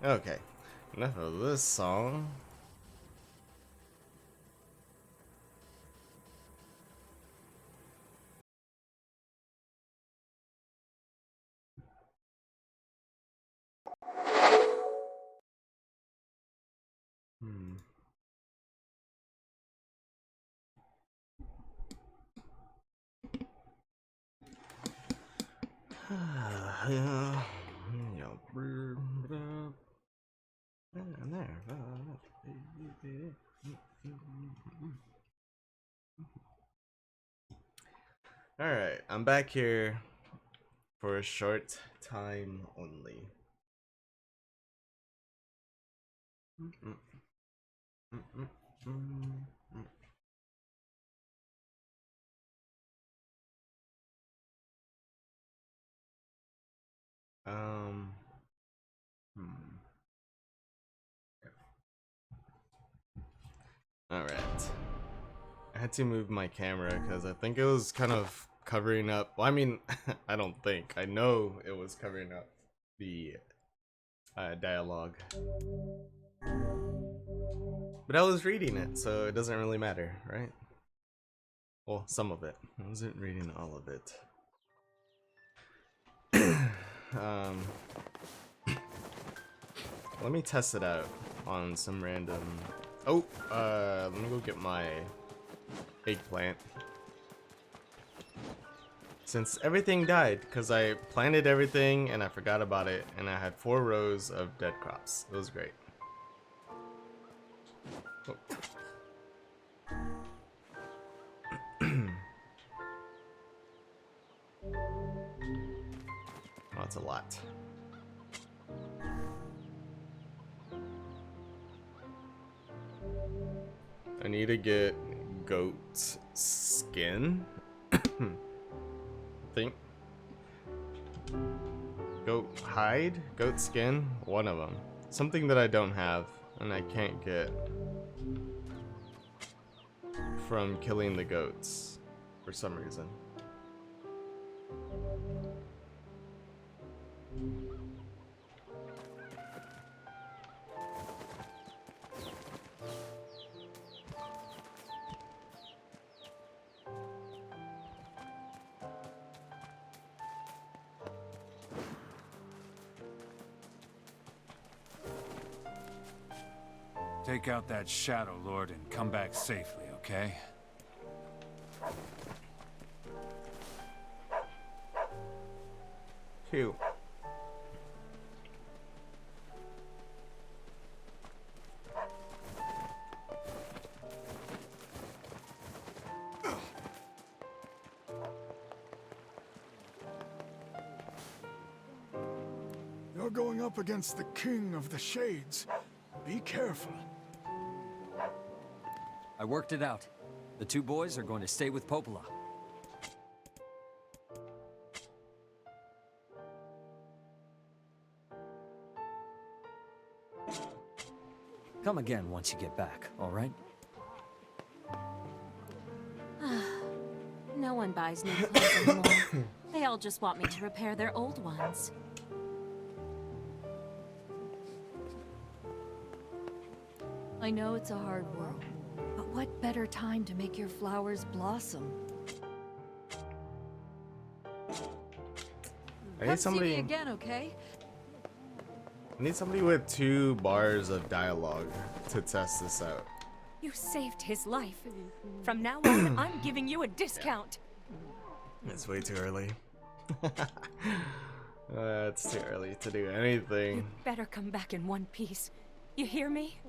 Okay, enough of this song. Alright, I'm back here for a short time only. Alright. I had to move my camera because I think it was kind of covering up. Well, I mean, I don't think. I know it was covering up the dialogue. But I was reading it, so it doesn't really matter, right? Well, some of it. I wasn't reading all of it. Let me test it out on some random... Oh, let me go get my eggplant. Since everything died, because I planted everything and I forgot about it, and I had 4 rows of dead crops. It was great. Oh. Oh, that's a lot. I need to get goat skin. I think. Goat hide? Goat skin? One of them. Something that I don't have and I can't get from killing the goats for some reason. Take out that Shadow Lord and come back safely, okay? Cute. You're going up against the King of the Shades. Be careful. I worked it out. The 2 boys are going to stay with Popola. Come again once you get back, all right? No one buys new clothes anymore. They all just want me to repair their old ones. I know it's a hard world, but what better time to make your flowers blossom? I need Come see somebody me again, okay? I need somebody with 2 bars of dialogue to test this out. You saved his life. From now on, I'm giving you a discount. It's way too early. It's too early to do anything. You better come back in one piece. You hear me?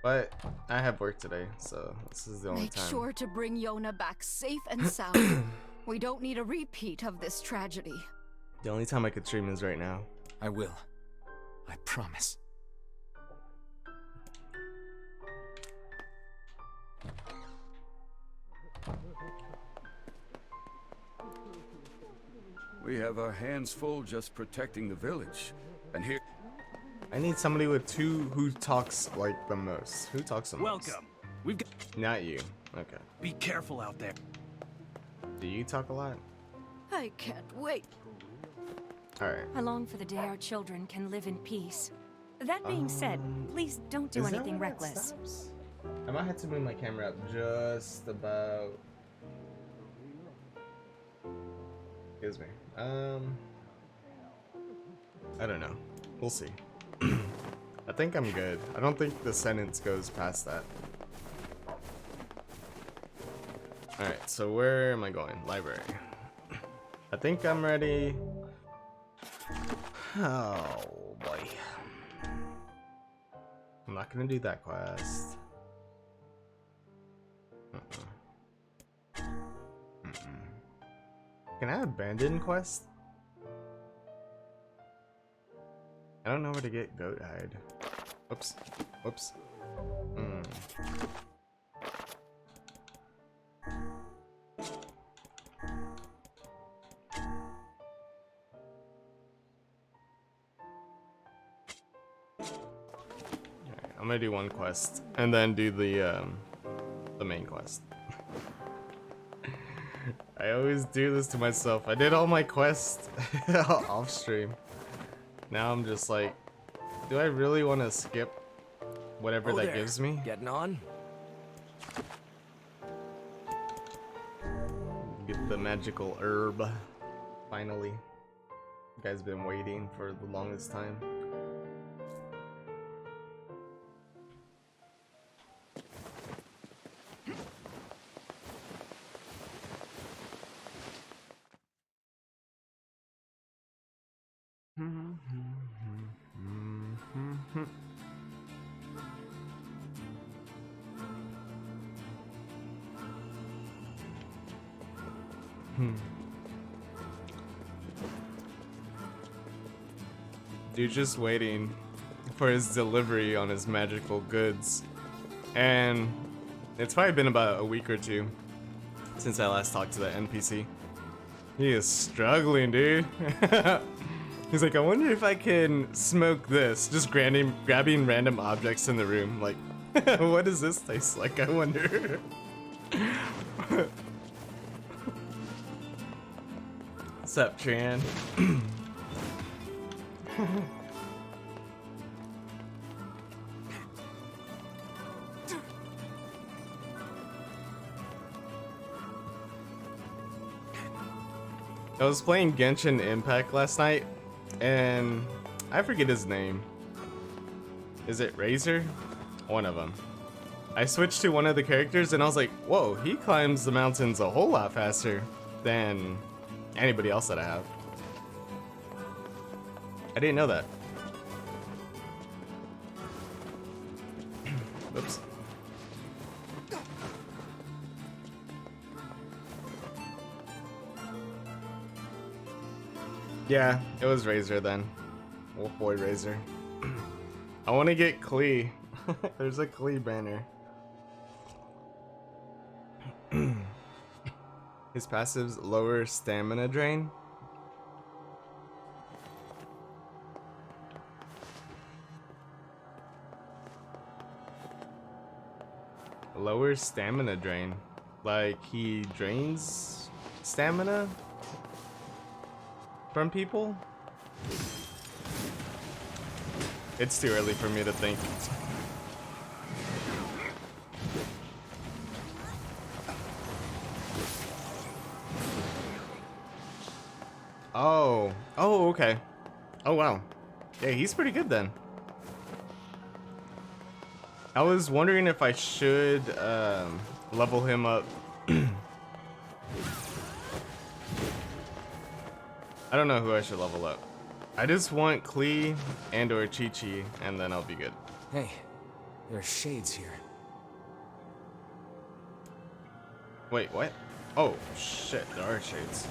But I have work today, so this is the only time. Make sure to bring Yona back safe and sound. We don't need a repeat of this tragedy. The only time I could stream is right now. I will. I promise. We have our hands full just protecting the village. And here... I need somebody with 2 who talks like the most. Who talks the most? Welcome. We've got... Not you. Okay. Be careful out there. Do you talk a lot? I can't wait. Alright. I long for the day our children can live in peace. That being said, please don't do Is that anything where that reckless. stops? I might have to move my camera up just about. Excuse me. I don't know. We'll see. I think I'm good. I don't think the sentence goes past that. Alright, so where am I going? Library. I think I'm ready. Oh boy. I'm not gonna do that quest. Can I abandon quest? I don't know where to get goat hide. Oops. Whoops. I'm gonna do one quest and then do the main quest. I always do this to myself. I did all my quests off stream. Now I'm just like, do I really want to skip whatever that gives me? Getting on? Get the magical herb. Finally. You guys been waiting for the longest time. Dude, just waiting for his delivery on his magical goods. And it's probably been about a week or two since I last talked to that NPC. He is struggling, dude. He's like, I wonder if I can smoke this. Just grabbing random objects in the room. Like, what does this taste like, I wonder? What's up, Tran? I was playing Genshin Impact last night, and I forget his name. Is it Razor? One of them. I switched to one of the characters, and I was like, whoa, he climbs the mountains a whole lot faster than anybody else that I have. I didn't know that. Oops. Yeah, it was Razor then. Wolf Boy Razor. I want to get Klee. There's a Klee banner. His passives lower stamina drain. Lower stamina drain. Like he drains stamina from people? It's too early for me to think. Oh. Oh, okay. Oh, wow. Yeah, he's pretty good then. I was wondering if I should level him up. I don't know who I should level up. I just want Klee and or Chi-Chi, and then I'll be good. Hey, there are shades here. Wait, what? Oh, shit, there are shades.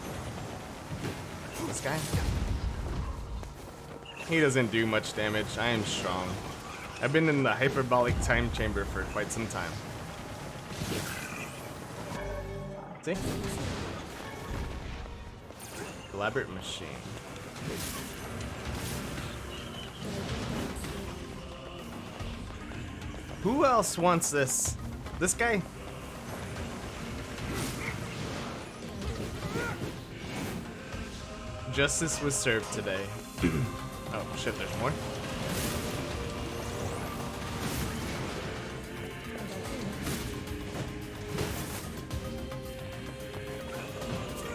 This guy? He doesn't do much damage. I am strong. I've been in the hyperbolic time chamber for quite some time. See? Elaborate machine. Who else wants this? This guy? Justice was served today. Oh shit, there's more?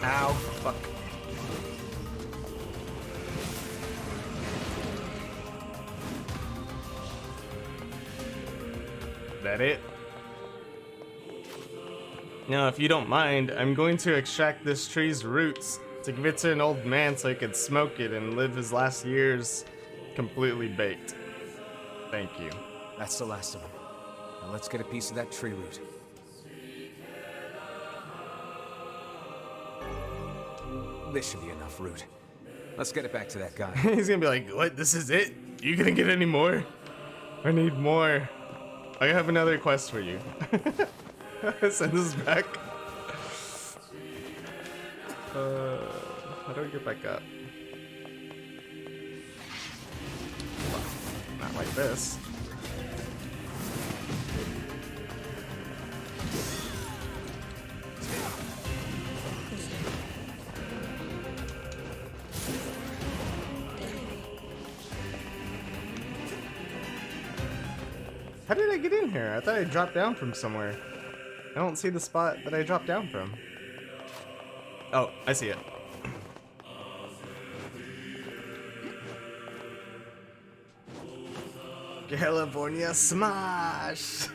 Ow, fuck. That it? Now, if you don't mind, I'm going to extract this tree's roots to give it to an old man so he can smoke it and live his last years completely baked. Thank you. That's the last of them. Now let's get a piece of that tree root. This should be enough root. Let's get it back to that guy. He's gonna be like, what, this is it? You gonna get any more? I need more. I have another quest for you. Send this back. How do I get back up? Not like this. How did I get in here? I thought I dropped down from somewhere. I don't see the spot that I dropped down from. Oh, I see it. California Smash!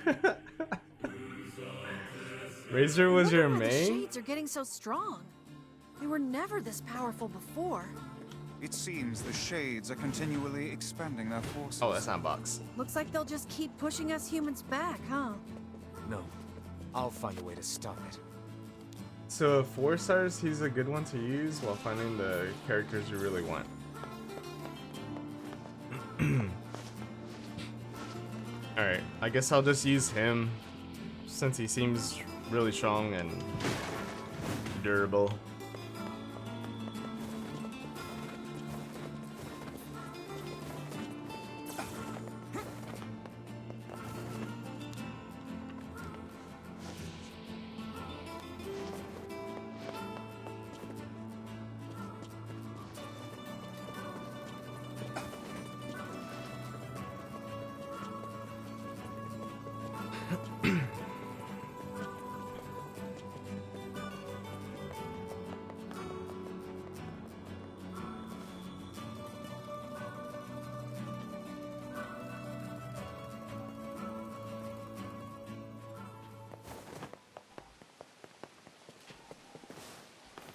Razor was your The main? shades are getting so strong. They were never this powerful before. It seems the Shades are continually expanding their forces. Oh, that's not box. Looks like they'll just keep pushing us humans back, huh? No, I'll find a way to stop it. So 4 stars, he's a good one to use while finding the characters you really want. Alright, I guess I'll just use him since he seems really strong and durable.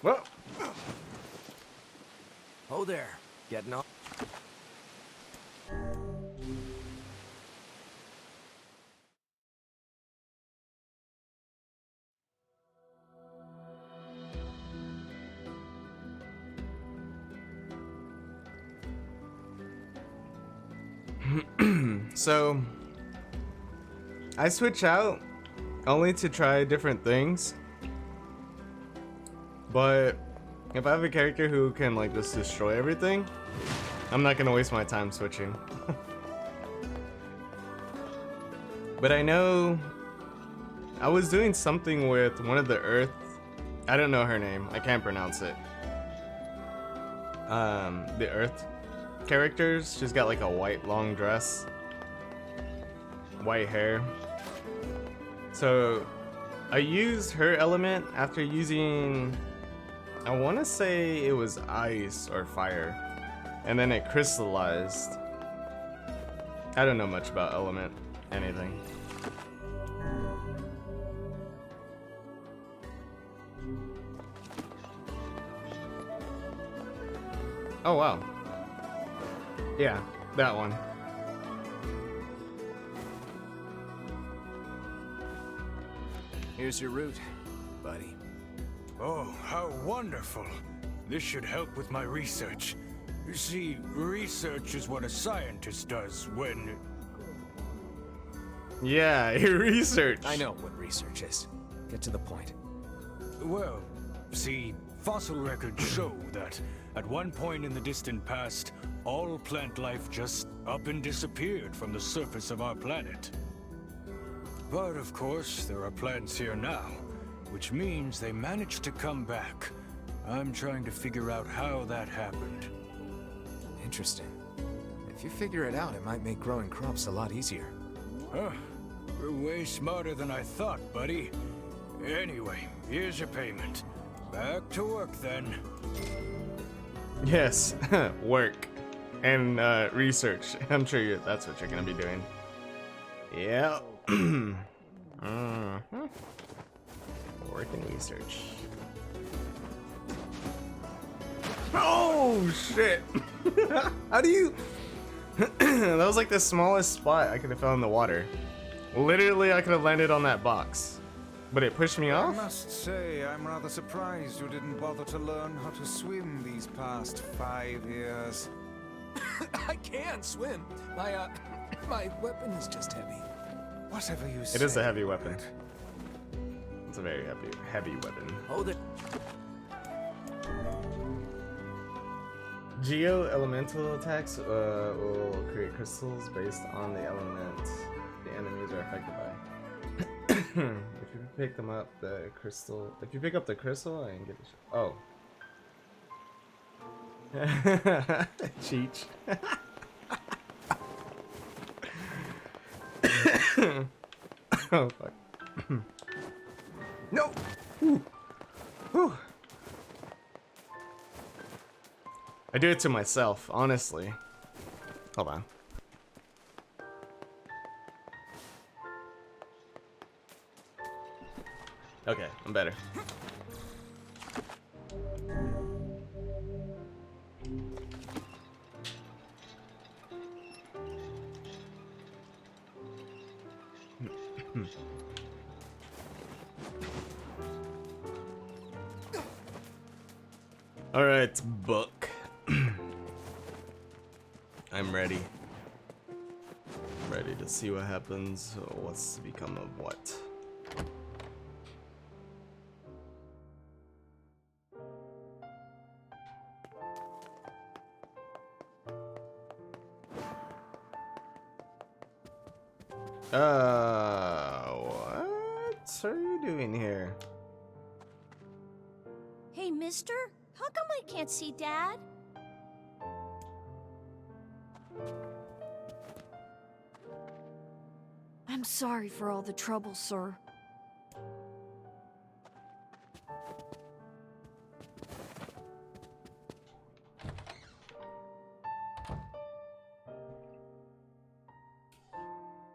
Well, Oh there, getting on. so I switch out only to try different things. But if I have a character who can like just destroy everything, I'm not gonna waste my time switching. But I know I was doing something with one of the Earth. I don't know her name. I can't pronounce it. The Earth characters. She's got like a white long dress, white hair. So I used her element after using, I want to say it was ice or fire, and then it crystallized. I don't know much about element anything. Oh wow. Yeah, that one. Here's your route, buddy. Oh, how wonderful. This should help with my research. You see, research is what a scientist does when... Yeah, your research. I know what research is. Get to the point. Well, see, fossil records show that at one point in the distant past, all plant life just up and disappeared from the surface of our planet. But of course, there are plants here now, which means they managed to come back. I'm trying to figure out how that happened. Interesting. If you figure it out, it might make growing crops a lot easier. Huh. You're way smarter than I thought, buddy. Anyway, here's your payment. Back to work then. Yes, work and research. I'm sure that's what you're gonna be doing. Yeah. Work and research. Oh shit! How do you? That was like the smallest spot I could have fell in the water. Literally, I could have landed on that box, but it pushed me I off. must say, I'm rather surprised you didn't bother to learn how to swim these past 5 years. I can swim. My weapon is just heavy. Whatever you say. It is a heavy weapon. It's a very heavy weapon. Hold it. Geo-elemental attacks will create crystals based on the element the enemies are affected by. If you pick them up, the crystal. If you pick up the crystal, I can get the. Oh. Cheech. Oh fuck. No. Whew. Whew. I do it to myself, honestly. Hold on. Okay, I'm better. All right, book. I'm ready. Ready to see what happens. What's to become of what? What are you doing here? Hey, mister? How come I can't see Dad? I'm sorry for all the trouble, sir.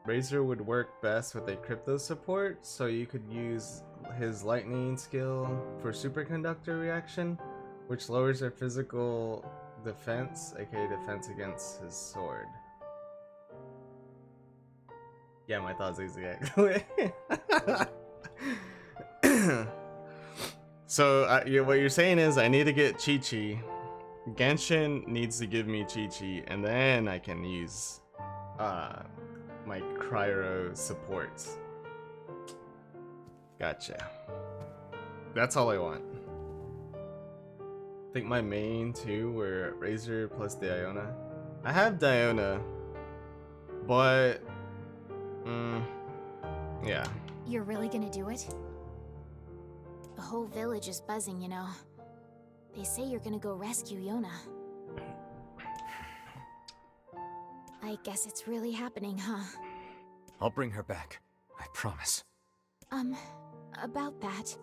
Razor would work best with a crypto support, so you could use his lightning skill for superconductor reaction, which lowers their physical defense, aka defense against his sword. Yeah, my thoughts exactly. So what you're saying is I need to get Chi-Chi. Genshin needs to give me Chi-Chi, and then I can use my cryo supports. Gotcha. That's all I want. I think my main two were Razor plus Diona. I have Diona, but yeah. You're really gonna do it? The whole village is buzzing, you know. They say you're gonna go rescue Yona. I guess it's really happening, huh? I'll bring her back. I promise. About that.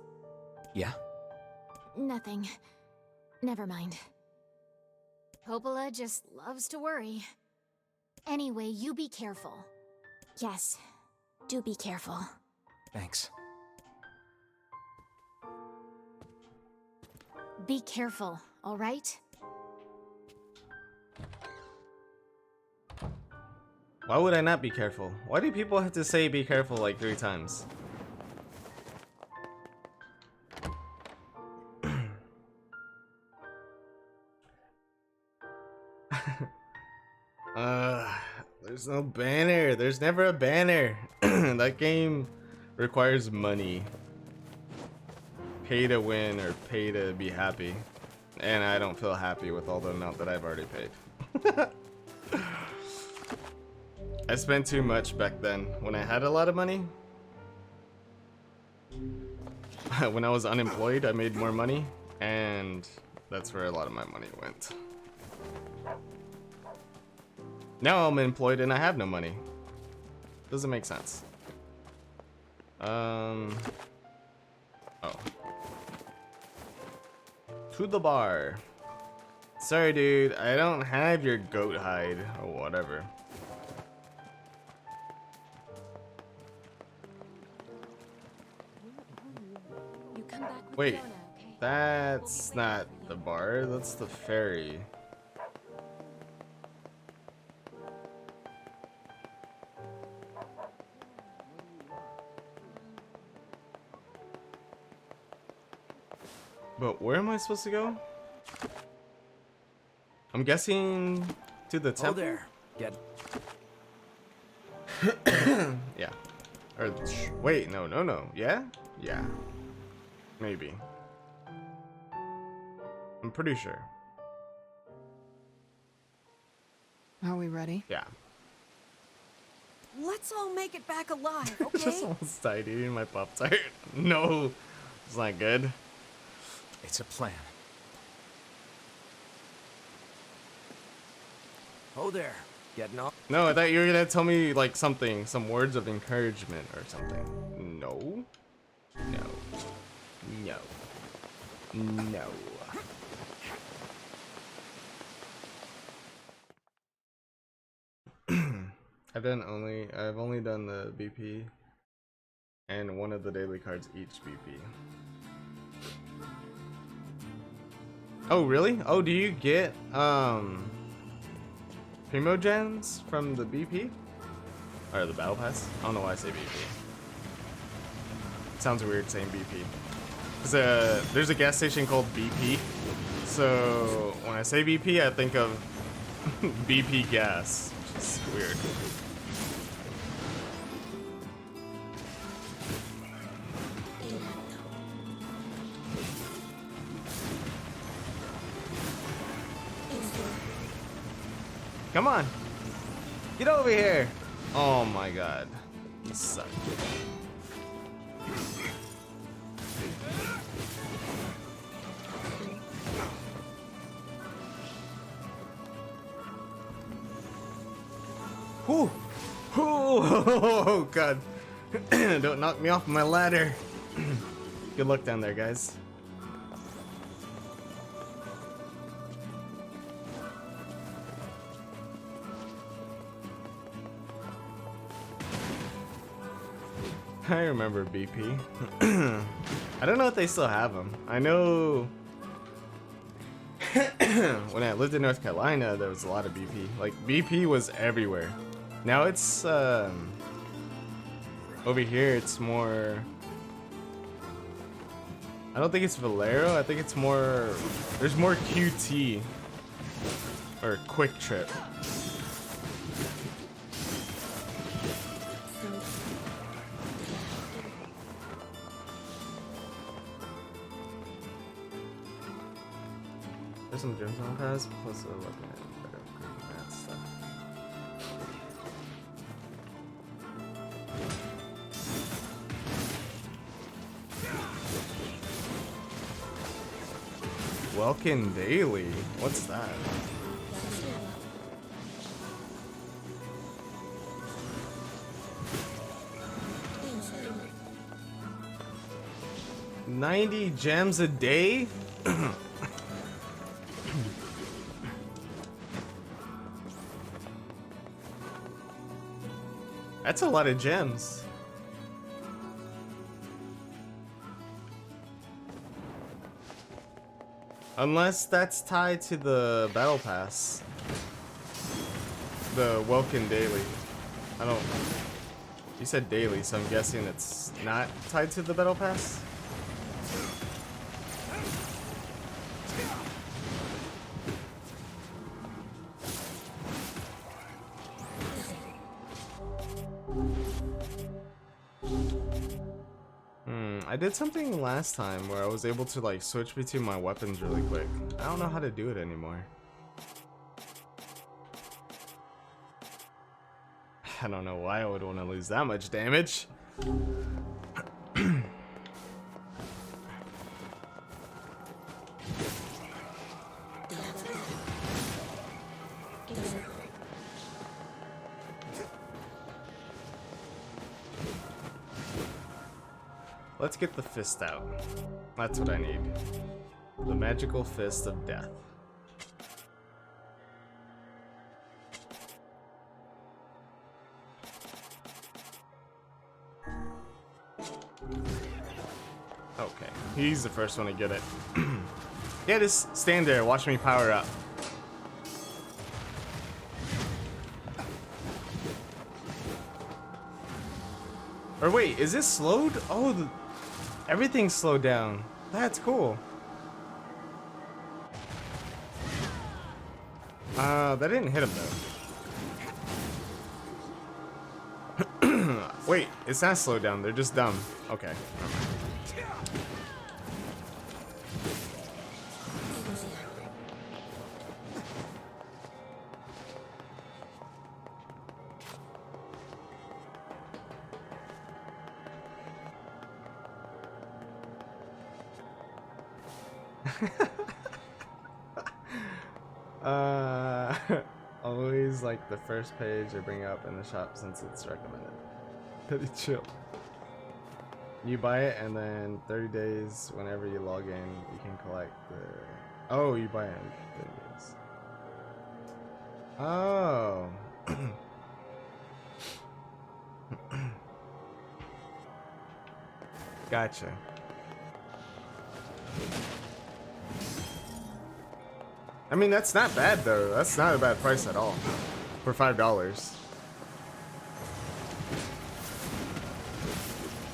Yeah? Nothing. Never mind. Popola just loves to worry. Anyway, you be careful. Yes, do be careful. Thanks. Be careful, all right? Why would I not be careful? Why do people have to say be careful like 3 times? There's no banner. There's never a banner. That game requires money. Pay to win or pay to be happy. And I don't feel happy with all the amount that I've already paid. I spent too much back then. When I had a lot of money. When I was unemployed, I made more money. And that's where a lot of my money went. Now I'm employed and I have no money. Doesn't make sense. Oh. To the bar. Sorry, dude. I don't have your goat hide or whatever. You come back with Wait, Fiona, okay? that's not the bar. That's the ferry. But where am I supposed to go? I'm guessing to the temple. there. Get. Yeah. Or wait, no. Yeah? Yeah. Maybe. I'm pretty sure. Are we ready? Yeah. Let's all make it back alive, I just okay? almost died eating my Pop-Tart. No. It's not good. It's a plan. Oh there. Getting off. No, I thought you were gonna tell me like something, some words of encouragement or something. No. No. No. No. I've only done the BP and one of the daily cards each BP. Oh really? Oh, do you get Primogens from the BP? Or the battle pass? I don't know why I say BP. It sounds weird saying BP. There's a gas station called BP. So when I say BP, I think of BP gas, which is weird. Come on. Get over here. Oh my god. You suck. Whew. Oh god. Don't knock me off my ladder. Good luck down there, guys. I remember BP. I don't know if they still have them. I know when I lived in North Carolina, there was a lot of BP. Like, BP was everywhere. Now it's, over here, it's more... I don't think it's Valero. I think it's more... There's more QT. Or Quick Trip. There's some gems on pass, plus a weapon and better upgrade that stuff. Welkin Daily? What's that? $90 gems a day? That's a lot of gems. Unless that's tied to the battle pass. The Welkin Daily. I don't... You said daily, so I'm guessing it's not tied to the battle pass? I did something last time where I was able to like switch between my weapons really quick. I don't know how to do it anymore. I don't know why I would want to lose that much damage. let's get the fist out. That's what I need. The magical fist of death. Okay, he's the first one to get it. Yeah, just stand there, watch me power up. Or wait, is this slowed? Oh, everything's slowed down. That's cool. That didn't hit him though. Wait, it's not slowed down, they're just dumb. Okay, never mind. Always like the first page they bring up in the shop since it's recommended. Pretty chill. You buy it and then 30 days whenever you log in you can collect the... Oh, you buy it in 30 days. Oh. Gotcha. I mean, that's not bad though. That's not a bad price at all. For $5.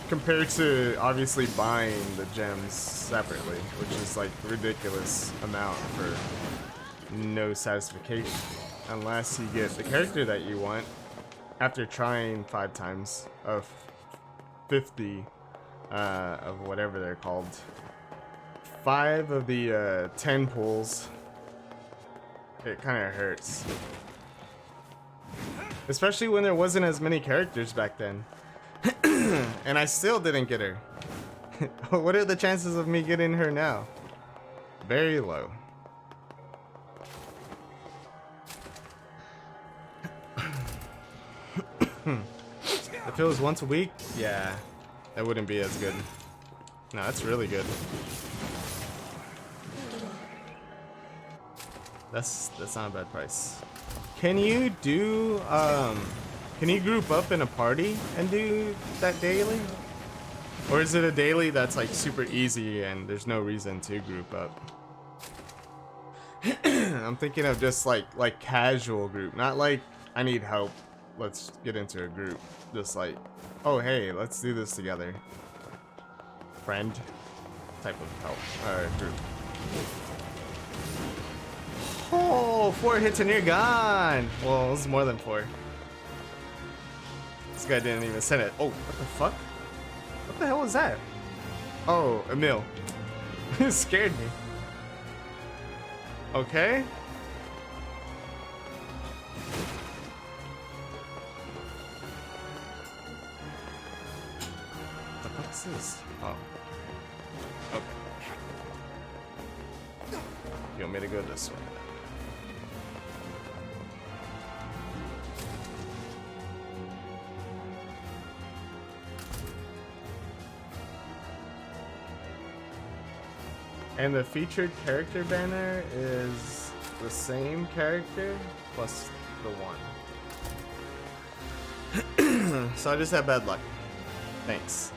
Compared to obviously buying the gems separately, which is like ridiculous amount for no satisfaction. Unless you get the character that you want after trying 5 times of 50 of whatever they're called. 5 of the 10 pulls. It kind of hurts. Especially when there wasn't as many characters back then. And I still didn't get her. What are the chances of me getting her now? Very low. If it was once a week, yeah, that wouldn't be as good. No, that's really good. That's not a bad price. Can you do can you group up in a party and do that daily? Or is it a daily that's like super easy and there's no reason to group up? I'm thinking of just like casual group, not like I need help, let's get into a group. Just like, oh hey, let's do this together. Friend type of help group. Oh, 4 hits and you're gone. Well, it was more than 4. This guy didn't even send it. Oh, what the fuck? What the hell was that? Oh, Emil. It scared me. Okay. What the fuck is this? Oh. Okay. You want me to go this way? And the featured character banner is the same character plus the 1. So I just had bad luck. Thanks.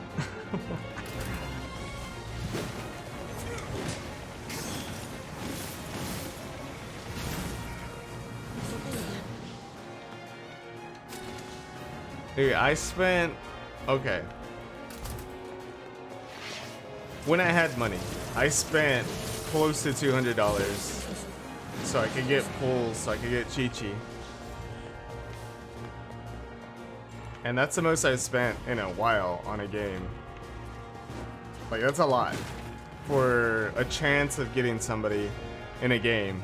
Dude, I spent... Okay. When I had money, I spent close to $200 so I could get pulls, so I could get Chi-Chi. And that's the most I've spent in a while on a game. Like, that's a lot for a chance of getting somebody in a game.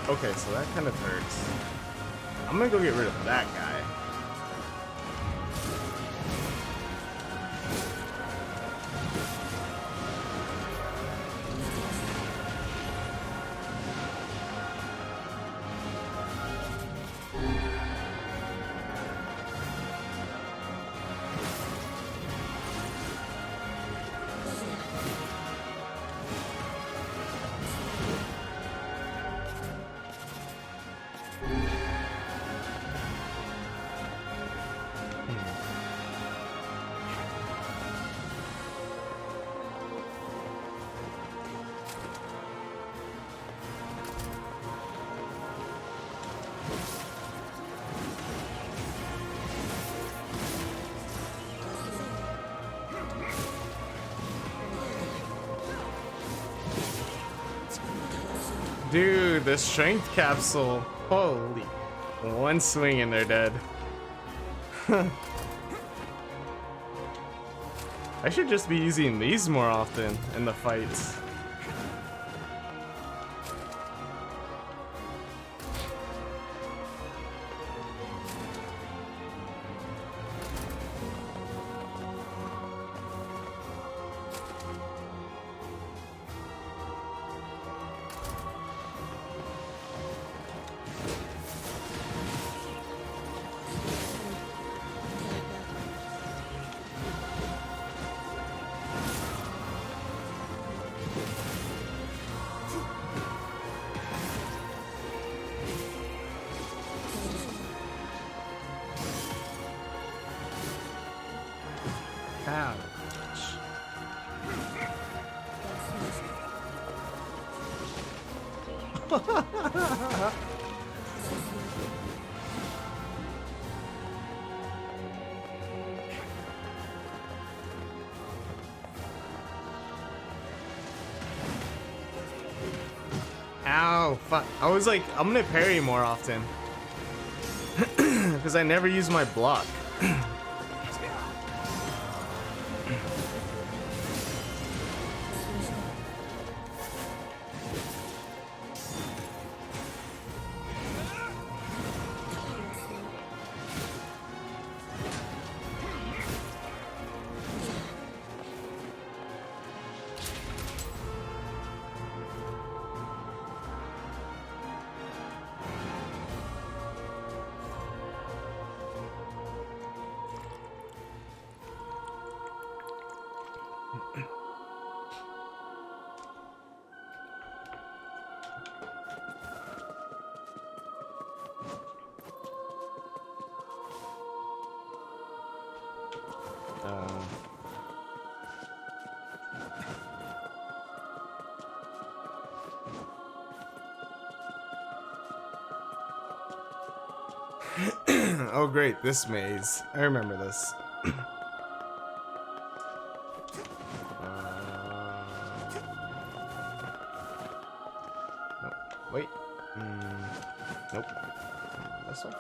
Okay, so that kind of hurts. I'm gonna go get rid of that guy. Dude, the strength capsule. Holy. One swing and they're dead. I should just be using these more often in the fights. Ow, fuck. I was like, I'm gonna parry more often. Because I never use my block. Oh great, this maze. I remember this. Nope. Wait. Nope. This one?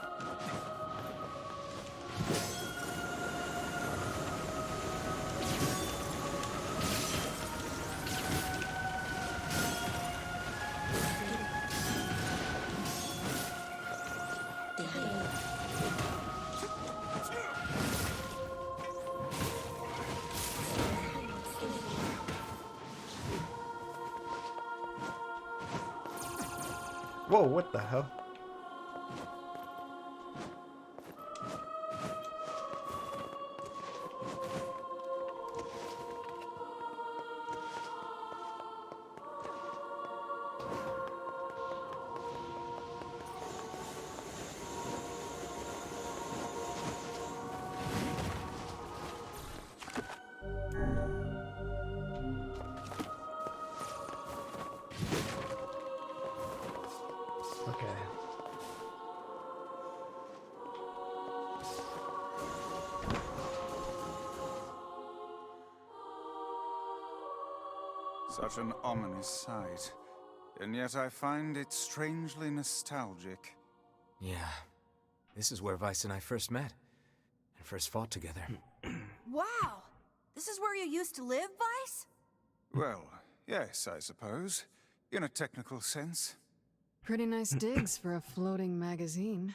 Whoa, what the hell? Okay. Such an ominous sight, and yet I find it strangely nostalgic. Yeah. This is where Vice and I first met. And first fought together. Wow! This is where you used to live, Vice? Well, yes, I suppose. In a technical sense. Pretty nice digs for a floating magazine.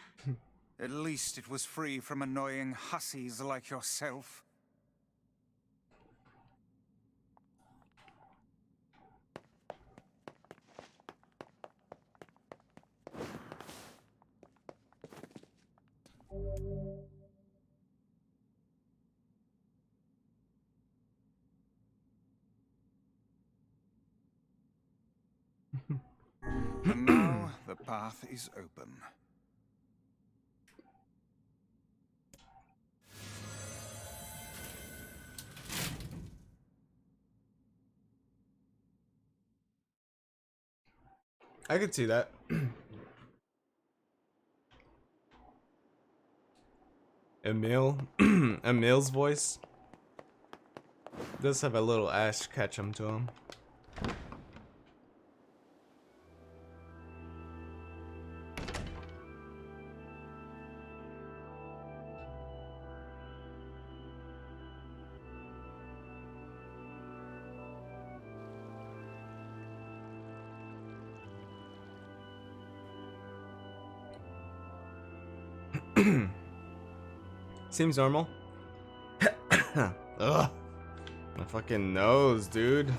At least it was free from annoying hussies like yourself. And now the path is open. I could see that. Emil's voice does have a little Ash Ketchum to him. Seems normal. Ugh. My fucking nose, dude.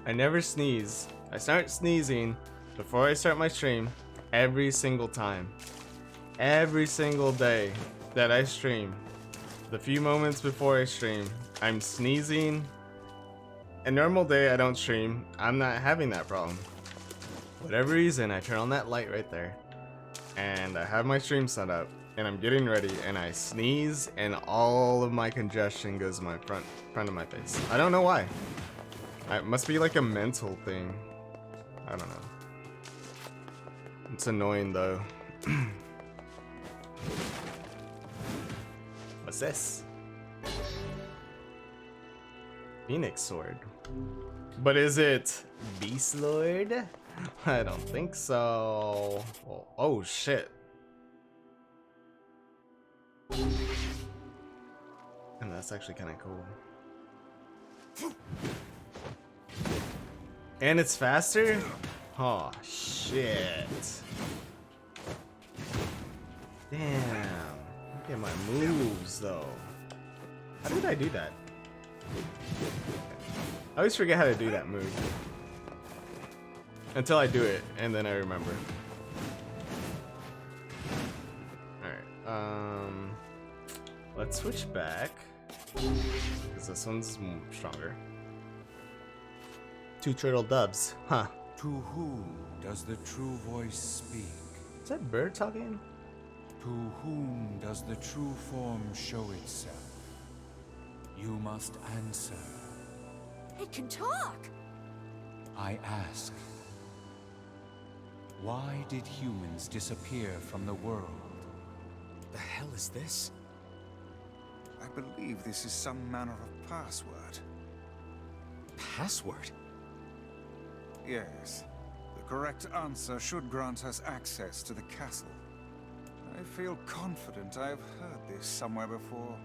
I never sneeze. I start sneezing before I start my stream every single time. Every single day that I stream. The few moments before I stream, I'm sneezing. A normal day I don't stream, I'm not having that problem. Whatever reason, I turn on that light right there. And I have my stream set up. And I'm getting ready and I sneeze and all of my congestion goes to my front of my face. I don't know why. It must be like a mental thing. I don't know. It's annoying though. What's this? Phoenix sword. But is it Beast Lord? I don't think so. Oh shit. And that's actually kind of cool. And it's faster? Oh shit. Damn. Look at my moves though. How did I do that? I always forget how to do that move. Until I do it, and then I remember. Alright, let's switch back. Because this one's stronger. 2 turtle doves, huh? To whom does the true voice speak? Is that bird talking? To whom does the true form show itself? You must answer. It can talk! I ask, why did humans disappear from the world? The hell is this? I believe this is some manner of password. Password? Yes. The correct answer should grant us access to the castle. I feel confident I've heard this somewhere before.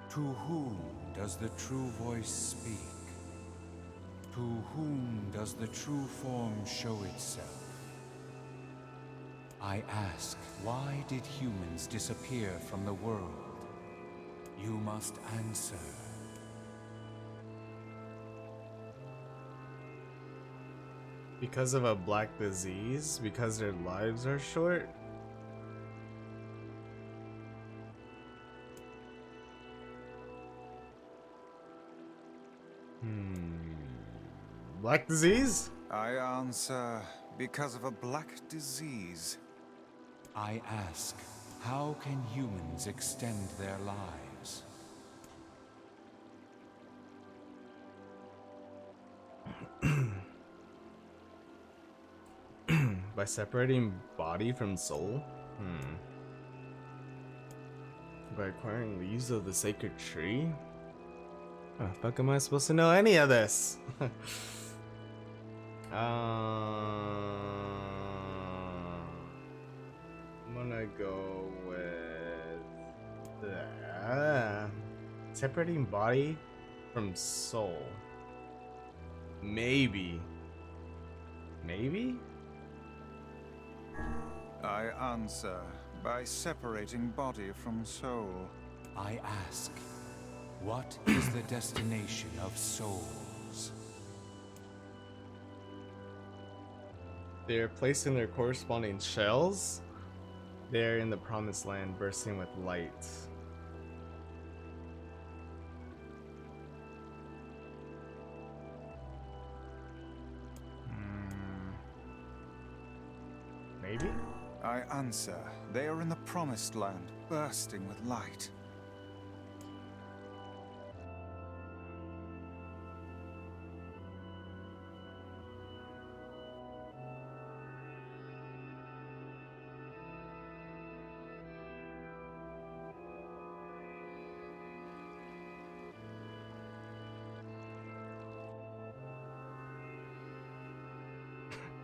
To whom does the true voice speak? To whom does the true form show itself? I ask, why did humans disappear from the world? You must answer. Because of a black disease? Because their lives are short? Black disease? I answer, because of a black disease. I ask, how can humans extend their lives? By separating body from soul? By acquiring leaves of the sacred tree? How the fuck am I supposed to know any of this? I'm gonna go with separating body from soul. Maybe. I answer, by separating body from soul. I ask, what is the destination of souls? They are placed in their corresponding shells. They are in the promised land, bursting with light. Maybe? I answer, they are in the promised land, bursting with light.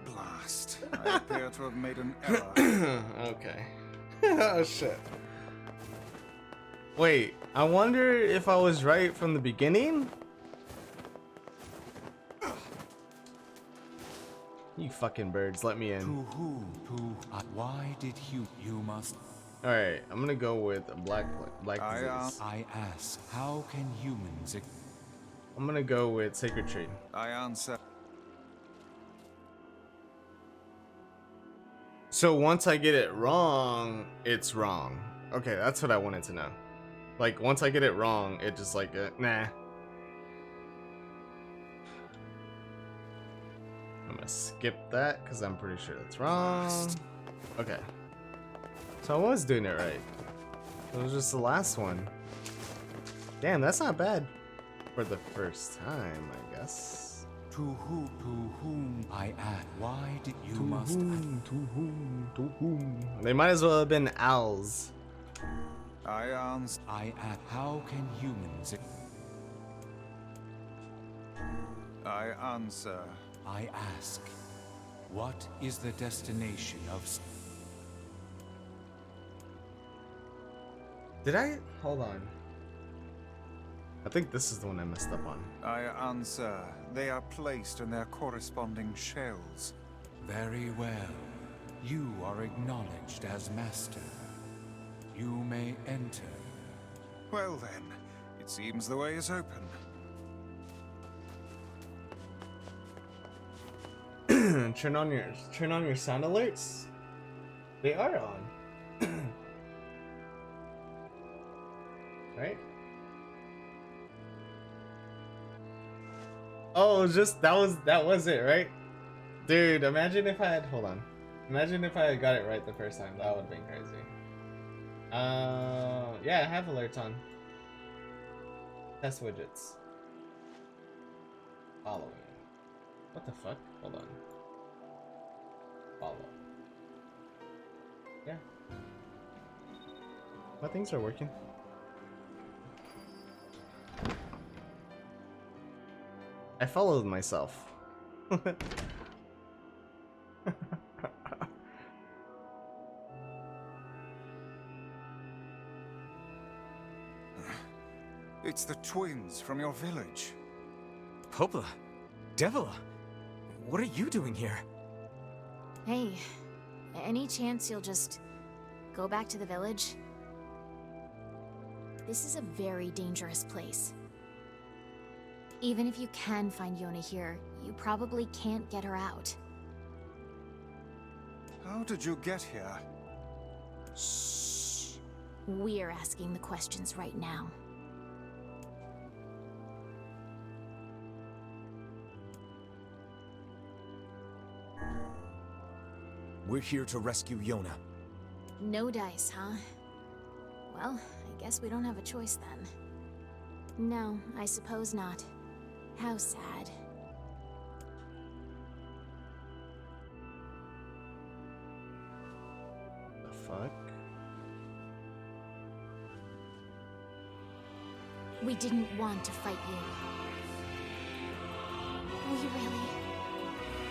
Blast. I appear to have made an error. Okay. Oh shit. Wait, I wonder if I was right from the beginning? You fucking birds, let me in. Why did you must? Alright, I'm gonna go with black disease. I ask, how can humans? I'm gonna go with sacred tree. I answer. So once I get it wrong, it's wrong. Okay, that's what I wanted to know. Like, once I get it wrong, it just like, nah. I'm gonna skip that because I'm pretty sure that's wrong. Okay. So I was doing it right. It was just the last one. Damn, that's not bad for the first time, I guess. To whom I ask? Why did you To must? whom? They might as well have been owls. I answer. I ask, how can humans? I answer. I ask, what is the destination of? Did I? Hold on. I think this is the one I messed up on. I answer. They are placed in their corresponding shells. Very well. You are acknowledged as master. You may enter. Well then, it seems the way is open. turn on your sound alerts. They are on. Right? Oh, just that was it, right? Dude, imagine if I had Imagine if I had got it right the first time. That would have been crazy. Yeah, I have alerts on. Test widgets. Following. What the fuck? Hold on. Follow. Yeah. My things are working. I followed myself. It's the twins from your village. Popla, Devila, what are you doing here? Hey, any chance you'll just go back to the village? This is a very dangerous place. Even if you can find Yona here, you probably can't get her out. How did you get here? Shh. We're asking the questions right now. We're here to rescue Yona. No dice, huh? Well, I guess we don't have a choice then. No, I suppose not. How sad. The fuck? We didn't want to fight you.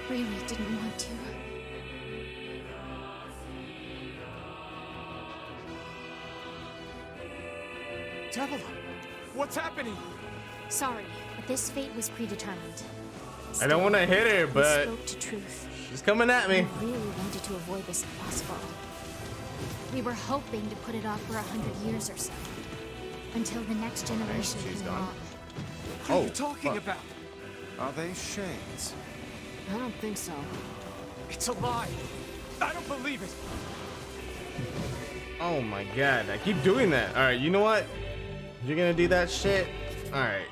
We really didn't want to. Devila, what's happening? Sorry, but this fate was predetermined. I don't want to hit her, but we spoke to truth. she's coming at me. We really wanted to avoid this if possible. We were hoping to put it off for 100 years or so, until the next generation she's came gone. along. What are you talking fuck. about? Are they shades? I don't think so. It's a lie. I don't believe it. Oh my god, I keep doing that. Alright, you know what? You're gonna do that shit? Alright,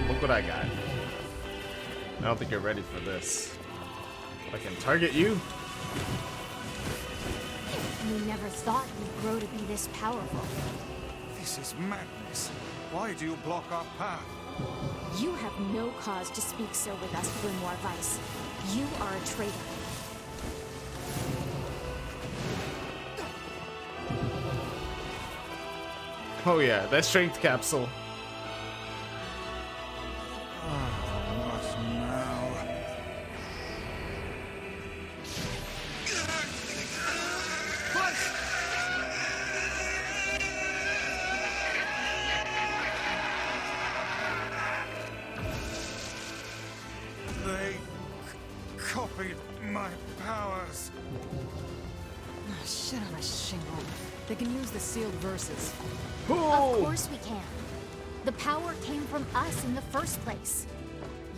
look what I got. I don't think you're ready for this. I can target you. We never thought you'd grow to be this powerful. This is madness. Why do you block our path? You have no cause to speak so with us, Grimoire Vice. You are a traitor. Oh yeah, that strength capsule. What now? They copied my powers. Oh, shit on a shingle. They can use the sealed verses. Of course we can. The power came from us in the first place.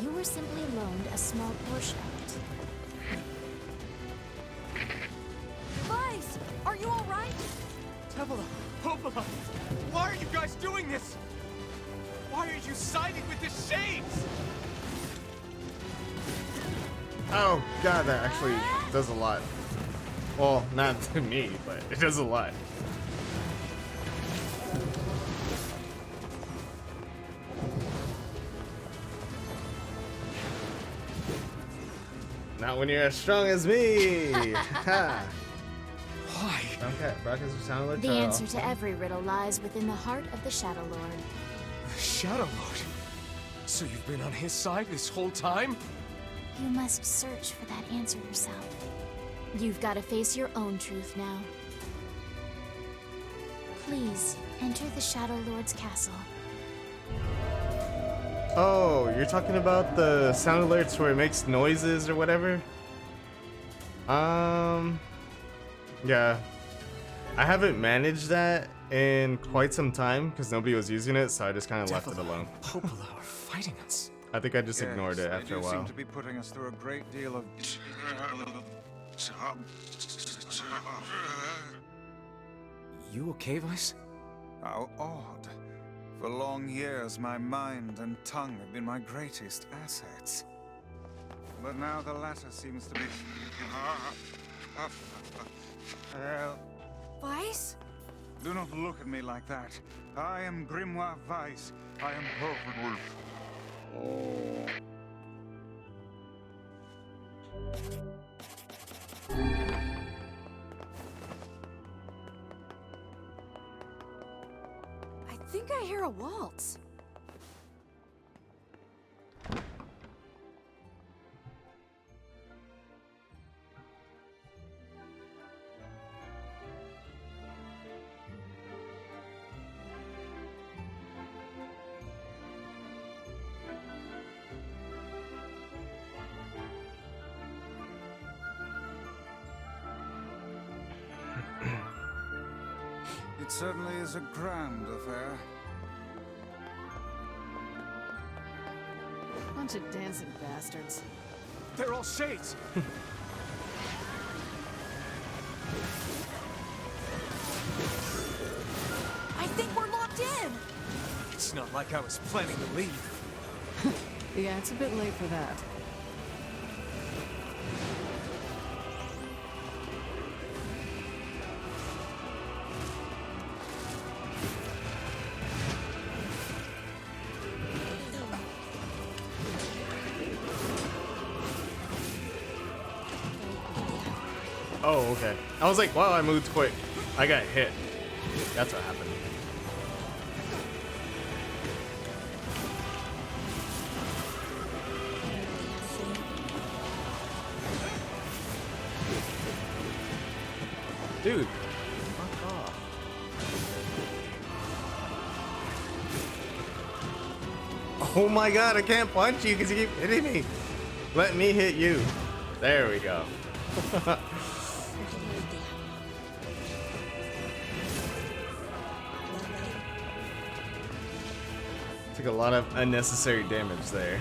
You were simply loaned a small portion of it. Vice, are you all right? Tevela, Popola, why are you guys doing this? Why are you siding with the Shades? Oh god, that actually does a lot. Well, not to me, but it does a lot. Not when you're as strong as me! Ha! Why? Okay, Brockers are sound like The answer to every riddle lies within the heart of the Shadow Lord. The Shadow Lord? So you've been on his side this whole time? You must search for that answer yourself. You've got to face your own truth now. Please, enter the Shadow Lord's castle. Oh, you're talking about the sound alerts where it makes noises or whatever? Yeah. I haven't managed that in quite some time because nobody was using it, so I just kind of left it alone. Popola are fighting us. I think I just ignored it after a They while. seem to be putting us through a great deal of... You okay, Vice? How odd. For long years, my mind and tongue have been my greatest assets. But now the latter seems to be... Well, Vice? do not look at me like that. I am Grimoire Weiss. I am perfect. I think I hear a waltz. It certainly is a grand affair. Bunch of dancing bastards. They're all Shades! I think we're locked in! It's not like I was planning to leave. Yeah, it's a bit late for that. Oh, okay. I was like, wow, I moved quick. I got hit. That's what happened. Dude. Fuck off. Oh my god, I can't punch you because you keep hitting me. Let me hit you. There we go. Took a lot of unnecessary damage there.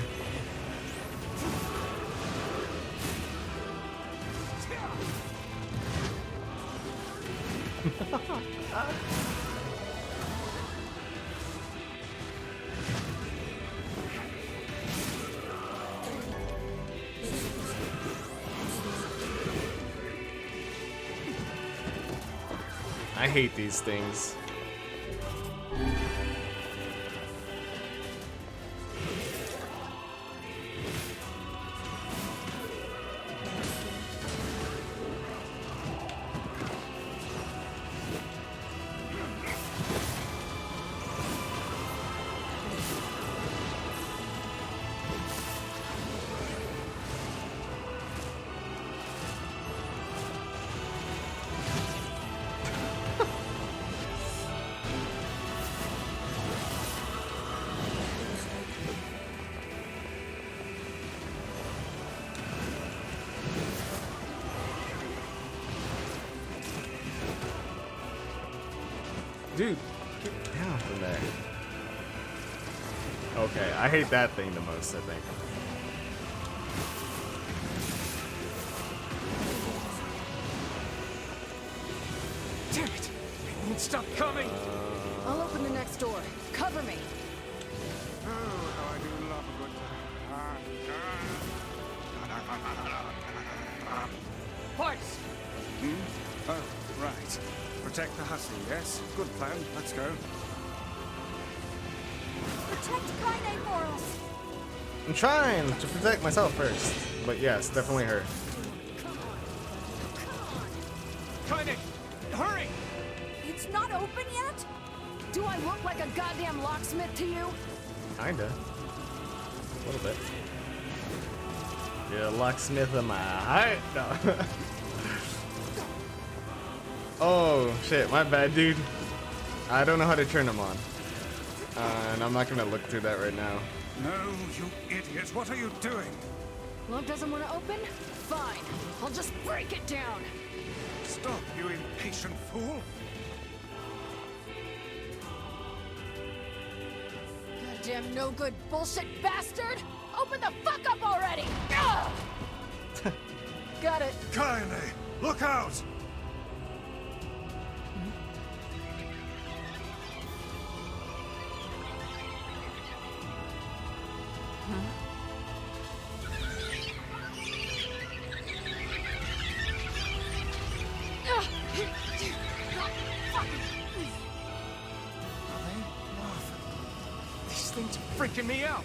I hate these things. Dude, get down from there. Okay, I hate that thing the most, I think. Damn it! It won't stop coming! I'll open the next door. Cover me. Oh, how I do love a good Parts! Oh, right. Protect the hussy, yes? Good plan. Let's go. Protect Kainè for us! I'm trying to protect myself first. But yes, definitely her. Kainè! Hurry! It's not open yet? Do I look like a goddamn locksmith to you? Kinda. A little bit. You're a locksmith of my heart. No. Oh, shit. My bad, dude. I don't know how to turn them on. And I'm not gonna look through that right now. No, you idiot. What are you doing? Lock doesn't want to open? Fine. I'll just break it down. Stop, you impatient fool. Goddamn no good bullshit bastard! Open the fuck up already! Ugh! Got it. Kainè, look out! These things are freaking me out!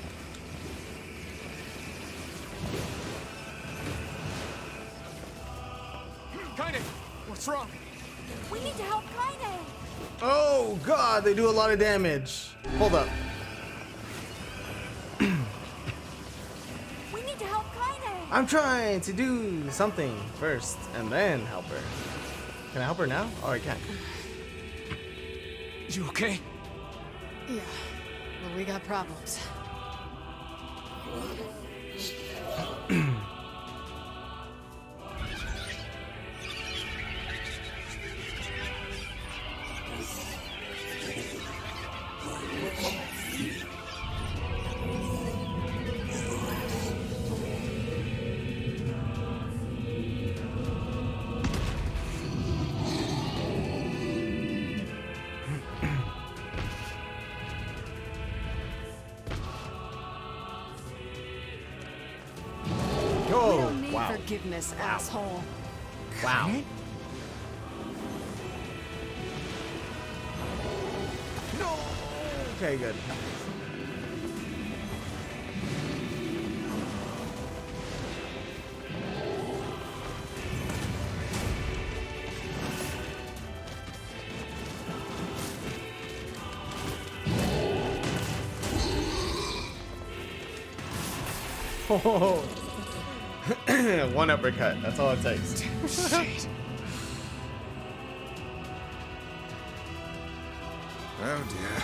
Kainè, what's wrong? We need to help Kainè! Oh, God. They do a lot of damage. Hold up. We need to help Kainè! I'm trying to do something first and then help her. Can I help her now? Oh, I can. You okay? Yeah. Well, we got problems. Oh, We don't need wow. forgiveness, asshole. Wow. No. Okay, good. Oh. One uppercut. That's all it takes. Shit. Oh dear.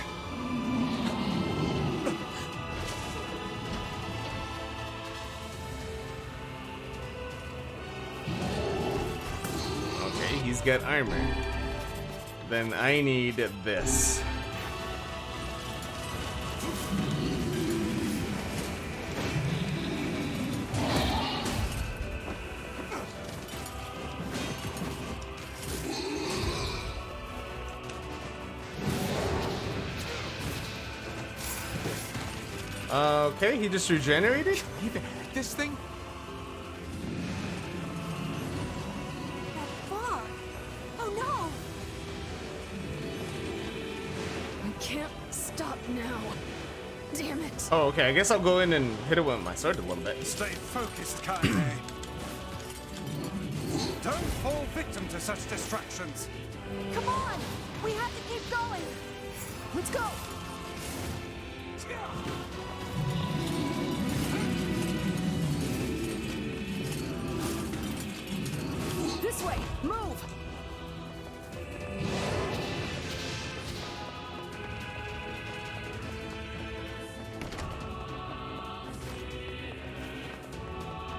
Okay, he's got armor. Then I need this. Okay, he just regenerated? Can we even hack this thing? That far! Oh no! We can't stop now. Damn it. Oh, okay, I guess I'll go in and hit it with my sword a little bit. Stay focused, Kainè. Don't fall victim to such distractions. Come on! We have to keep going! Let's go. This way. Move.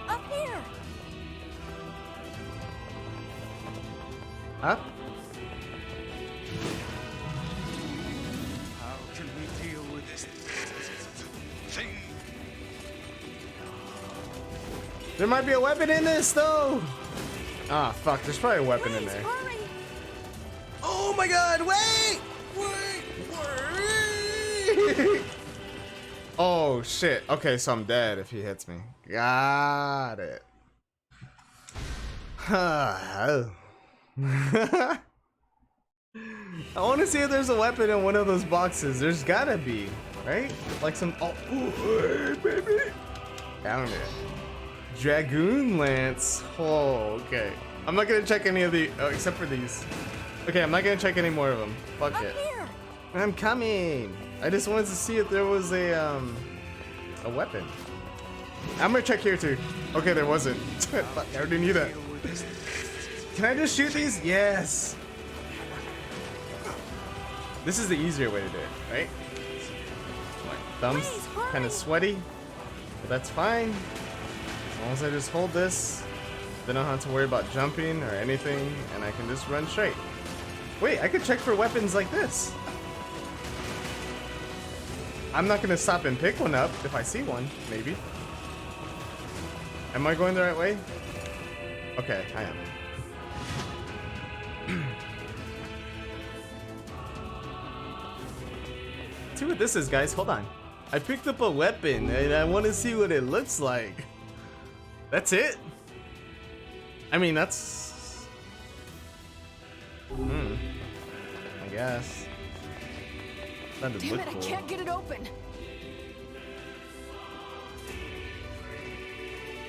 Up here! Huh? There might be a weapon in this though. Ah, fuck. There's probably a weapon in there. Hurry! Oh my god, wait! Wait! Oh shit. Okay, so I'm dead if he hits me. Got it. I want to see if there's a weapon in one of those boxes. There's gotta be, right? Like some. Oh, hey, baby! Down there. Dragoon Lance. Oh, okay. I'm not gonna check any of the. Oh, except for these. Okay, I'm not gonna check any more of them. Fuck it. Here. I'm coming. I just wanted to see if there was a weapon. I'm gonna check here too. Okay, there wasn't. Fuck, I already knew that. Can I just shoot these? Yes. This is the easier way to do it, right? My thumb's kind of sweaty, but that's fine. As long as I just hold this, then I don't have to worry about jumping or anything, and I can just run straight. Wait, I could check for weapons like this. I'm not gonna stop and pick one up if I see one, maybe. Am I going the right way? Okay, I am. See what this is, guys. Hold on. I picked up a weapon and I want to see what it looks like. That's it? I mean, that's... I guess. That does Damn look it, cool. I can't get it open.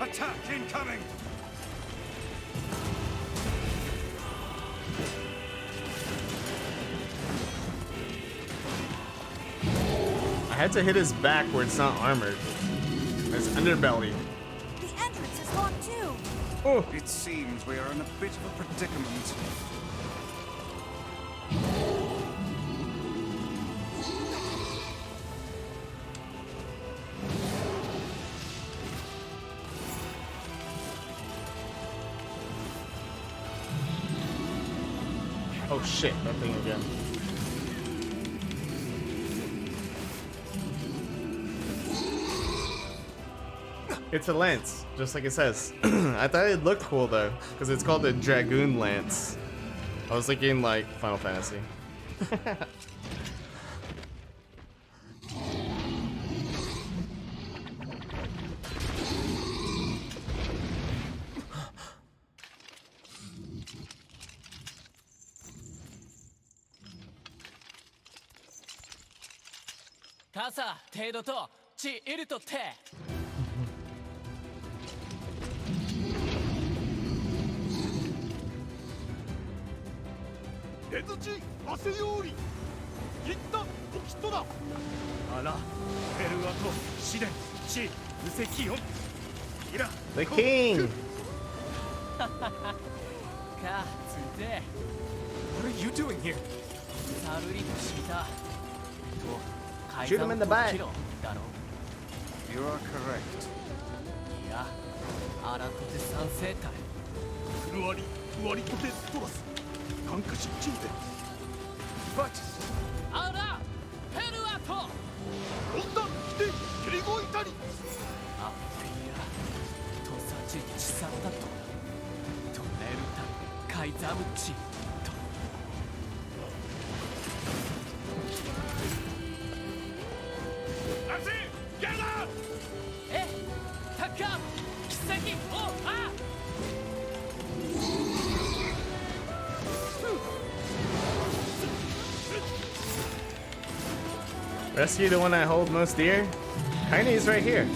Attack incoming! I had to hit his back where it's not armored. His underbelly. The entrance is locked too. Oh! It seems we are in a bit of a predicament. Oh shit, that thing again. It's a lance, just like it says. I thought it looked cool though, because it's called the Dragoon Lance. I was thinking like Final Fantasy. Kasa, Tedo to, Chi Iru to Te. 出づち汗ようり言ったおきっとだあらペルアと試練地無石音イラ The King! Ka, Tsude. What are you doing here? Saruri to shita. Shoot him in the back. You are correct. Yeah. Arakote Sanseitai. フルワリフワリとデッドラス感化失禁で But Ara! Peruato! 女来て蹴り声たり Apia. Tosachi Chisata to. Toneruta Kaizabuchi. That's it! Get out! Eh! Taka! Kiseki! Oh! Ah! Rescue the one I hold most dear? Kainè is right here.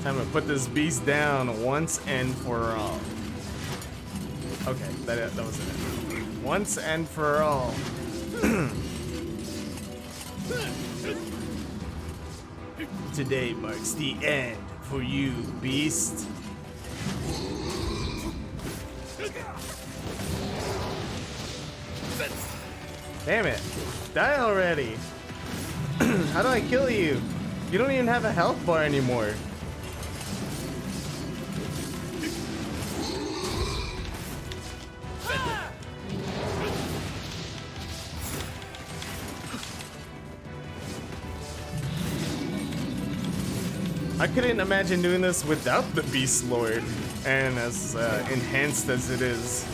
Time to put this beast down once and for all. Okay, that was it. Once and for all. Today marks the end for you, beast. Damn it. Die already. How do I kill you? You You don't even have a health bar anymore. I couldn't imagine doing this without the Beast Lord, and as enhanced as it is.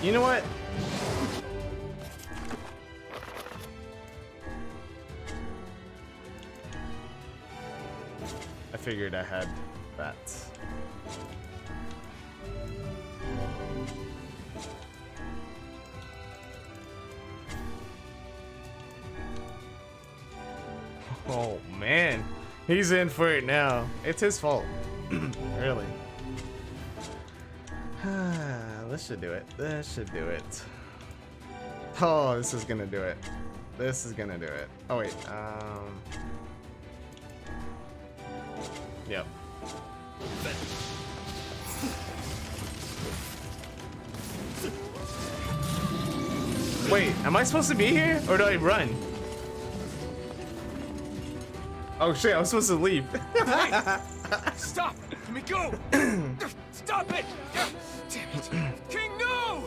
You know what? I figured I had that. Oh man, he's in for it now. It's his fault. Really. This should do it. This should do it. Oh, this is gonna do it. This is gonna do it. Oh wait, yep. Wait, am I supposed to be here or do I run? Oh shit, I was supposed to leave. Hey! Stop! Let me go! Stop it! Damn it! King, no!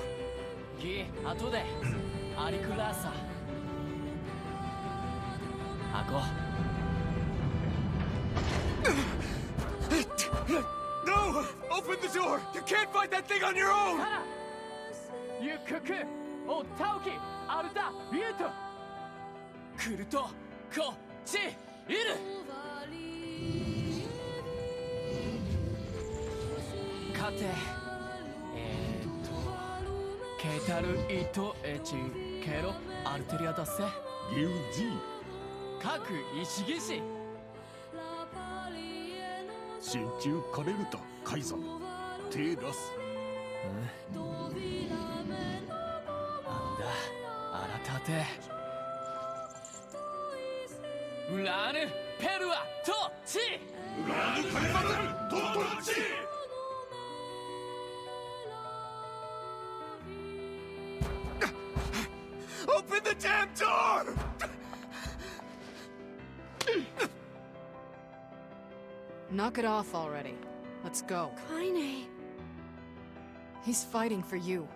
No! Open the door! You can't fight that thing on your own! Open the damn door! Knock it off already. Let's go. Kainè. He's fighting for you.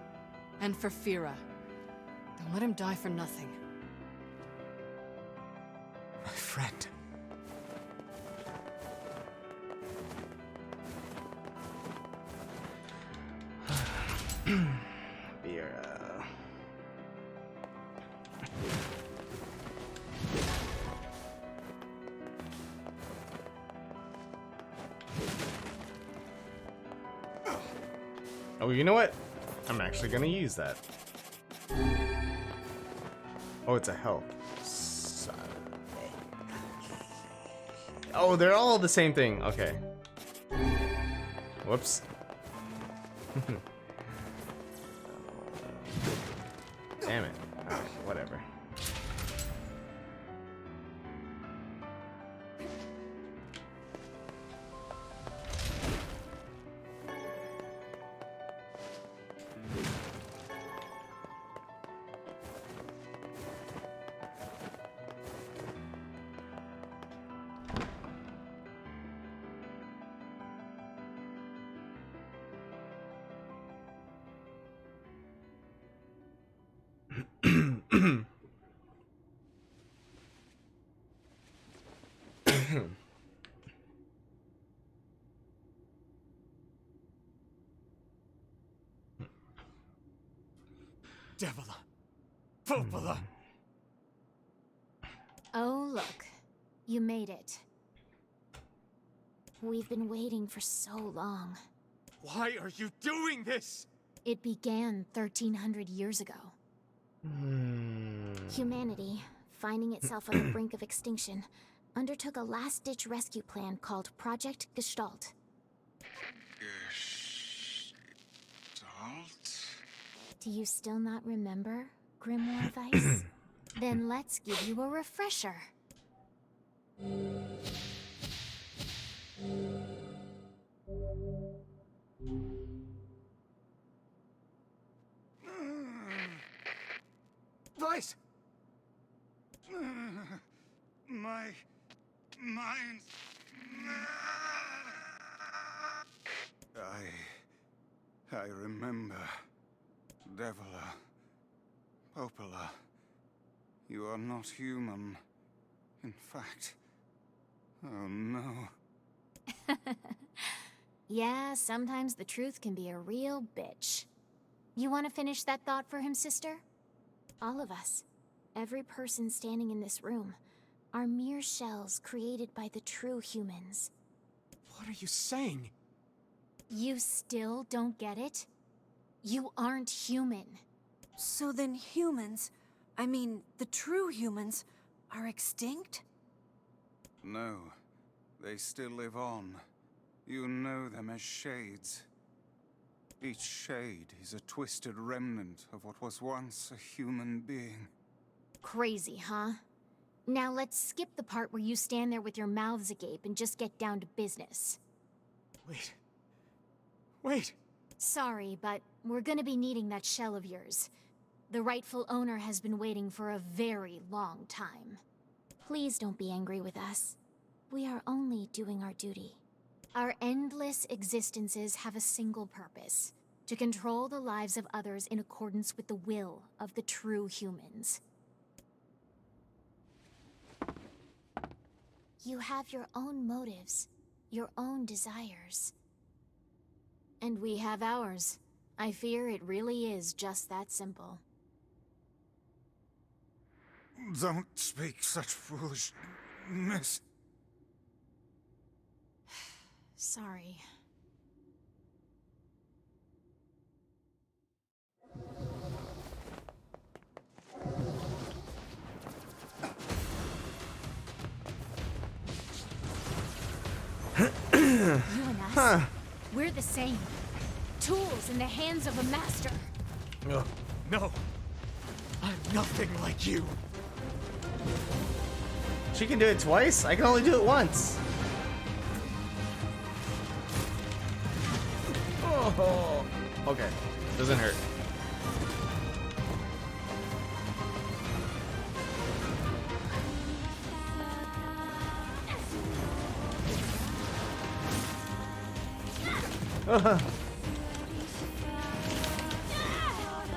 And for Fira. Don't let him die for nothing. My friend. Oh, you know what? I'm actually gonna use that. Oh, it's a health. Oh, they're all the same thing. Okay. Whoops. Damn it. Alright, whatever. Devila! Popola! Oh, look. You made it. We've been waiting for so long. Why are you doing this? It began 1300 years ago. Humanity, finding itself on the brink of extinction, undertook a last-ditch rescue plan called Project Gestalt. Gestalt? Do you still not remember, Grimoire Vice? Then let's give you a refresher. Vice! My mind. I remember. Devila. Popola. You are not human. In fact. Oh no. Yeah, sometimes the truth can be a real bitch. You want to finish that thought for him, sister? All of us, every person standing in this room, are mere shells created by the true humans. What are you saying? You still don't get it? You aren't human. So then humans, I mean, the true humans, are extinct? No. They still live on. You know them as shades. Each shade is a twisted remnant of what was once a human being. Crazy, huh? Now let's skip the part where you stand there with your mouths agape and just get down to business. Wait. Sorry, but we're gonna be needing that shell of yours. The rightful owner has been waiting for a very long time. Please don't be angry with us. We are only doing our duty. Our endless existences have a single purpose: to control the lives of others in accordance with the will of the true humans. You have your own motives, your own desires. And we have ours. I fear it really is just that simple. Don't speak such foolishness. Sorry. You and us, we're the same. Tools in the hands of a master. No, I'm nothing like you. She can do it twice? I can only do it once. Oh, okay. Doesn't hurt.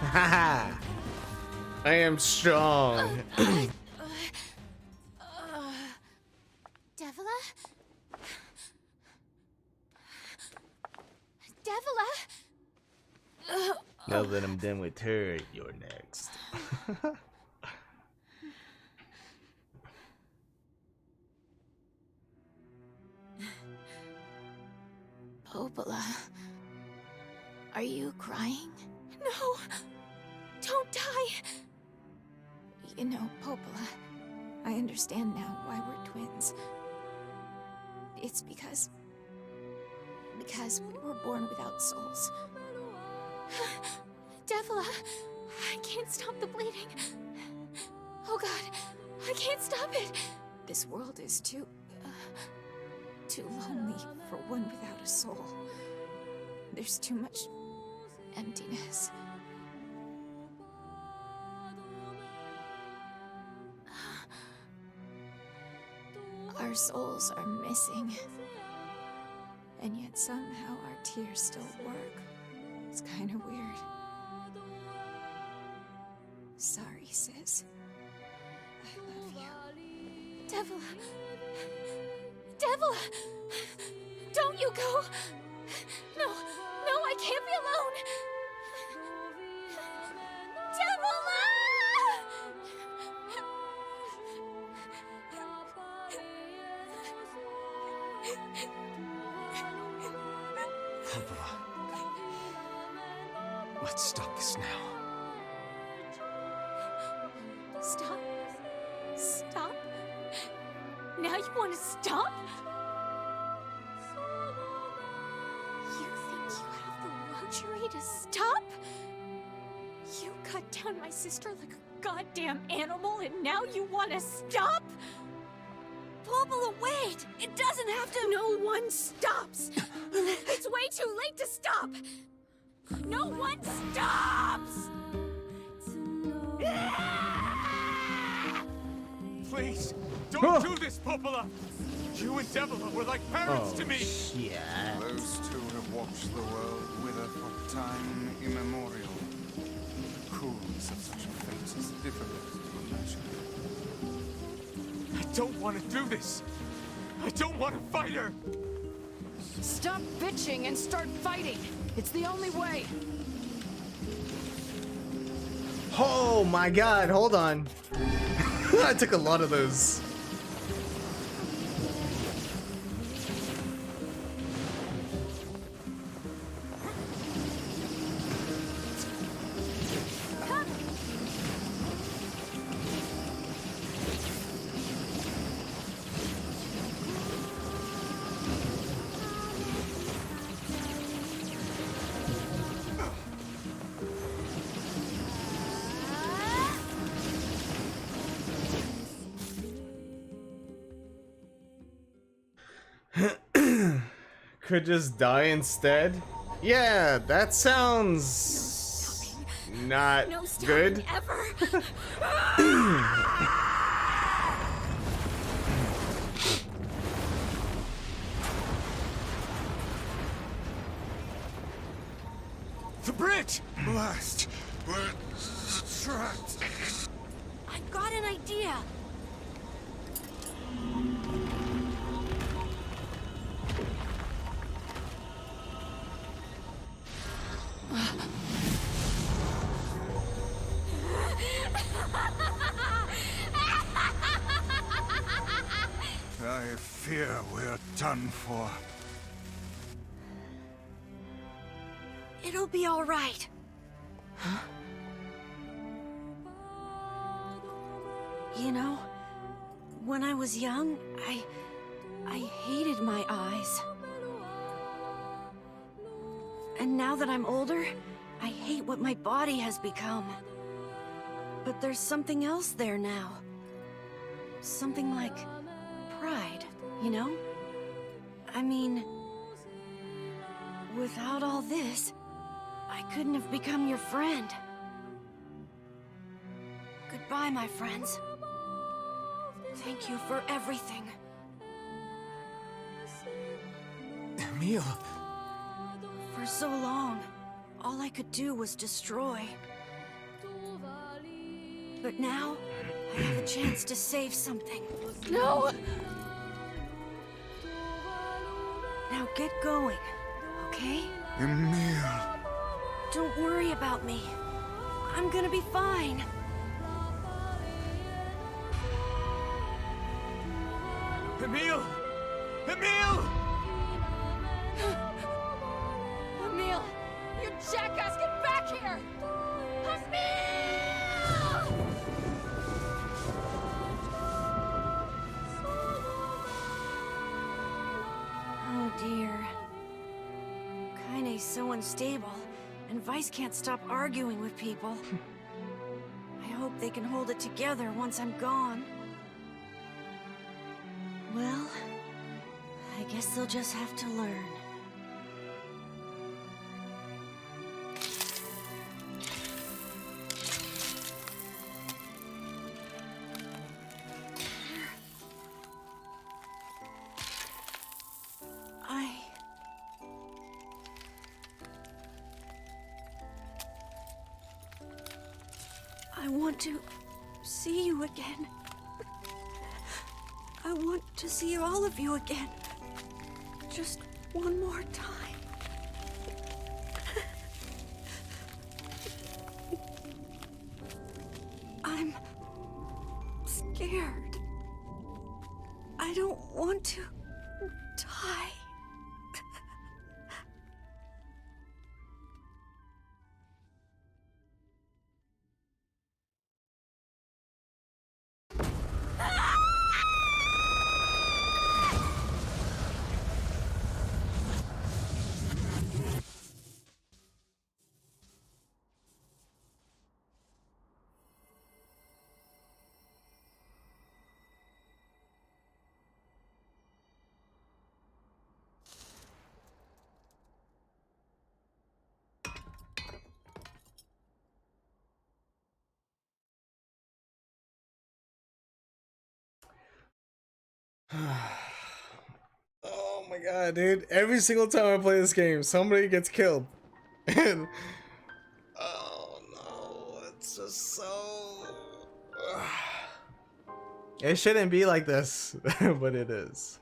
Haha. I am strong. Devila? Devila? Now that I'm done with her, you're next. Popola, are you crying? No, don't die. You know, Popola, I understand now why we're twins. It's because we were born without souls. Devila, I can't stop the bleeding. Oh God, I can't stop it. This world is too lonely for one without a soul. There's too much emptiness. Our souls are missing. And yet somehow our tears still work. It's kind of weird. Sorry, sis. I love you. Devila! Devila! Don't you go! No, I can't be alone! Devila! Popola. Let's stop this now. Stop? Stop? Now you want to stop? You think you have the luxury to stop? You cut down my sister like a goddamn animal and now you want to stop? Popola, wait! It doesn't have to— No one stops! It's way too late to stop! No one stops! Please, don't Don't do this, Popola! You and Devila were like parents to me! Yeah. Those two have watched the world wither for time immemorial. The coolness of such a fate is difficult to imagine. I don't want to do this! I don't want to fight her! Stop bitching and start fighting! It's the only way! Oh my god, hold on. I took a lot of those. Could just die instead? Yeah, that sounds not No stopping good. ever. The bridge! Blast! We're trapped. I've got an idea. I fear we're done for. It'll be all right. Huh? You know, when I was young, I hated my eyes. And now that I'm older, I hate what my body has become. But there's something else there now. Something like pride, you know? I mean, without all this, I couldn't have become your friend. Goodbye, my friends. Thank you for everything. Emil! For so long, all I could do was destroy. But now, I have a chance to save something. No! Now get going, okay? Emil! Don't worry about me. I'm gonna be fine. Emil! Emil! Emil! You jackass, get back here! Oh dear. Kainè's so unstable, and Vice can't stop arguing with people. I hope they can hold it together once I'm gone. Well, I guess they'll just have to learn. I want to see you again. I want to see all of you again. Just one more time. I'm scared. I don't want to die. Oh my god, dude. Every single time I play this game, somebody gets killed. And oh no, it's just so it shouldn't be like this, but it is.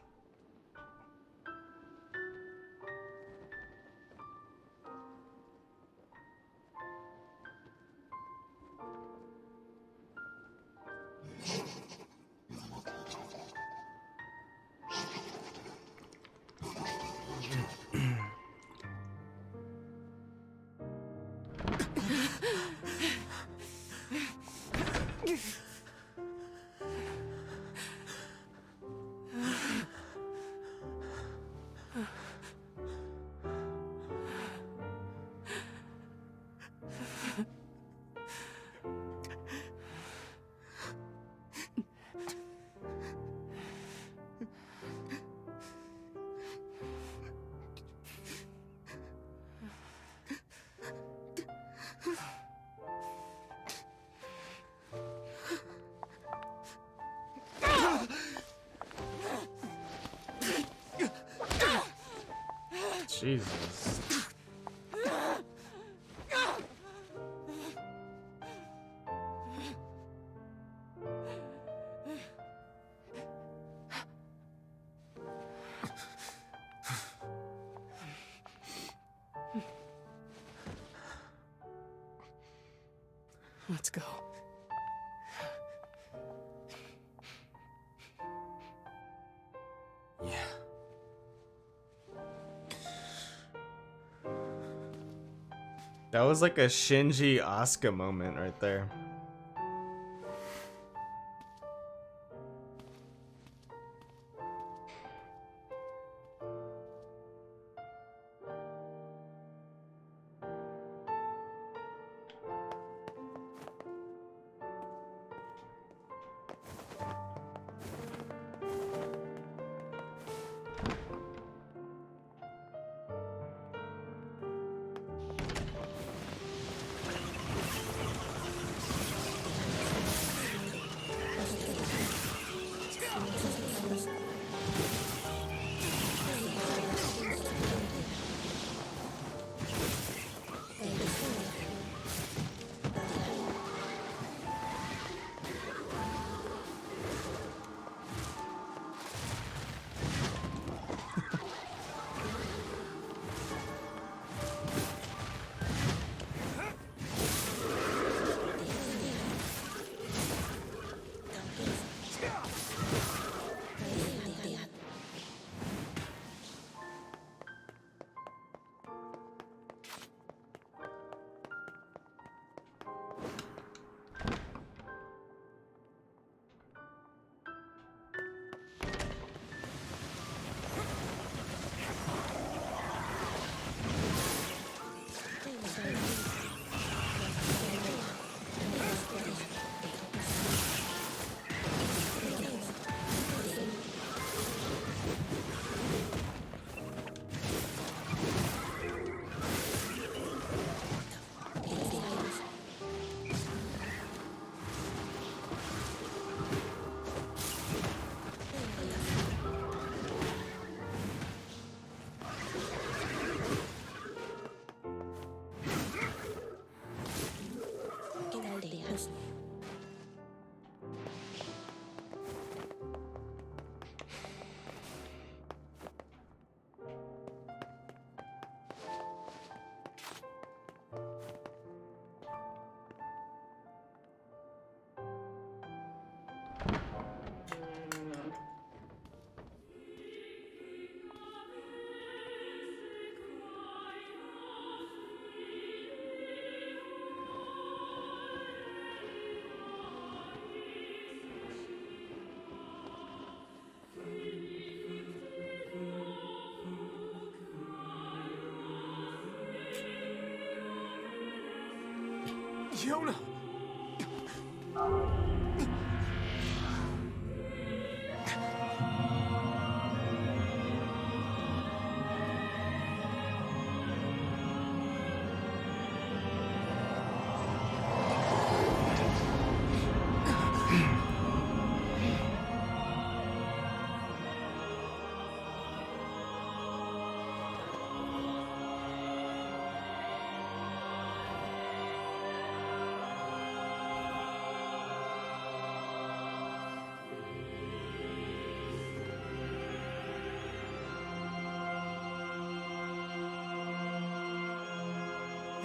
Jesus. Let's go. Yeah. That was like a Shinji Asuka moment right there.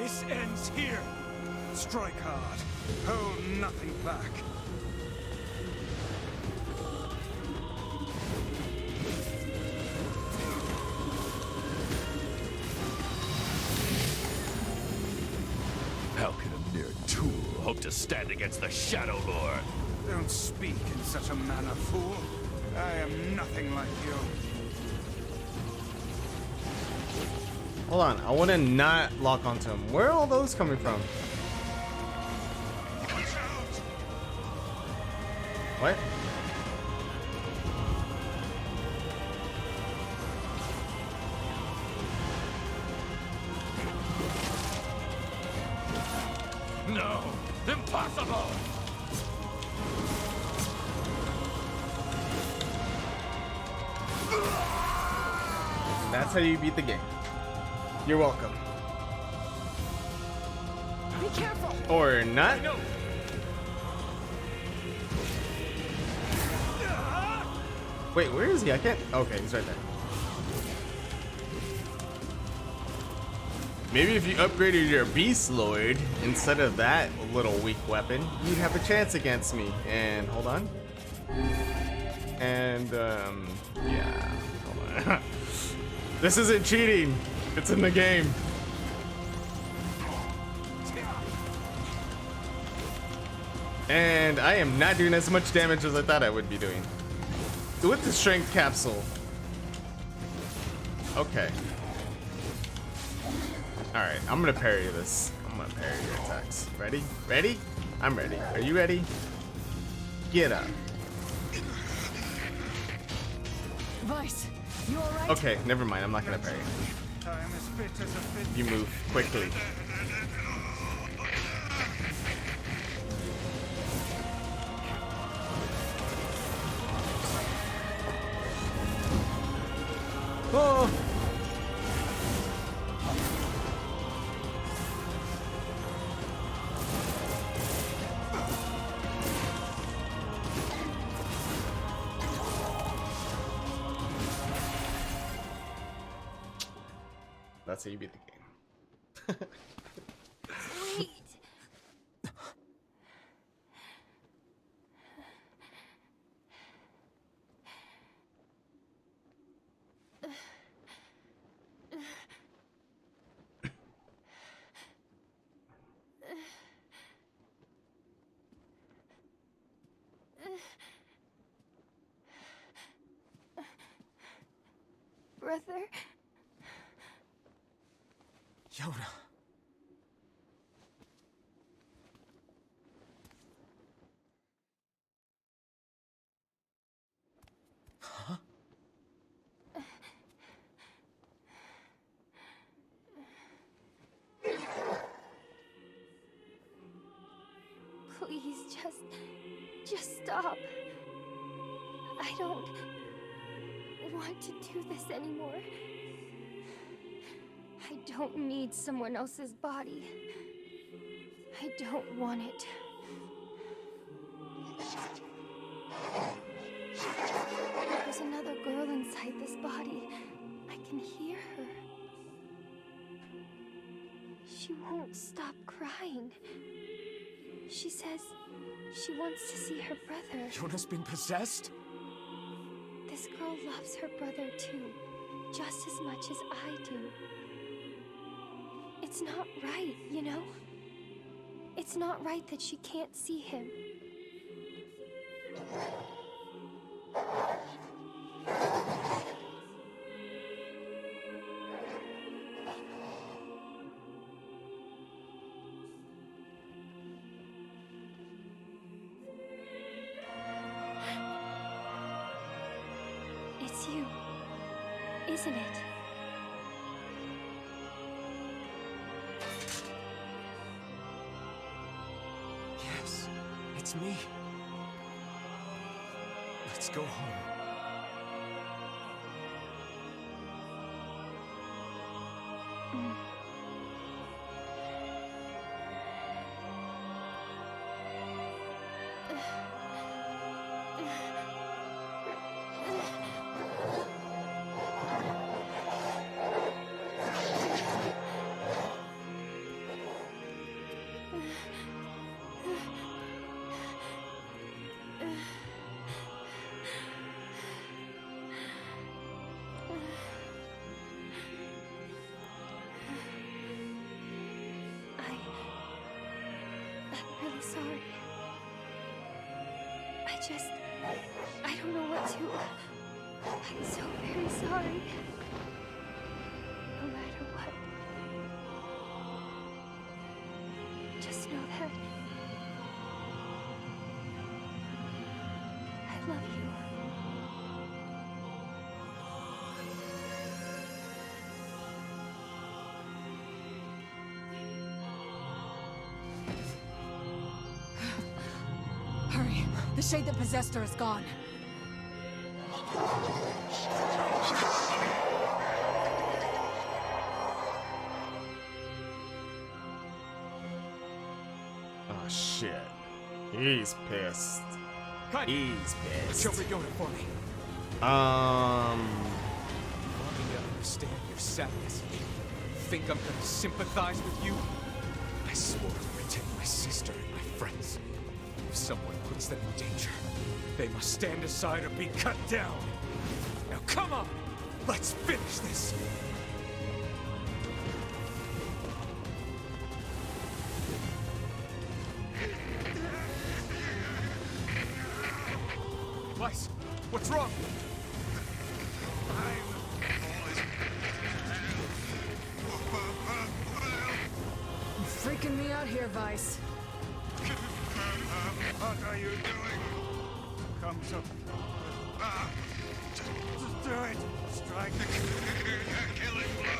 This ends here. Strike hard. Hold nothing back. How can a mere tool hope to stand against the Shadow Lord? Don't speak in such a manner, fool. I am nothing like you. Hold on, I want to not lock onto him. Where are all those coming from? What? No! Impossible! That's how you beat the game. You're welcome. Be careful. Or not. Wait, where is he? I can't. Okay, he's right there. Maybe if you upgraded your Beast Lord instead of that little weak weapon, you'd have a chance against me. And hold on. And yeah. Hold on. This isn't cheating. It's in the game. And I am not doing as much damage as I thought I would be doing. With the strength capsule. Okay. Alright, I'm gonna parry this. I'm gonna parry your attacks. Ready? Ready? I'm ready. Are you ready? Get up. Vice, you alright? Okay, never mind. I'm not gonna parry. I am as fit as a fit. You move quickly. Oh! That's how you beat the game. Wait. Brother? Yoda. Huh? Please, just stop. I don't want to do this anymore. I don't need someone else's body. I don't want it. There's another girl inside this body. I can hear her. She won't stop crying. She says she wants to see her brother. Yoda's been possessed? This girl loves her brother too, just as much as I do. It's not right, you know? It's not right that she can't see him. It's you, isn't it? Yes, it's me. Let's go home. really sorry. I don't know what to... I'm so very sorry. No matter what. Just know that... I love you. Hurry. The shade that possessed her is gone. Oh shit. He's pissed. He's pissed. Show me going for me. Um. You want me to understand your sadness? Think I'm gonna sympathize with you? I swore to protect my sister and my friends. If someone puts them in danger, they must stand aside or be cut down. Now come on! Let's finish this! Weiss, what's wrong? You're freaking me out here, Vice. What are you doing? Come so... Just do it! Strike the killing blow!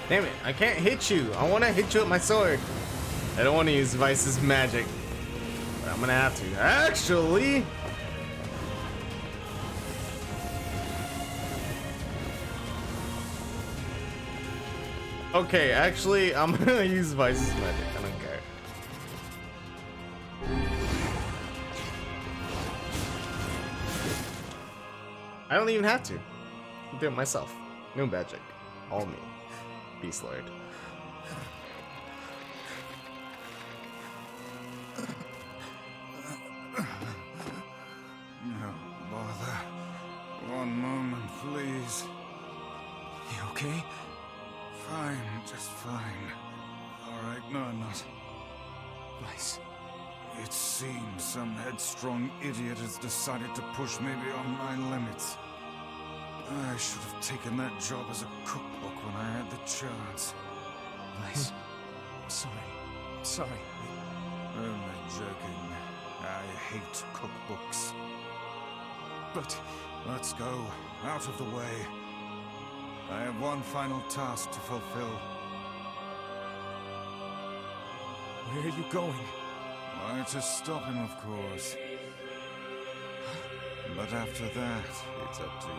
Damn it, I can't hit you. I want to hit you with my sword. I don't want to use Vice's magic. But I'm gonna have to. Actually! Okay, actually, I'm gonna use Vice's magic. I don't care. I don't even have to. I'll do it myself. No magic. All me. Beast Lord. No bother. One moment, please. You okay? Fine, just fine. Alright, no, I'm not. Weiss. It seems some headstrong idiot has decided to push me beyond my limits. I should have taken that job as a cookbook when I had the chance. Weiss. Sorry. Sorry. Only joking. I hate cookbooks. But... Let's go. Out of the way. I have one final task to fulfill. Where are you going? Why, to stop him, of course. But after that, it's up to you.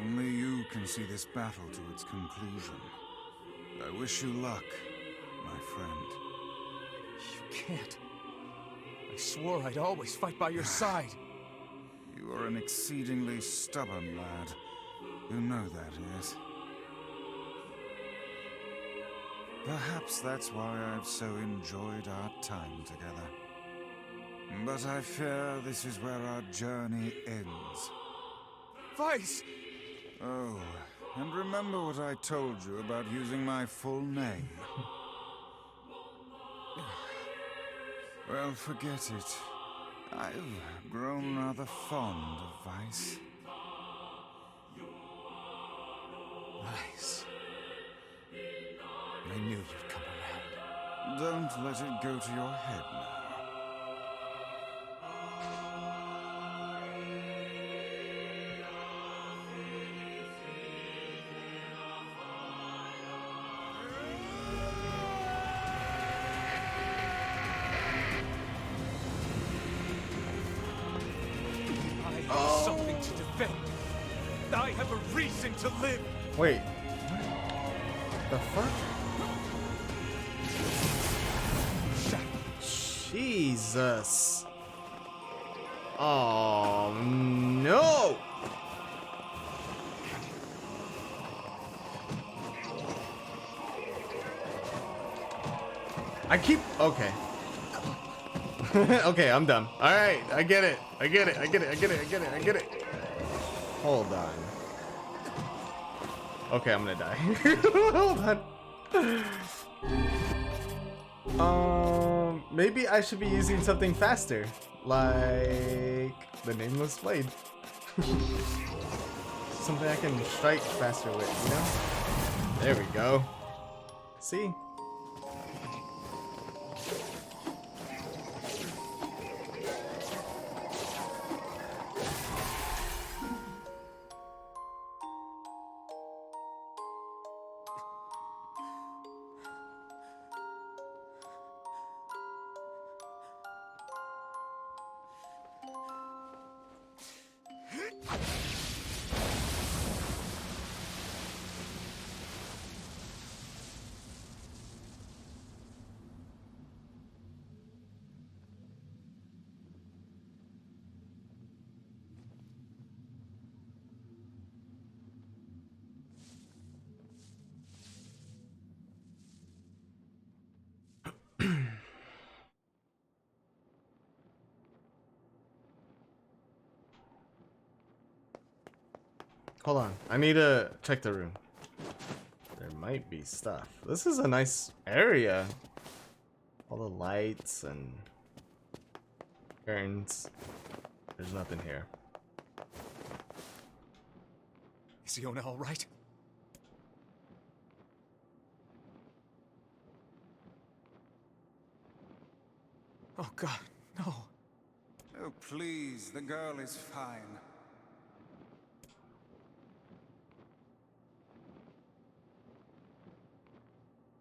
Only you can see this battle to its conclusion. I wish you luck, my friend. You can't. I swore I'd always fight by your side. You are an exceedingly stubborn lad. You know that, yes? Perhaps that's why I've so enjoyed our time together. But I fear this is where our journey ends. Weiss! Oh, and remember what I told you about using my full name? Well, forget it. I've grown rather fond of Weiss. Weiss. I knew you'd come around. Don't let it go to your head now. I have something to defend. I have a reason to live. Wait. The fuck? Jesus. Oh no. I keep... Okay. Okay, I'm done. Alright, I get it. I get it. I get it. I get it. I get it. I get it. Hold on. Okay, I'm gonna die. Hold on. Maybe I should be using something faster. Like the Nameless Blade. Something I can strike faster with, you know? There we go. See? Hold on, I need to check the room. There might be stuff. This is a nice area. All the lights and curtains. There's nothing here. Is Iona all right? Oh God, no. Oh please, the girl is fine.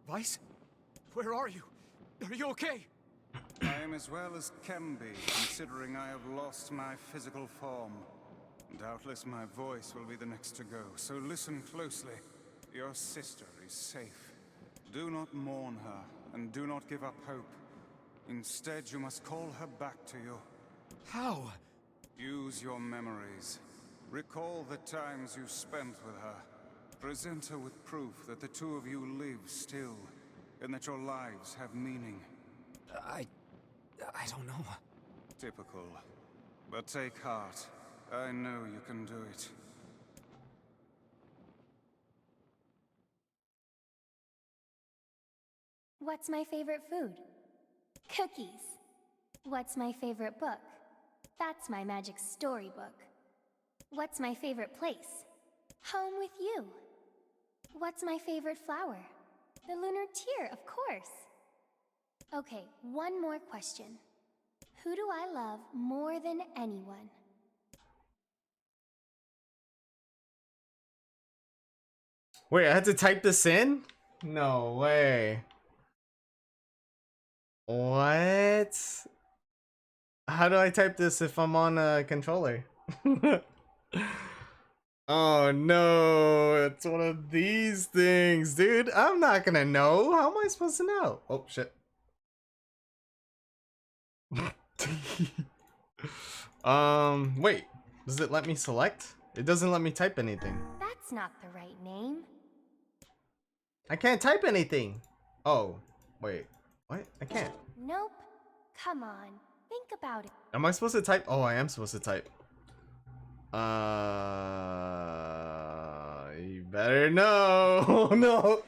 Weiss? Where are you? Are you okay? I am as well as can be, considering I have lost my physical form. Doubtless my voice will be the next to go, so listen closely. Your sister is safe. Do not mourn her, and do not give up hope. Instead, you must call her back to you. How? Use your memories. Recall the times you spent with her. Present her with proof that the two of you live still, and that your lives have meaning. I don't know. Typical. But take heart. I know you can do it. What's my favorite food? Cookies. What's my favorite book? That's my magic storybook. What's my favorite place? Home with you. What's my favorite flower? The lunar tear, of course. Okay, one more question. Who do I love more than anyone? Wait, I had to type this in? No way. What? How do I type this if I'm on a controller? Oh no, it's one of these things, dude. I'm not gonna know. How am I supposed to know? Oh shit. Wait. Does it let me select? It doesn't let me type anything. That's not the right name. I can't type anything. Oh, wait. What? I can't. Nope. Come on. Think about it. Am I supposed to type? Oh, I am supposed to type. You better know. No.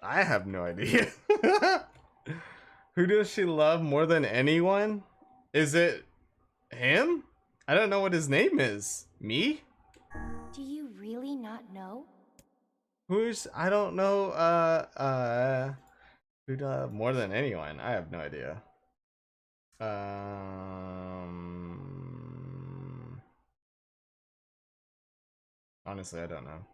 I have no idea. Who does she love more than anyone? Is it him? I don't know what his name is. Me? Do you really not know? Who's, I don't know, who does more than anyone? I have no idea. Honestly, I don't know.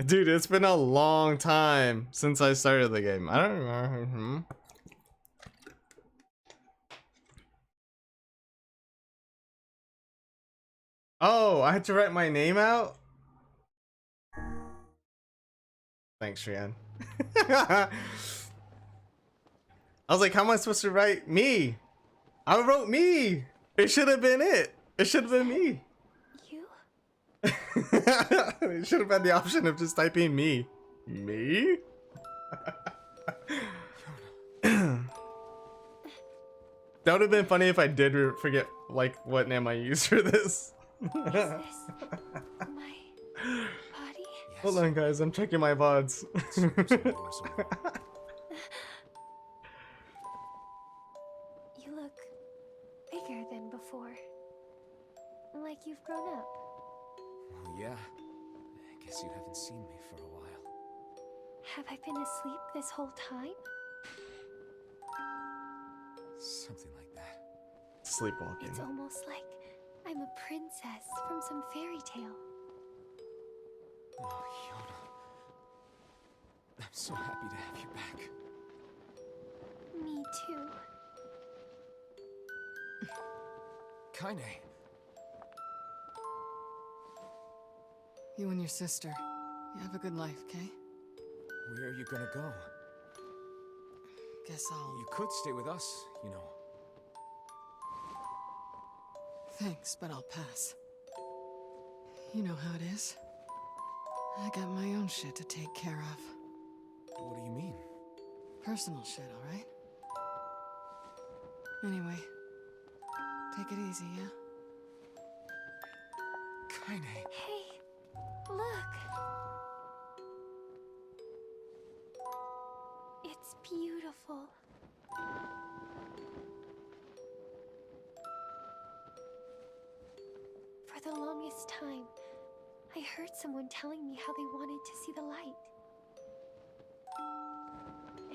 Dude, it's been a long time since I started the game. I don't remember. Oh, I had to write my name out? Thanks, Rian. I was like, how am I supposed to write me? I wrote me. It should have been it. It should have been me. You? They should have had the option of just typing me. Me? That would have been funny if I did forget like what name I used for this. My body? Hold on, guys. I'm checking my VODs. You look bigger than before. Like you've grown up. Well, yeah. I guess you haven't seen me for a while. Have I been asleep this whole time? Something like that. Sleepwalking. It's almost like I'm a princess from some fairy tale. Oh, Yona. I'm so happy to have you back. Me too. Kainè. You and your sister. You have a good life, Kay? Where are you gonna go? Guess I'll... You could stay with us, you know. Thanks, but I'll pass. You know how it is. I got my own shit to take care of. What do you mean? Personal shit, alright? Anyway, take it easy, yeah? Kainè. Hey, look. It's beautiful. For the longest time, I heard someone telling me how they wanted to see the light.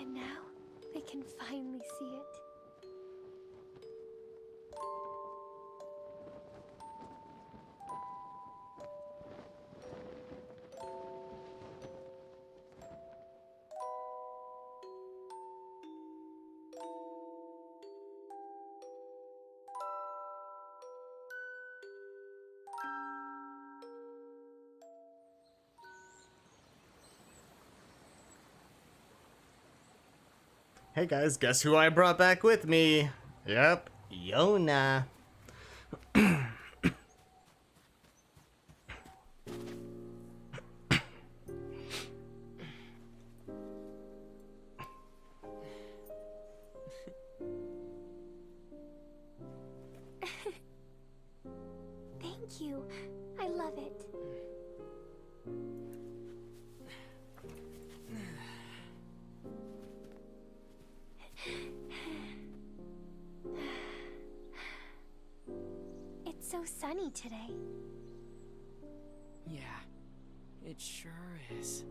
And now, they can finally see it. Hey guys, guess who I brought back with me? Yep, Yona. Thank you. I love it. It's so sunny today. Yeah, it sure is.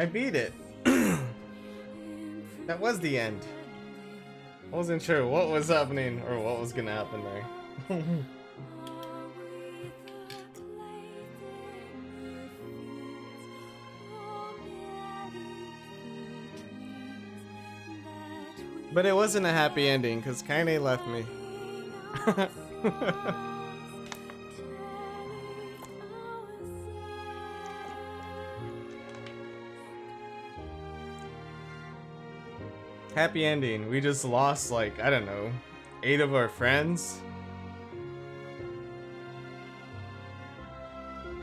I beat it. That was the end. I wasn't sure what was happening or what was gonna happen there. But it wasn't a happy ending because Kainè left me. Happy ending. We just lost, like, I don't know, 8 of our friends.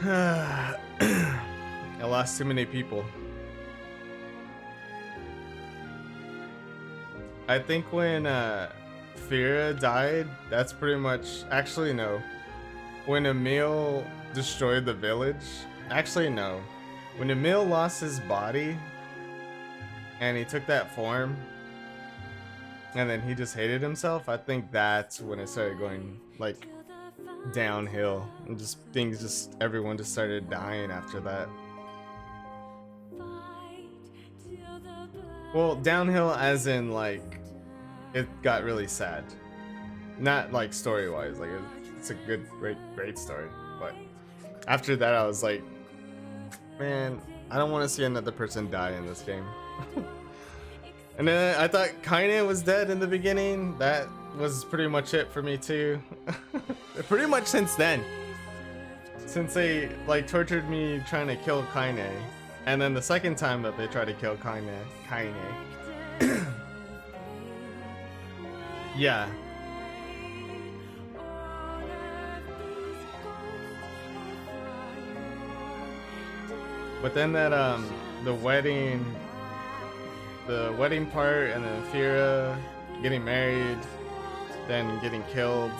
I lost too many people. I think when Fira died, that's pretty much... Actually, no. When Emil destroyed the village... Actually, no. When Emil lost his body, and he took that form, and then he just hated himself, I think that's when it started going, like, downhill. And just things just... Everyone just started dying after that. Well, downhill as in, like, it got really sad. Not like story-wise, like it's a good, great story. But after that, I was like, man, I don't want to see another person die in this game. And then I thought Kainè was dead in the beginning. That was pretty much it for me too. Pretty much since then. Since they like tortured me trying to kill Kainè. And then the second time that they tried to kill Kainè. Yeah. But then that the wedding part, and then Fira getting married, then getting killed,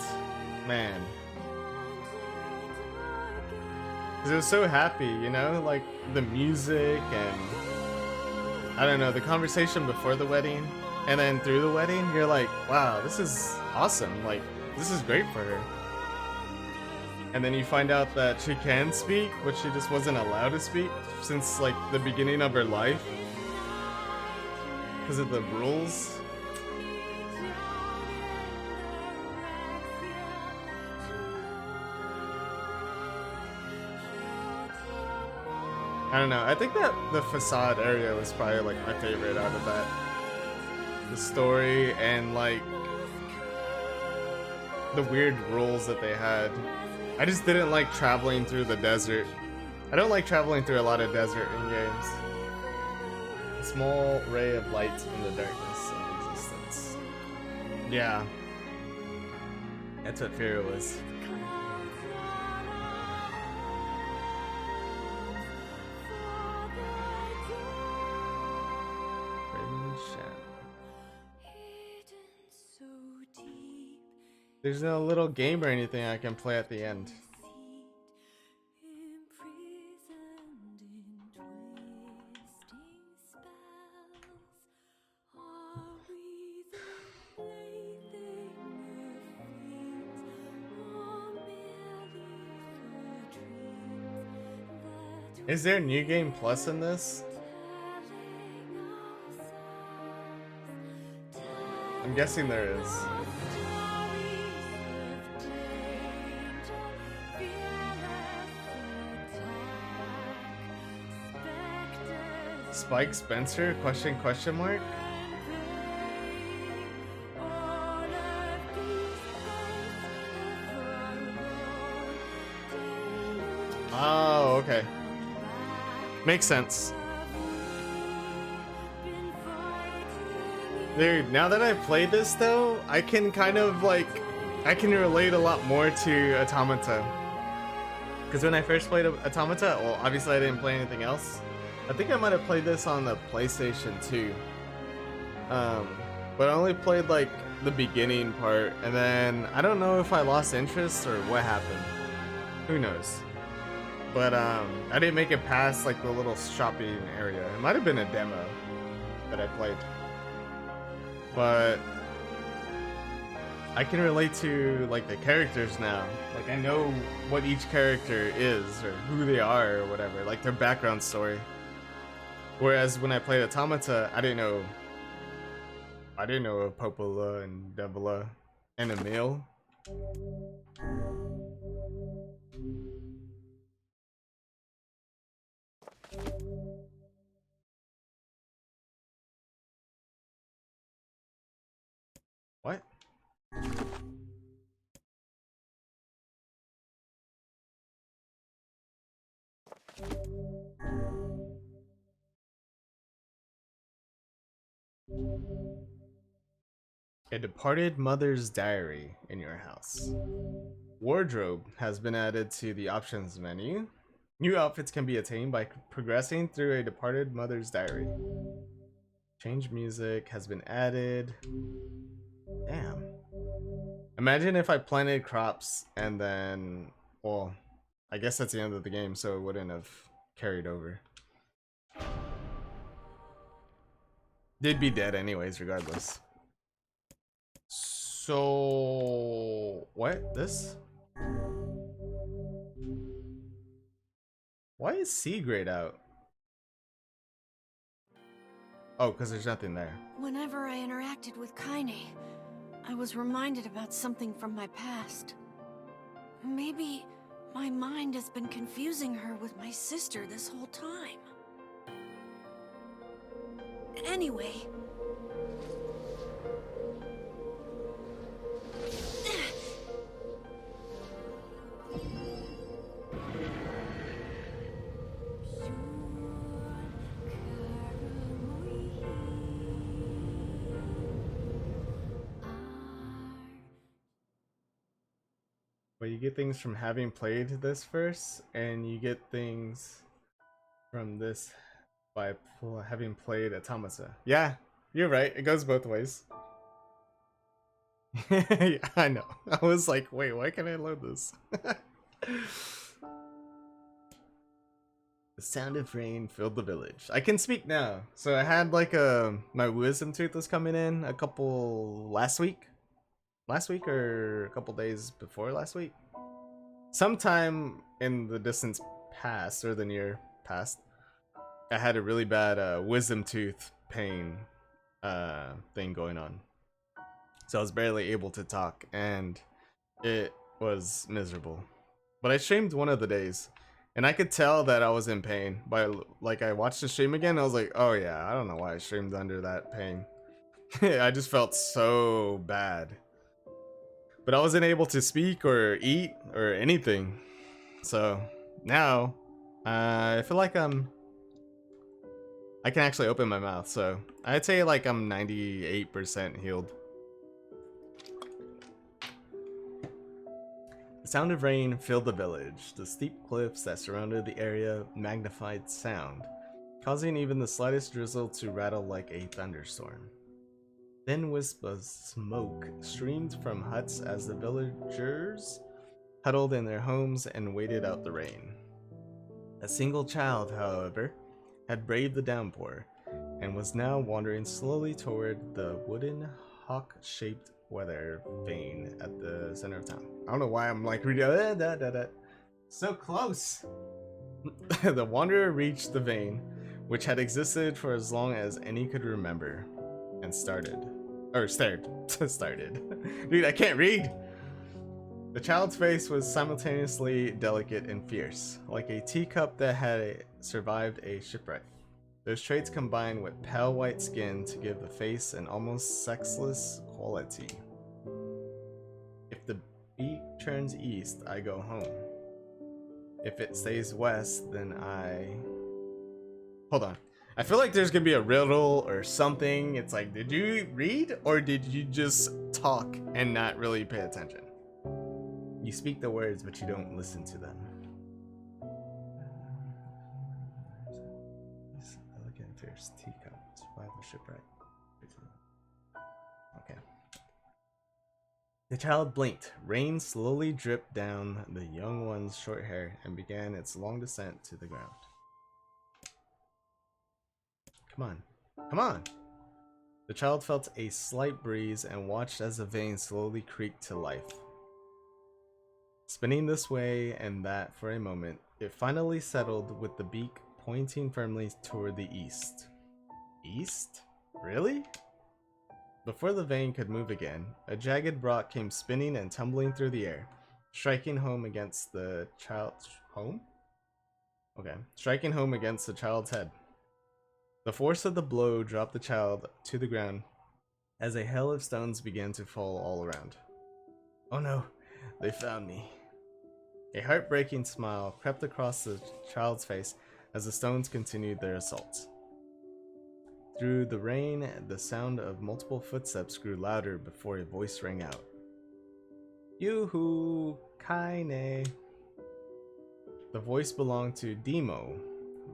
man. 'Cause it was so happy, you know, like the music and I don't know, the conversation before the wedding, and then through the wedding, you're like, wow, this is awesome. Like, this is great for her. And then you find out that she can speak, but she just wasn't allowed to speak since like the beginning of her life. Because of the rules. I don't know. I think that the facade area was probably like my favorite out of that. The story and like the weird rules that they had. I just didn't like traveling through the desert. I don't like traveling through a lot of desert in games. A small ray of light in the darkness of existence. Yeah. That's what Fira was. There's no little game or anything I can play at the end. Is there New Game Plus in this? I'm guessing there is. Spike Spencer? Question mark? Oh, okay. Makes sense. Dude, now that I've played this though, I can kind of like, I can relate a lot more to Automata. Because when I first played Automata, well, obviously I didn't play anything else. I think I might have played this on the PlayStation 2. But I only played like the beginning part, and then I don't know if I lost interest or what happened. Who knows? But I didn't make it past like the little shopping area. It might have been a demo that I played. But I can relate to like the characters now. Like I know what each character is or who they are or whatever, like their background story. Whereas when I played Automata, I didn't know of Popola and Devila and Emil. What? A departed mother's diary in your house. Wardrobe has been added to the options menu. New outfits can be attained by progressing through a departed mother's diary. Change music has been added. Damn. Imagine if I planted crops and then, well, I guess that's the end of the game, so it wouldn't have carried over. They'd be dead anyways, regardless. So, what? This? Why is C grade out? Oh, because there's nothing there. Whenever I interacted with Kainè, I was reminded about something from my past. Maybe my mind has been confusing her with my sister this whole time. Anyway... But you get things from having played this first, and you get things from this by having played Automata. Yeah, you're right. It goes both ways. Yeah, I know. I was like, wait, why can't I load this? The sound of rain filled the village. I can speak now. So I had like my wisdom tooth was coming in a couple last week or a couple days before last week. Sometime in the distant past or the near past, I had a really bad wisdom tooth pain thing going on. So I was barely able to talk and it was miserable. But I streamed one of the days and I could tell that I was in pain. By like I watched the stream again, I was like, oh yeah, I don't know why I streamed under that pain. I just felt so bad. But I wasn't able to speak or eat or anything. So now I feel like I can actually open my mouth. So I'd say like I'm 98% healed. The sound of rain filled the village. The steep cliffs that surrounded the area magnified sound, causing even the slightest drizzle to rattle like a thunderstorm. Thin wisps of smoke streamed from huts as the villagers huddled in their homes and waited out the rain. A single child, however, had braved the downpour and was now wandering slowly toward the wooden hawk-shaped weather vane at the center of town. I don't know why I'm like so close. The wanderer reached the vane, which had existed for as long as any could remember, and stared. Dude, I can't read. The child's face was simultaneously delicate and fierce, like a teacup that had survived a shipwreck. Those traits combined with pale white skin to give the face an almost sexless quality. If the beak turns east, I go home. If it stays west, then I... Hold on. I feel like there's gonna be a riddle or something. It's like, did you read or did you just talk and not really pay attention? You speak the words, but you don't listen to them. Elegant fierce teacup, survival shipwreck. Okay. The child blinked. Rain slowly dripped down the young one's short hair and began its long descent to the ground. Come on. Come on! The child felt a slight breeze and watched as the vein slowly creaked to life. Spinning this way and that for a moment, it finally settled with the beak pointing firmly toward the east. East? Really? Before the vein could move again, a jagged rock came spinning and tumbling through the air, striking home against the child's home? Okay, striking home against the child's head. The force of the blow dropped the child to the ground as a hail of stones began to fall all around. Oh no, they found me. A heartbreaking smile crept across the child's face as the stones continued their assault. Through the rain, the sound of multiple footsteps grew louder before a voice rang out. Yoo-hoo, Kainè. The voice belonged to Demo,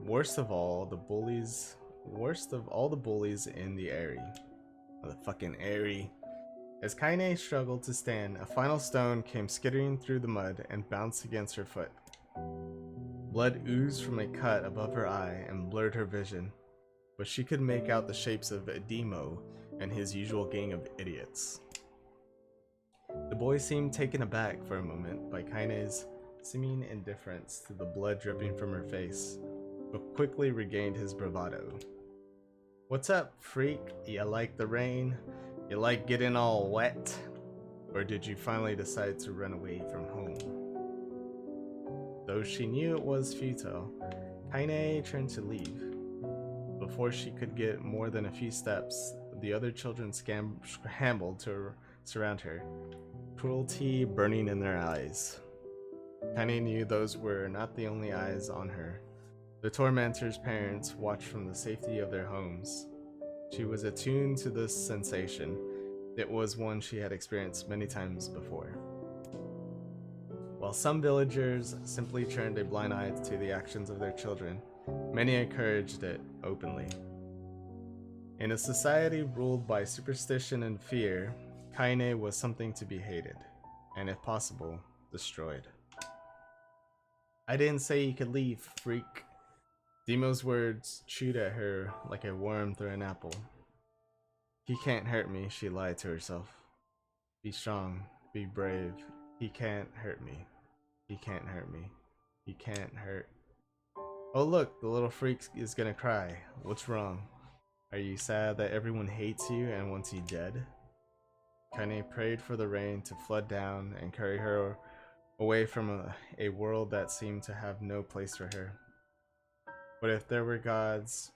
worst of all the bullies in the Airy. The fucking Airy. As Kainè struggled to stand, a final stone came skittering through the mud and bounced against her foot. Blood oozed from a cut above her eye and blurred her vision, but she could make out the shapes of Demo and his usual gang of idiots. The boy seemed taken aback for a moment by Kainè's seeming indifference to the blood dripping from her face, but quickly regained his bravado. What's up, freak? You like the rain? You like getting all wet? Or did you finally decide to run away from home? Though she knew it was futile, Kainè turned to leave. Before she could get more than a few steps, the other children scrambled to surround her, cruelty burning in their eyes. Kainè knew those were not the only eyes on her. The tormentor's parents watched from the safety of their homes. She was attuned to this sensation. It was one she had experienced many times before. While some villagers simply turned a blind eye to the actions of their children, many encouraged it openly. In a society ruled by superstition and fear, Kainè was something to be hated, and if possible, destroyed. I didn't say you could leave, freak. Demo's words chewed at her like a worm through an apple. He can't hurt me, she lied to herself. Be strong, be brave. He can't hurt me. He can't hurt me. He can't hurt. Oh look, the little freak is gonna cry. What's wrong? Are you sad that everyone hates you and wants you dead? Kainè prayed for the rain to flood down and carry her away from a world that seemed to have no place for her. But if there were gods,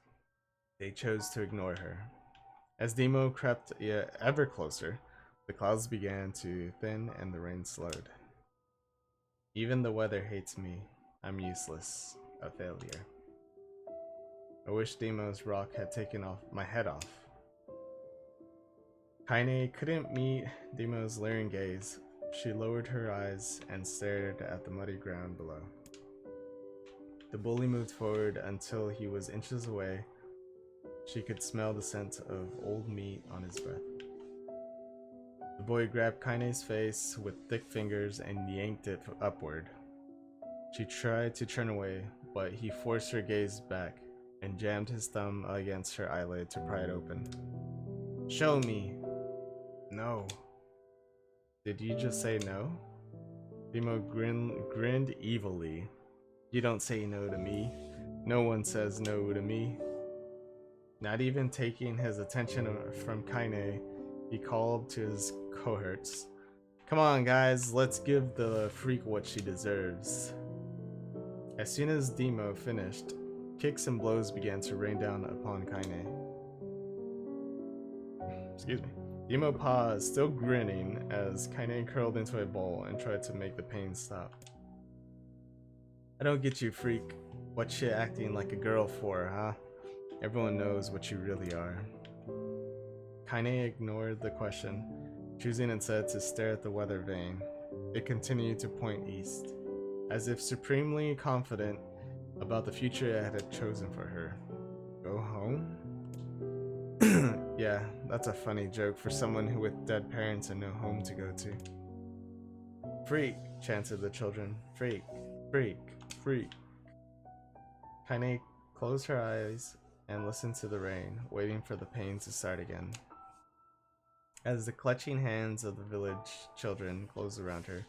they chose to ignore her. As Demo crept ever closer, the clouds began to thin and the rain slowed. Even the weather hates me. I'm useless. A failure. I wish Demo's rock had taken my head off. Kainè couldn't meet Demo's leering gaze. She lowered her eyes and stared at the muddy ground below. The bully moved forward until he was inches away. She could smell the scent of old meat on his breath. The boy grabbed Kainè's face with thick fingers and yanked it upward. She tried to turn away, but he forced her gaze back and jammed his thumb against her eyelid to pry it open. Show me! No. Did you just say no? Demo grinned evilly. You don't say no to me. No one says no to me. Not even taking his attention from Kainè, he called to his cohorts. Come on guys, let's give the freak what she deserves. As soon as Demo finished, kicks and blows began to rain down upon Kainè. Excuse me. Demo paused, still grinning, as Kainè curled into a ball and tried to make the pain stop. I don't get you, freak. What you acting like a girl for, huh? Everyone knows what you really are. Kainè ignored the question, choosing instead to stare at the weather vane. It continued to point east, as if supremely confident about the future it had chosen for her. Go home? Yeah, that's a funny joke for someone who with dead parents and no home to go to. Freak, chanted the children. Freak, freak, freak. Kainè closed her eyes and listened to the rain, waiting for the pain to start again. As the clutching hands of the village children closed around her,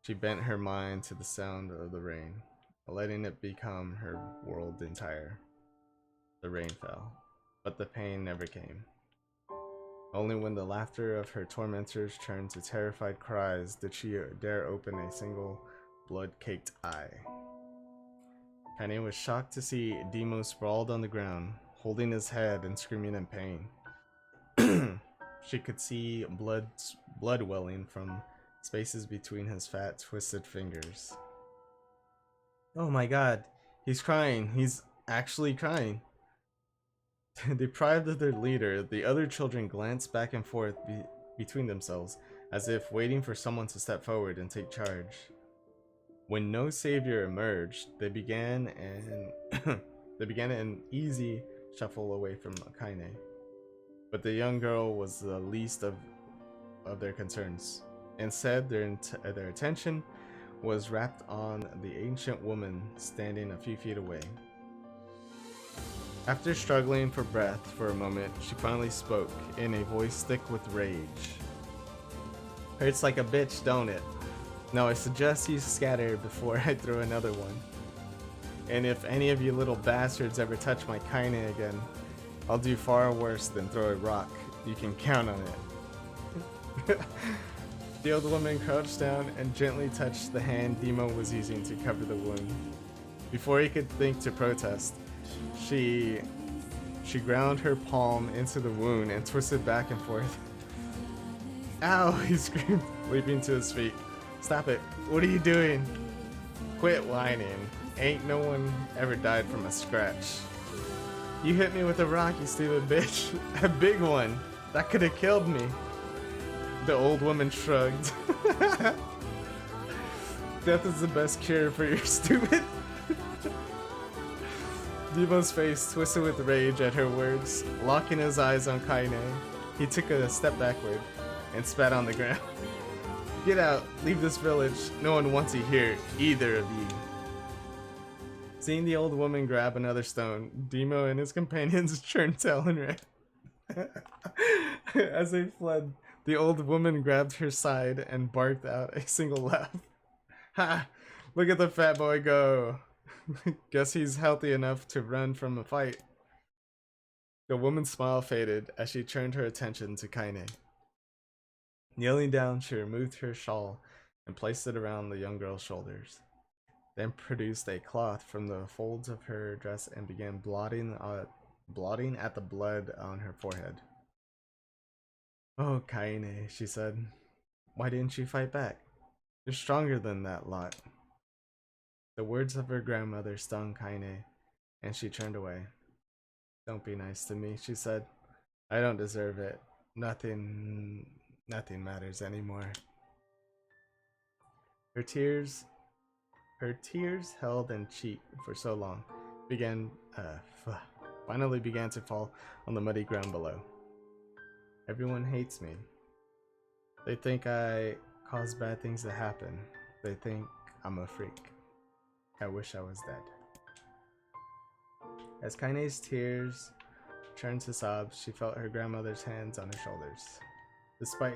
she bent her mind to the sound of the rain, letting it become her world entire. The rain fell, but the pain never came. Only when the laughter of her tormentors turned to terrified cries did she dare open a single blood-caked eye. Kainè was shocked to see Demo sprawled on the ground, holding his head and screaming in pain. She could see blood welling from spaces between his fat, twisted fingers. Oh my god, he's crying. He's actually crying. Deprived of their leader, the other children glanced back and forth between themselves, as if waiting for someone to step forward and take charge. When no savior emerged, they began an easy shuffle away from Kainè. But the young girl was the least of their concerns. Instead, their attention was wrapped on the ancient woman standing a few feet away. After struggling for breath for a moment, she finally spoke in a voice thick with rage. Hurts like a bitch, don't it? No, I suggest you scatter before I throw another one. And if any of you little bastards ever touch my Kainè again, I'll do far worse than throw a rock. You can count on it. The old woman crouched down and gently touched the hand Demo was using to cover the wound. Before he could think to protest, she ground her palm into the wound and twisted back and forth. Ow! He screamed, leaping to his feet. Stop it. What are you doing? Quit whining. Ain't no one ever died from a scratch. You hit me with a rock, you stupid bitch. A big one. That could have killed me. The old woman shrugged. Death is the best cure for your stupid. Demo's face twisted with rage at her words. Locking his eyes on Kainè, he took a step backward and spat on the ground. Get out, leave this village. No one wants you here, either of you. Seeing the old woman grab another stone, Demo and his companions turned tail and ran. As they fled, the old woman grabbed her side and barked out a single laugh. Ha! Look at the fat boy go! Guess he's healthy enough to run from a fight. The woman's smile faded as she turned her attention to Kainè. Kneeling down, she removed her shawl and placed it around the young girl's shoulders. Then produced a cloth from the folds of her dress and began blotting at the blood on her forehead. Oh, Kainè, she said. Why didn't you fight back? You're stronger than that lot. The words of her grandmother stung Kainè, and she turned away. Don't be nice to me, she said. I don't deserve it. Nothing matters anymore. Her tears held in cheek for so long, finally began to fall on the muddy ground below. Everyone hates me. They think I cause bad things to happen. They think I'm a freak. I wish I was dead. As Kainè's tears turned to sobs, she felt her grandmother's hands on her shoulders. Despite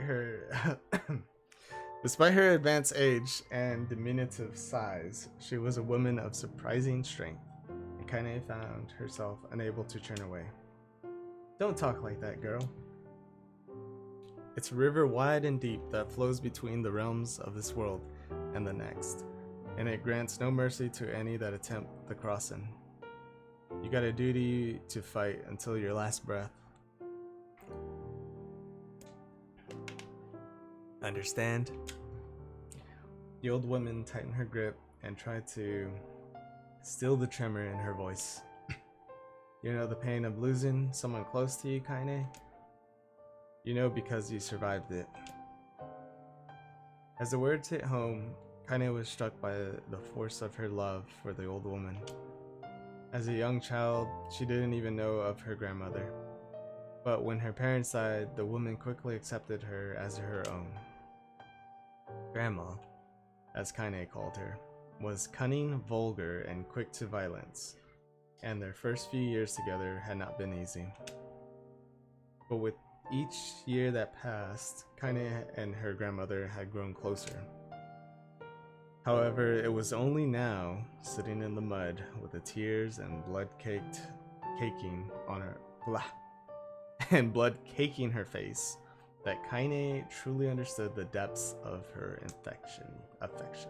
her advanced age and diminutive size, she was a woman of surprising strength, and Kainè found herself unable to turn away. Don't talk like that, girl. It's a river wide and deep that flows between the realms of this world and the next, and it grants no mercy to any that attempt the crossing. You got a duty to fight until your last breath. Understand? The old woman tightened her grip and tried to still the tremor in her voice. You know the pain of losing someone close to you, Kainè? You know because you survived it. As the words hit home, Kainè was struck by the force of her love for the old woman. As a young child, she didn't even know of her grandmother. But when her parents died, the woman quickly accepted her as her own. Grandma, as Kainè called her, was cunning, vulgar, and quick to violence, and their first few years together had not been easy. But with each year that passed, Kainè and her grandmother had grown closer. However, it was only now, sitting in the mud with the tears and blood caking her face, that Kainè truly understood the depths of her affection.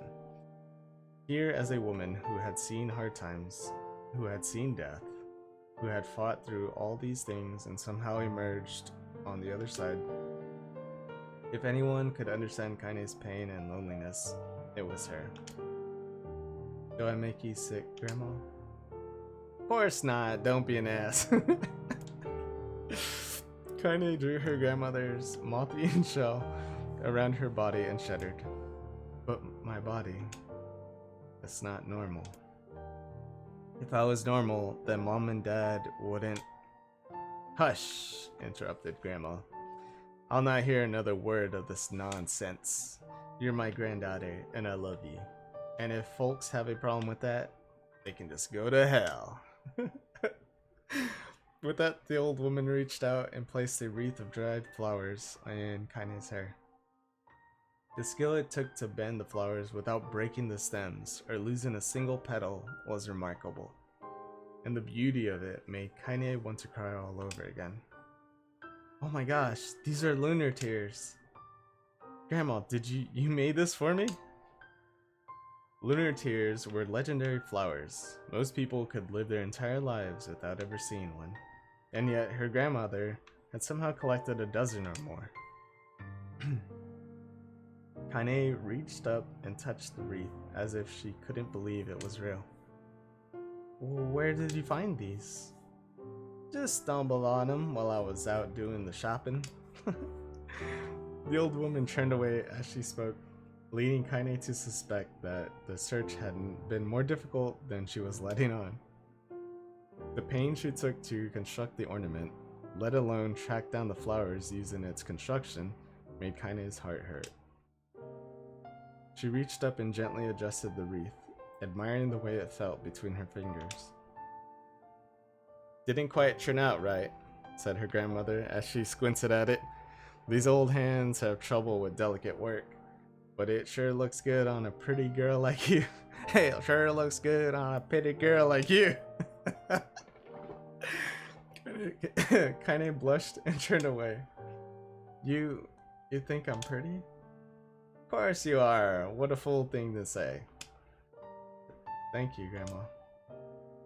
Here, as a woman who had seen hard times, who had seen death, who had fought through all these things and somehow emerged on the other side, if anyone could understand Kainè's pain and loneliness, it was her. Do I make you sick, Grandma? Of course not, don't be an ass. Kainè drew her grandmother's moth-eaten shell around her body and shuddered. But my body, that's not normal. If I was normal, then Mom and Dad wouldn't... Hush, interrupted Grandma. I'll not hear another word of this nonsense. You're my granddaughter, and I love you. And if folks have a problem with that, they can just go to hell. With that, the old woman reached out and placed a wreath of dried flowers in Kainè's hair. The skill it took to bend the flowers without breaking the stems or losing a single petal was remarkable. and the beauty of it made Kainè want to cry all over again. Oh my gosh, these are lunar tears. Grandma, did you made this for me? Lunar tears were legendary flowers. Most people could live their entire lives without ever seeing one. And yet her grandmother had somehow collected a dozen or more. Kainè reached up and touched the wreath as if she couldn't believe it was real. Where did you find these? Just stumbled on them while I was out doing the shopping. The old woman turned away as she spoke, leading Kainè to suspect that the search hadn't been more difficult than she was letting on. The pain she took to construct the ornament, let alone track down the flowers used in its construction, made Kainè's heart hurt. She reached up and gently adjusted the wreath, admiring the way it felt between her fingers. Didn't quite turn out right, said her grandmother as she squinted at it. These old hands have trouble with delicate work, but it sure looks good on a pretty girl like you. Hey, it sure looks good on a pretty girl like you. Kainè blushed and turned away. You think I'm pretty? Of course you are. What a fool thing to say. Thank you, Grandma.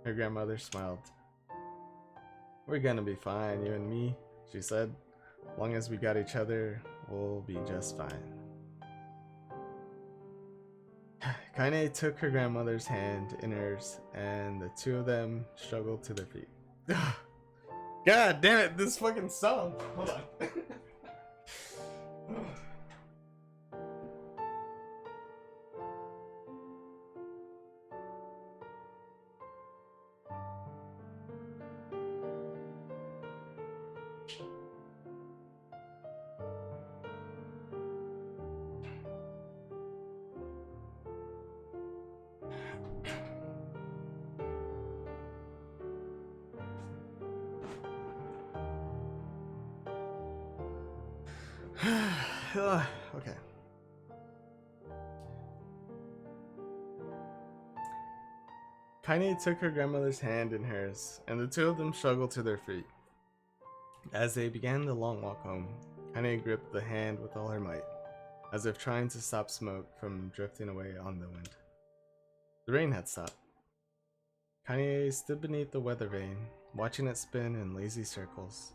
Her grandmother smiled. We're gonna be fine, you and me, she said. As long as we got each other, we'll be just fine. Kainè took her grandmother's hand in hers, and the two of them struggled to their feet. God damn it, this fucking song! Hold on. Okay. Kainè took her grandmother's hand in hers, and the two of them struggled to their feet. As they began the long walk home, Kainè gripped the hand with all her might, as if trying to stop smoke from drifting away on the wind. The rain had stopped. Kainè stood beneath the weather vane, watching it spin in lazy circles,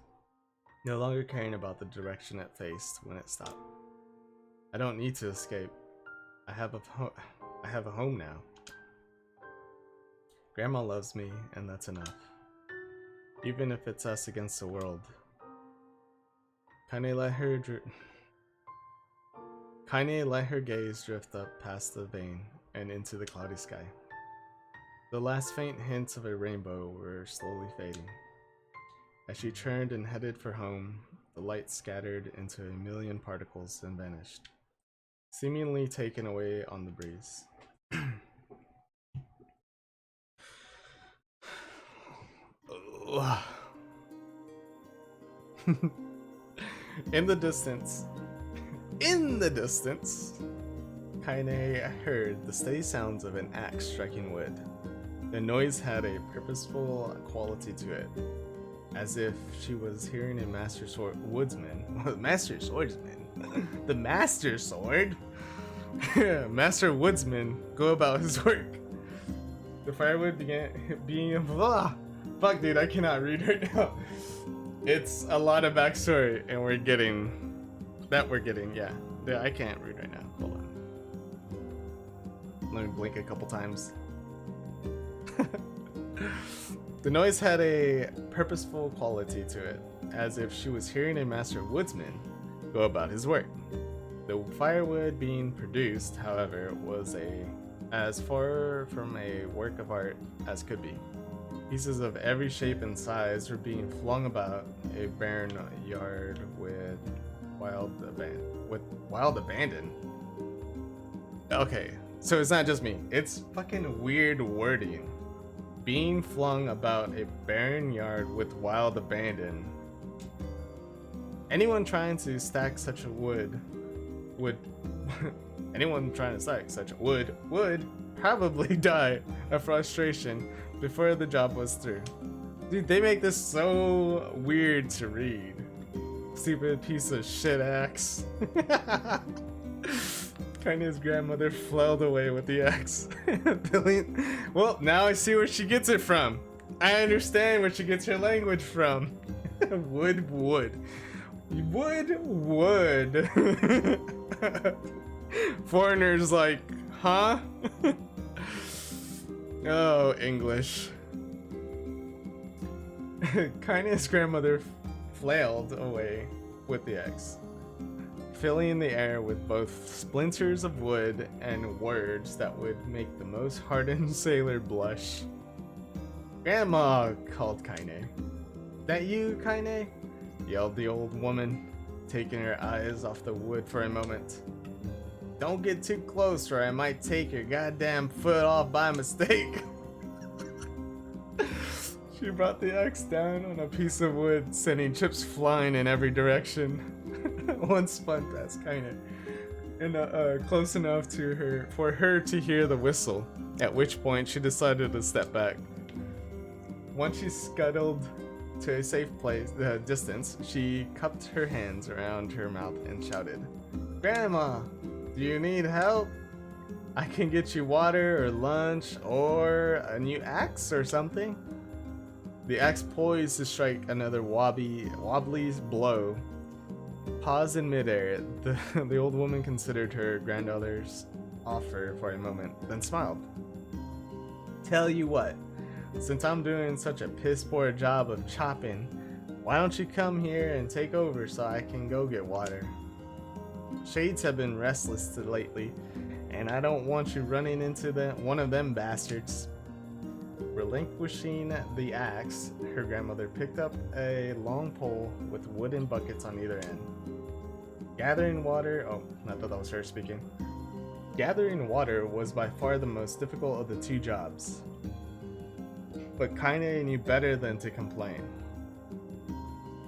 no longer caring about the direction it faced when it stopped. I don't need to escape. I have a home now. Grandma loves me, and that's enough. Even if it's us against the world. Kainè let her gaze drift up past the vane and into the cloudy sky. The last faint hints of a rainbow were slowly fading. As she turned and headed for home, the light scattered into a million particles and vanished, seemingly taken away on the breeze. In the distance, Kainè heard the steady sounds of an axe striking wood. The noise had a purposeful quality to it, as if she was hearing a master swordsman, the master sword, master woodsman go about his work. The firewood began being fuck dude, I cannot read right now. It's a lot of backstory, and we're getting, yeah, I can't read right now. Hold on. Let me blink a couple times. The noise had a purposeful quality to it, as if she was hearing a master woodsman go about his work. The firewood being produced, however, was as far from a work of art as could be. Pieces of every shape and size were being flung about a barren yard with wild abandon. Okay, so it's not just me, it's fucking weird wording. Being flung about a barren yard with wild abandon. Anyone trying to stack such a wood would probably die of frustration before the job was through. Dude, they make this so weird to read. Stupid piece of shit axe. Kainè's grandmother flailed away with the axe. Well, now I see where she gets it from. I understand where she gets her language from. Wood. Foreigners like, huh? Oh, English. Kainè's grandmother flailed away with the axe, filling the air with both splinters of wood and words that would make the most hardened sailor blush. "Grandma," called Kainè. "That you, Kainè?" yelled the old woman, taking her eyes off the wood for a moment. "Don't get too close or I might take your goddamn foot off by mistake." She brought the axe down on a piece of wood, sending chips flying in every direction. One spun past Kainè, and close enough to her for her to hear the whistle, at which point she decided to step back. Once she scuttled to a safe distance, she cupped her hands around her mouth and shouted, "Grandma, do you need help? I can get you water or lunch or a new axe or something." The axe poised to strike another wobbly blow. Paused in midair, the old woman considered her granddaughter's offer for a moment, then smiled. "Tell you what, since I'm doing such a piss-poor job of chopping, why don't you come here and take over so I can go get water? Shades have been restless lately, and I don't want you running into one of them bastards." Relinquishing the axe, her grandmother picked up a long pole with wooden buckets on either end. Gathering water, oh, I thought that was her speaking. Gathering water was by far the most difficult of the two jobs, but Kainè knew better than to complain.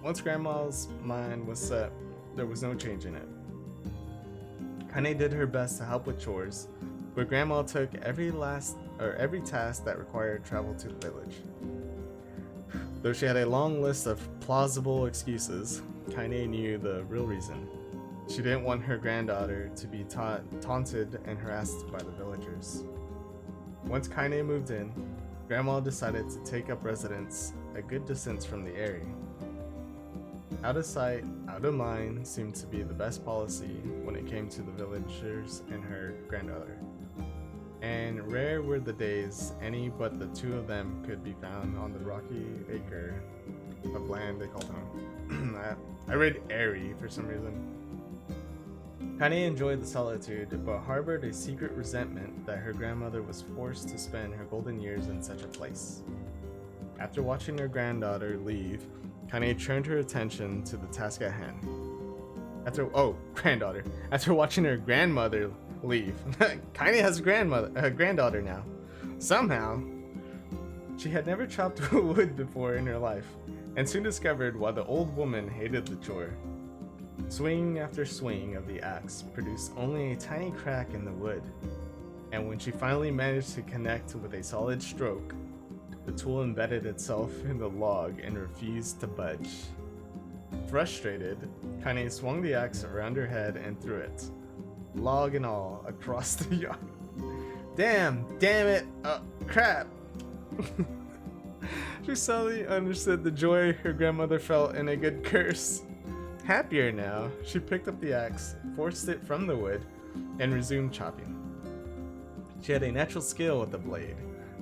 Once Grandma's mind was set, there was no changing it. Kainè did her best to help with chores, but Grandma took every task that required travel to the village. Though she had a long list of plausible excuses, Kainè knew the real reason. She didn't want her granddaughter to be taunted and harassed by the villagers. Once Kainè moved in, Grandma decided to take up residence a good distance from the area. Out of sight, out of mind seemed to be the best policy when it came to the villagers and her granddaughter. And rare were the days any but the two of them could be found on the rocky acre of land they called home. I read airy for some reason. Kainè enjoyed the solitude, but harbored a secret resentment that her grandmother was forced to spend her golden years in such a place. After watching her granddaughter leave, Kainè turned her attention to the task at hand. After watching her grandmother leave, Kainè has a granddaughter now. Somehow, she had never chopped wood before in her life, and soon discovered why the old woman hated the chore. Swing after swing of the axe produced only a tiny crack in the wood, and when she finally managed to connect with a solid stroke, the tool embedded itself in the log and refused to budge. Frustrated, Kainè swung the axe around her head and threw it, log and all, across the yard. Damn it, crap! She suddenly understood the joy her grandmother felt in a good curse. Happier now, she picked up the axe, forced it from the wood, and resumed chopping. She had a natural skill with the blade,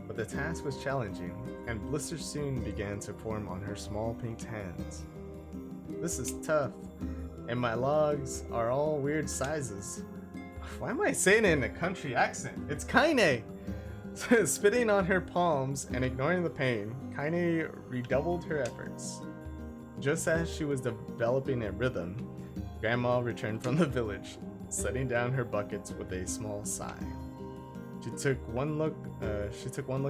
but the task was challenging, and blisters soon began to form on her small pink hands. "This is tough, and my logs are all weird sizes." Why am I saying it in a country accent? It's Kainè! Spitting on her palms and ignoring the pain, Kainè redoubled her efforts. Just as she was developing a rhythm, Grandma returned from the village, setting down her buckets with a small sigh. She took one look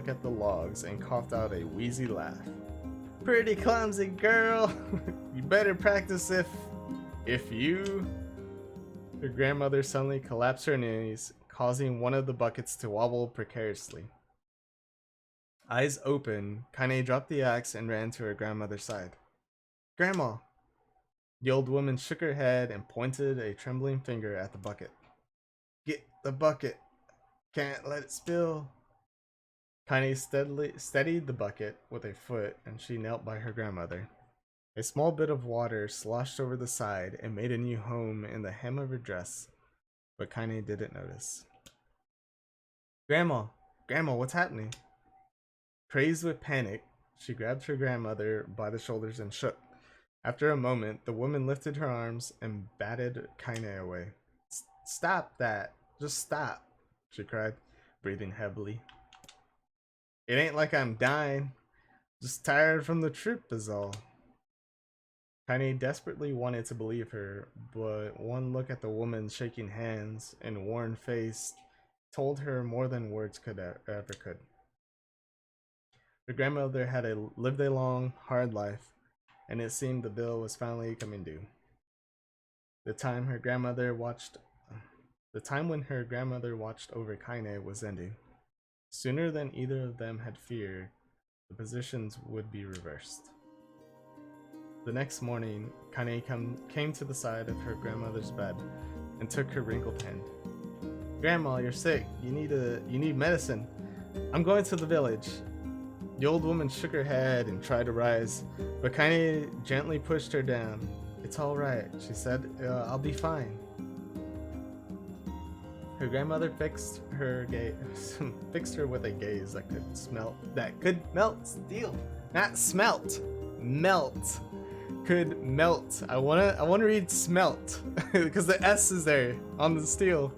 at the logs and coughed out a wheezy laugh. "Pretty clumsy, girl. You better practice if you..." Her grandmother suddenly collapsed her knees, causing one of the buckets to wobble precariously. Eyes open, Kainè dropped the axe and ran to her grandmother's side. Grandma! The old woman shook her head and pointed a trembling finger at the bucket. Get the bucket! Can't let it spill! Kainè steadied the bucket with a foot, and she knelt by her grandmother. A small bit of water sloshed over the side and made a new home in the hem of her dress, but Kainè didn't notice. Grandma! Grandma, what's happening? Crazed with panic, she grabbed her grandmother by the shoulders and shook. After a moment, the woman lifted her arms and batted Kainè away. Stop that! Just stop! She cried, breathing heavily. It ain't like I'm dying. Just tired from the trip is all. Kainè desperately wanted to believe her, but one look at the woman's shaking hands and worn face told her more than words ever could. Her grandmother had lived a long, hard life, and it seemed the bill was finally coming due. The time when her grandmother watched over Kainè was ending. Sooner than either of them had feared, the positions would be reversed. The next morning, Kainè came to the side of her grandmother's bed and took her wrinkled hand. Grandma, you're sick. You need medicine. I'm going to the village. The old woman shook her head and tried to rise, but Kainè gently pushed her down. It's all right, she said. I'll be fine. Her grandmother fixed her with a gaze that could melt steel. Not smelt. Melt. Could melt. I wanna read smelt because the S is there on the steel.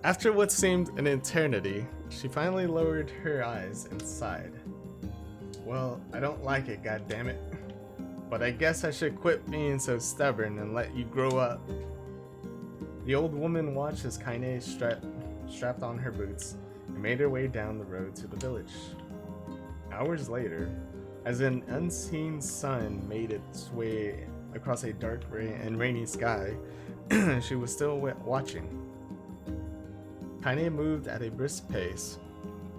After what seemed an eternity, she finally lowered her eyes and sighed. Well, I don't like it, goddammit. But I guess I should quit being so stubborn and let you grow up. The old woman watched as Kainè strapped on her boots and made her way down the road to the village. Hours later, as an unseen sun made its way across a dark and rainy sky, she was still watching. Kainè moved at a brisk pace,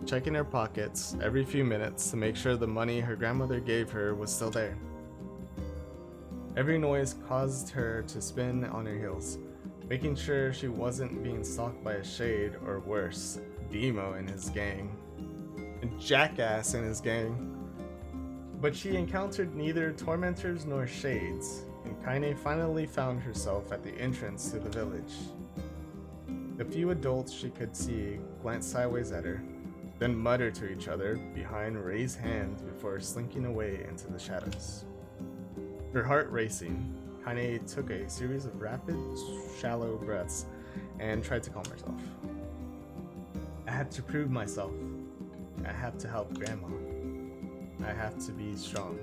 checking her pockets every few minutes to make sure the money her grandmother gave her was still there. Every noise caused her to spin on her heels, making sure she wasn't being stalked by a shade or worse, Demo and his gang, and Jackass and his gang. But she encountered neither tormentors nor shades, and Kainè finally found herself at the entrance to the village. The few adults she could see glanced sideways at her, then muttered to each other behind raised hands before slinking away into the shadows. Her heart racing, Kainè took a series of rapid, shallow breaths and tried to calm herself. I have to prove myself. I have to help Grandma. I have to be strong.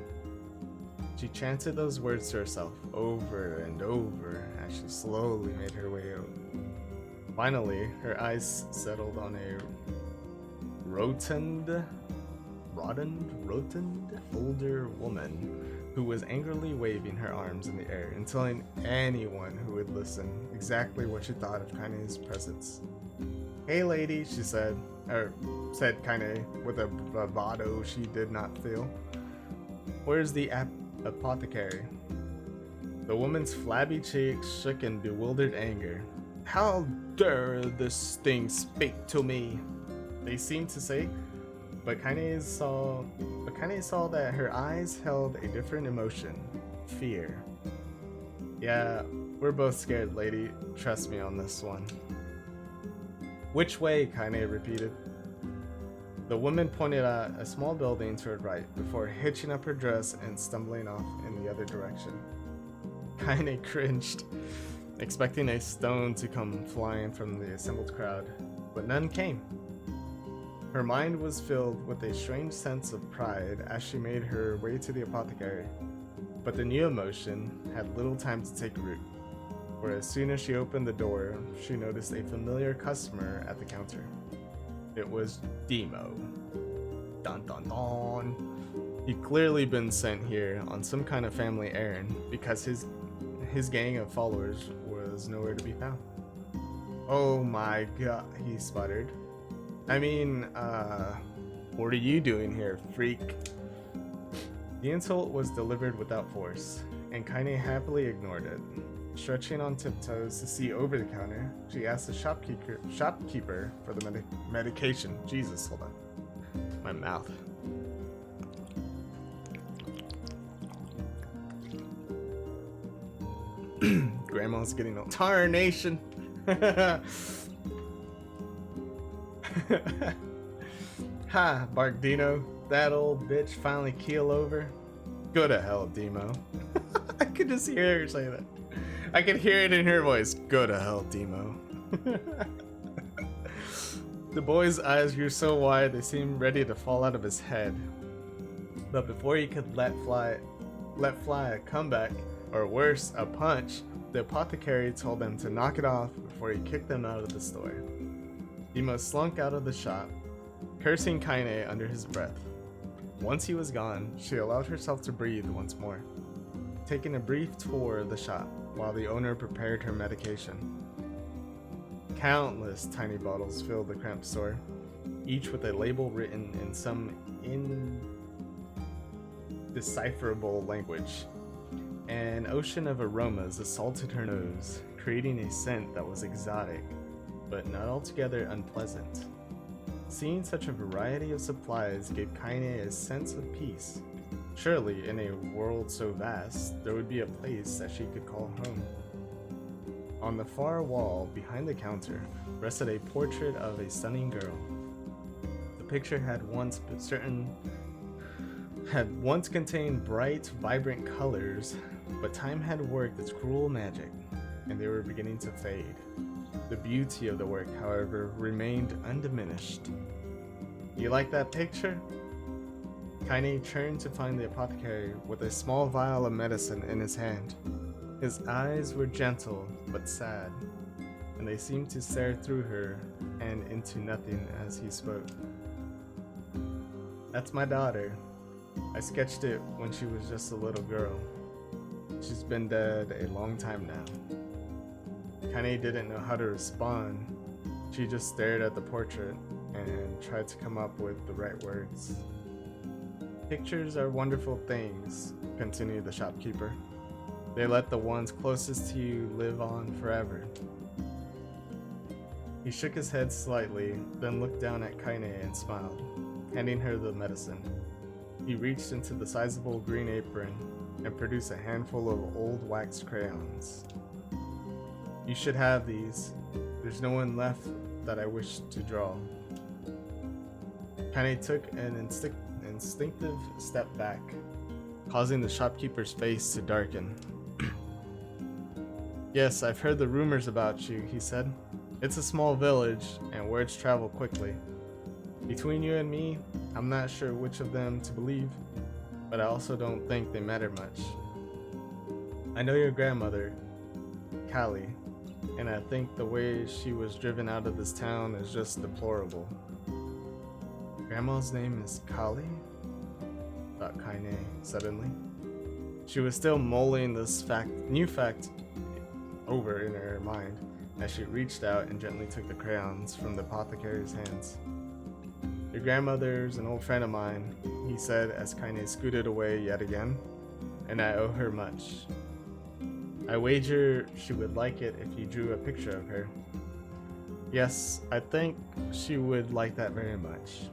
She chanted those words to herself over and over as she slowly made her way out. Finally, her eyes settled on a rotund older woman who was angrily waving her arms in the air and telling anyone who would listen exactly what she thought of Kainè's presence. Hey lady, she said Kainè with a bravado she did not feel. Where's the apothecary? The woman's flabby cheeks shook in bewildered anger. How dare this thing speak to me? They seemed to say, but Kainè saw that her eyes held a different emotion, fear. Yeah, we're both scared, lady. Trust me on this one. Which way? Kainè repeated. The woman pointed at a small building to her right before hitching up her dress and stumbling off in the other direction. Kainè cringed, expecting a stone to come flying from the assembled crowd, but none came. Her mind was filled with a strange sense of pride as she made her way to the apothecary, but the new emotion had little time to take root, for as soon as she opened the door, she noticed a familiar customer at the counter. It was Demo. Dun dun dun. He'd clearly been sent here on some kind of family errand because his gang of followers was nowhere to be found. Oh my god, he sputtered. I mean, what are you doing here, freak? The insult was delivered without force, and Kainè happily ignored it. Stretching on tiptoes to see over the counter, she asked the shopkeeper for the medication. Jesus, hold on. My mouth. Grandma's getting old. Tarnation! Ha, barked Dino. That old bitch finally keel over. Go to hell, Demo. I could just hear her say that. I could hear it in her voice. Go to hell, Demo. The boy's eyes grew so wide they seemed ready to fall out of his head. But before he could let fly a comeback, or worse, a punch, the apothecary told them to knock it off before he kicked them out of the store. Demo slunk out of the shop, cursing Kainè under his breath. Once he was gone, she allowed herself to breathe once more, taking a brief tour of the shop while the owner prepared her medication. Countless tiny bottles filled the cramped store, each with a label written in some indecipherable language. An ocean of aromas assaulted her nose, creating a scent that was exotic, but not altogether unpleasant. Seeing such a variety of supplies gave Kainè a sense of peace. Surely, in a world so vast, there would be a place that she could call home. On the far wall, behind the counter, rested a portrait of a stunning girl. The picture had once contained bright, vibrant colors, but time had worked its cruel magic, and they were beginning to fade. The beauty of the work, however, remained undiminished. You like that picture? Kainè turned to find the apothecary with a small vial of medicine in his hand. His eyes were gentle but sad, and they seemed to stare through her and into nothing as he spoke. That's my daughter. I sketched it when she was just a little girl. She's been dead a long time now. Kainè didn't know how to respond. She just stared at the portrait and tried to come up with the right words. Pictures are wonderful things, continued the shopkeeper. They let the ones closest to you live on forever. He shook his head slightly, then looked down at Kainè and smiled, handing her the medicine. He reached into the sizable green apron and produced a handful of old wax crayons. You should have these. There's no one left that I wish to draw. Kainè took an instinctive step back, causing the shopkeeper's face to darken. Yes, I've heard the rumors about you, he said. It's a small village, and words travel quickly. Between you and me, I'm not sure which of them to believe, but I also don't think they matter much. I know your grandmother, Callie, and I think the way she was driven out of this town is just deplorable. Grandma's name is Callie? Thought Kainè suddenly. She was still mulling this new fact over in her mind as she reached out and gently took the crayons from the apothecary's hands. Your grandmother's an old friend of mine, he said as Kainè scooted away yet again, and I owe her much. I wager she would like it if you drew a picture of her. Yes, I think she would like that very much.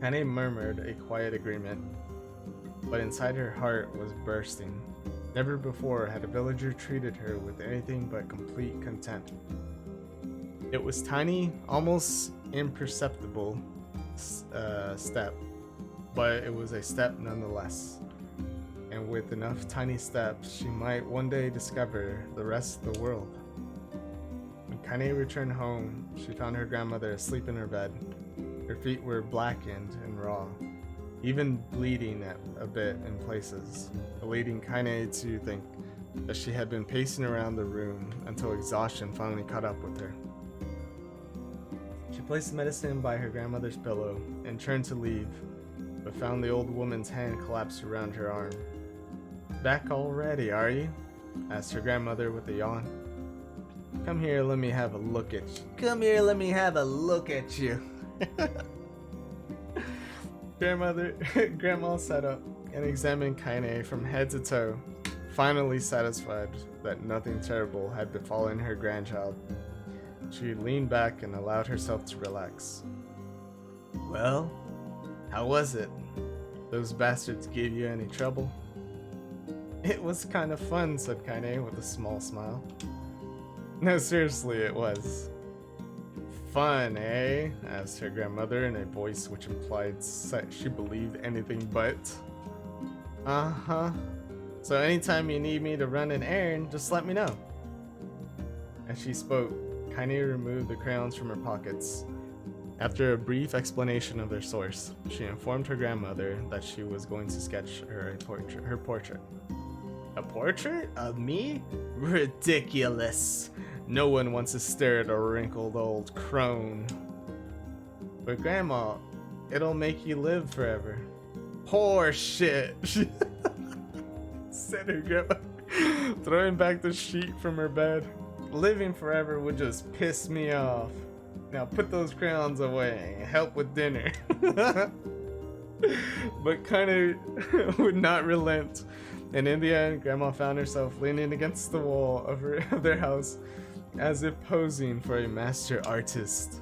Kainè murmured a quiet agreement, but inside her heart was bursting. Never before had a villager treated her with anything but complete contempt. It was tiny, almost imperceptible step, but it was a step nonetheless. And with enough tiny steps, she might one day discover the rest of the world. When Kainè returned home, she found her grandmother asleep in her bed. Her feet were blackened and raw, even bleeding a bit in places, leading Kainè to think that she had been pacing around the room until exhaustion finally caught up with her. She placed the medicine by her grandmother's pillow and turned to leave, but found the old woman's hand collapsed around her arm. Back already, are you? Asked her grandmother with a yawn. Come here, let me have a look at you. Come here, let me have a look at you. Grandma sat up and examined Kainè from head to toe, finally satisfied that nothing terrible had befallen her grandchild. She leaned back and allowed herself to relax. Well, how was it? Those bastards gave you any trouble? It was kind of fun, said Kainè with a small smile. No, seriously, it was. Fun, eh? Asked her grandmother in a voice which implied she believed anything but. Uh-huh. So anytime you need me to run an errand, just let me know. As she spoke, Kainè removed the crayons from her pockets. After a brief explanation of their source, she informed her grandmother that she was going to sketch her portrait. A portrait? Of me? Ridiculous! No one wants to stare at a wrinkled old crone. But Grandma, it'll make you live forever. Poor shit! Said her grandma, throwing back the sheet from her bed. Living forever would just piss me off. Now put those crayons away and help with dinner. But Kainè would not relent. And in the end, Grandma found herself leaning against the wall of their house, as if posing for a master artist.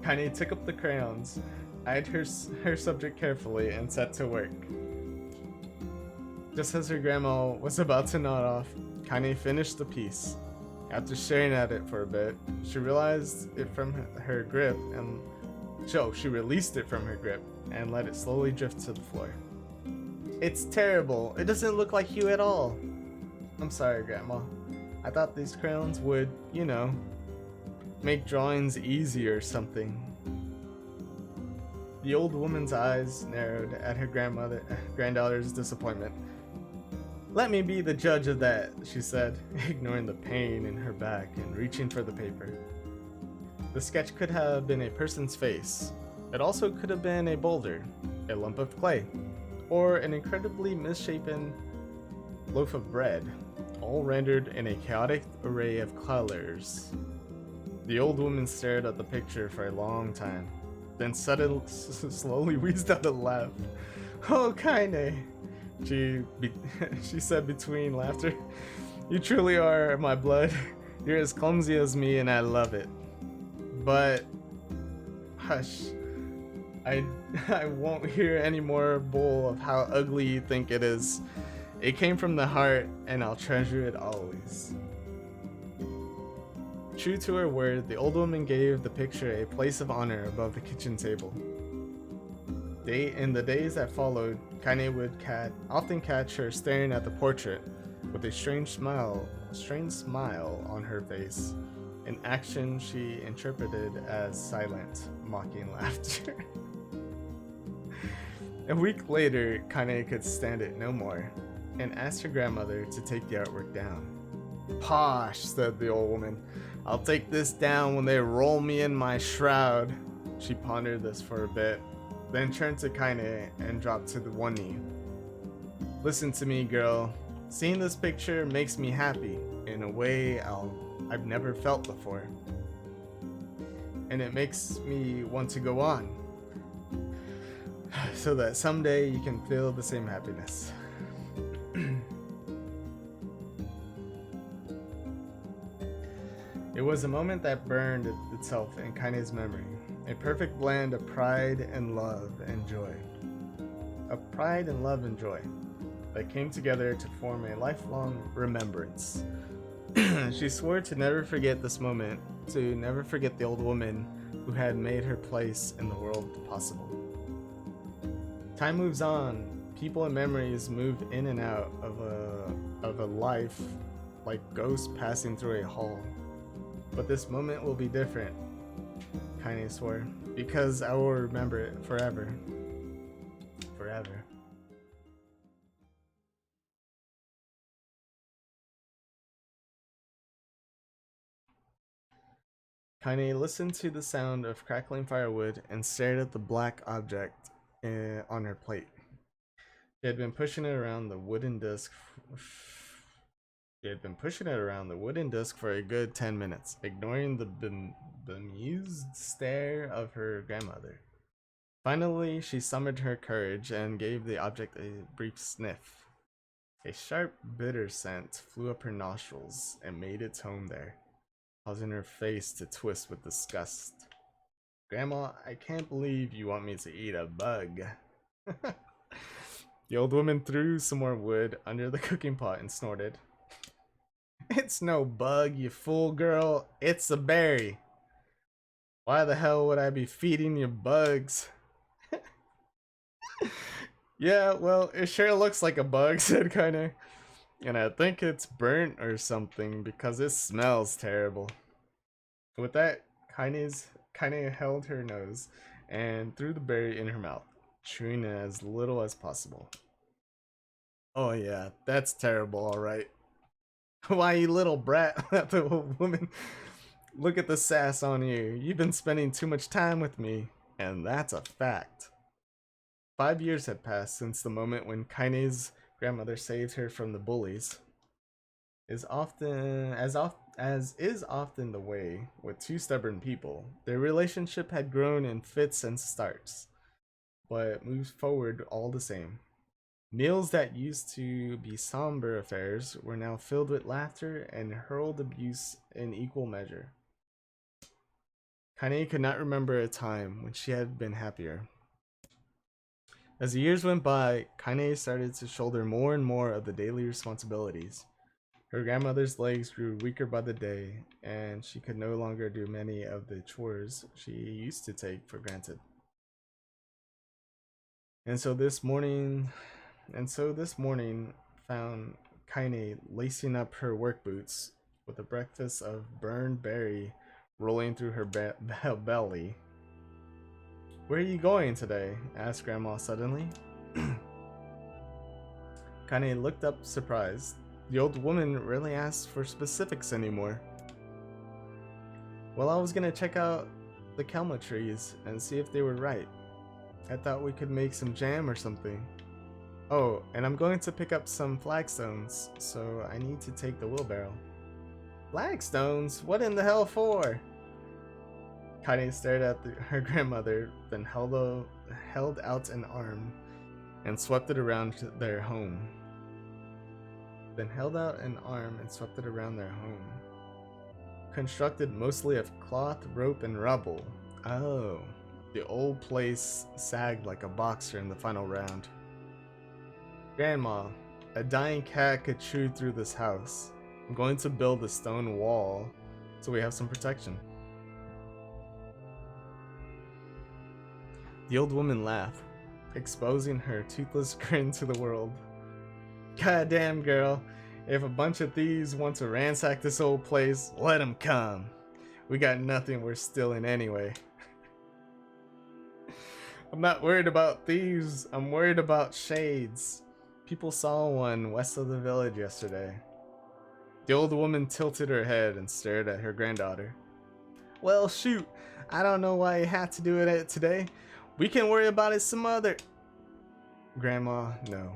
Kainè took up the crayons, eyed her subject carefully, and set to work. Just as her grandma was about to nod off, Kainè finished the piece. After staring at it for a bit, she released it from her grip and let it slowly drift to the floor. It's terrible. It doesn't look like you at all. I'm sorry, Grandma. I thought these crayons would, you know, make drawings easy or something. The old woman's eyes narrowed at her granddaughter's disappointment. Let me be the judge of that, she said, ignoring the pain in her back and reaching for the paper. The sketch could have been a person's face. It also could have been a boulder, a lump of clay, or an incredibly misshapen loaf of bread, all rendered in a chaotic array of colors. The old woman stared at the picture for a long time, then slowly wheezed out a laugh. Oh, Kainè, she said between laughter. You truly are my blood. You're as clumsy as me and I love it. But, hush. I won't hear any more bull of how ugly you think it is. It came from the heart, and I'll treasure it always. True to her word, the old woman gave the picture a place of honor above the kitchen table. In the days that followed, Kainè would often catch her staring at the portrait with a strange smile on her face, an action she interpreted as silent, mocking laughter. A week later, Kainè could stand it no more, and asked her grandmother to take the artwork down. Posh, said the old woman. I'll take this down when they roll me in my shroud. She pondered this for a bit, then turned to Kainè and dropped to the one knee. Listen to me, girl. Seeing this picture makes me happy in a way I've never felt before. And it makes me want to go on, so that someday you can feel the same happiness. It was a moment that burned itself in Kainè's memory, a perfect blend of pride and love and joy. Of pride and love and joy that came together to form a lifelong remembrance. She swore to never forget this moment, to never forget the old woman who had made her place in the world possible. Time moves on. People and memories move in and out of a life like ghosts passing through a hall. But this moment will be different, Kainè swore, because I will remember it forever. Forever. Kainè listened to the sound of crackling firewood and stared at the black object on her plate. She had been pushing it around the wooden disc She had been pushing it around the wooden disc for a good 10 minutes, ignoring the bemused stare of her grandmother. Finally, she summoned her courage and gave the object a brief sniff. A sharp, bitter scent flew up her nostrils and made its home there, causing her face to twist with disgust. Grandma, I can't believe you want me to eat a bug. The old woman threw some more wood under the cooking pot and snorted. It's no bug, you fool girl. It's a berry. Why the hell would I be feeding you bugs? Yeah, well, it sure looks like a bug, said Kainè. And I think it's burnt or something because it smells terrible. With that, Kainè held her nose and threw the berry in her mouth, chewing it as little as possible. Oh yeah, that's terrible, alright. Why, you little brat, laughed the old woman. Look at the sass on you. You've been spending too much time with me, and that's a fact. 5 years had passed since the moment when Kainè's grandmother saved her from the bullies. As is often the way with two stubborn people, their relationship had grown in fits and starts, but moved forward all the same. Meals that used to be somber affairs were now filled with laughter and hurled abuse in equal measure. Kainè could not remember a time when she had been happier. As the years went by, Kainè started to shoulder more and more of the daily responsibilities. Her grandmother's legs grew weaker by the day, and she could no longer do many of the chores she used to take for granted. And so this morning found Kainè lacing up her work boots with a breakfast of burned berry rolling through her belly. Where are you going today? Asked Grandma suddenly. Kainè looked up surprised. The old woman rarely asked for specifics anymore. Well, I was gonna check out the kelma trees and see if they were right. I thought we could make some jam or something. Oh, and I'm going to pick up some flagstones, so I need to take the wheelbarrow. Flagstones? What in the hell for? Kainè stared at her grandmother, then held out an arm and swept it around their home. Constructed mostly of cloth, rope, and rubble. Oh, the old place sagged like a boxer in the final round. Grandma, a dying cat could chew through this house. I'm going to build a stone wall so we have some protection. The old woman laughed, exposing her toothless grin to the world. Goddamn, girl, if a bunch of thieves want to ransack this old place, let them come. We got nothing worth stealing anyway. I'm not worried about thieves, I'm worried about shades. People saw one west of the village yesterday. The old woman tilted her head and stared at her granddaughter. Well, shoot, I don't know why you had to do it today. We can worry about it some other. Grandma, no.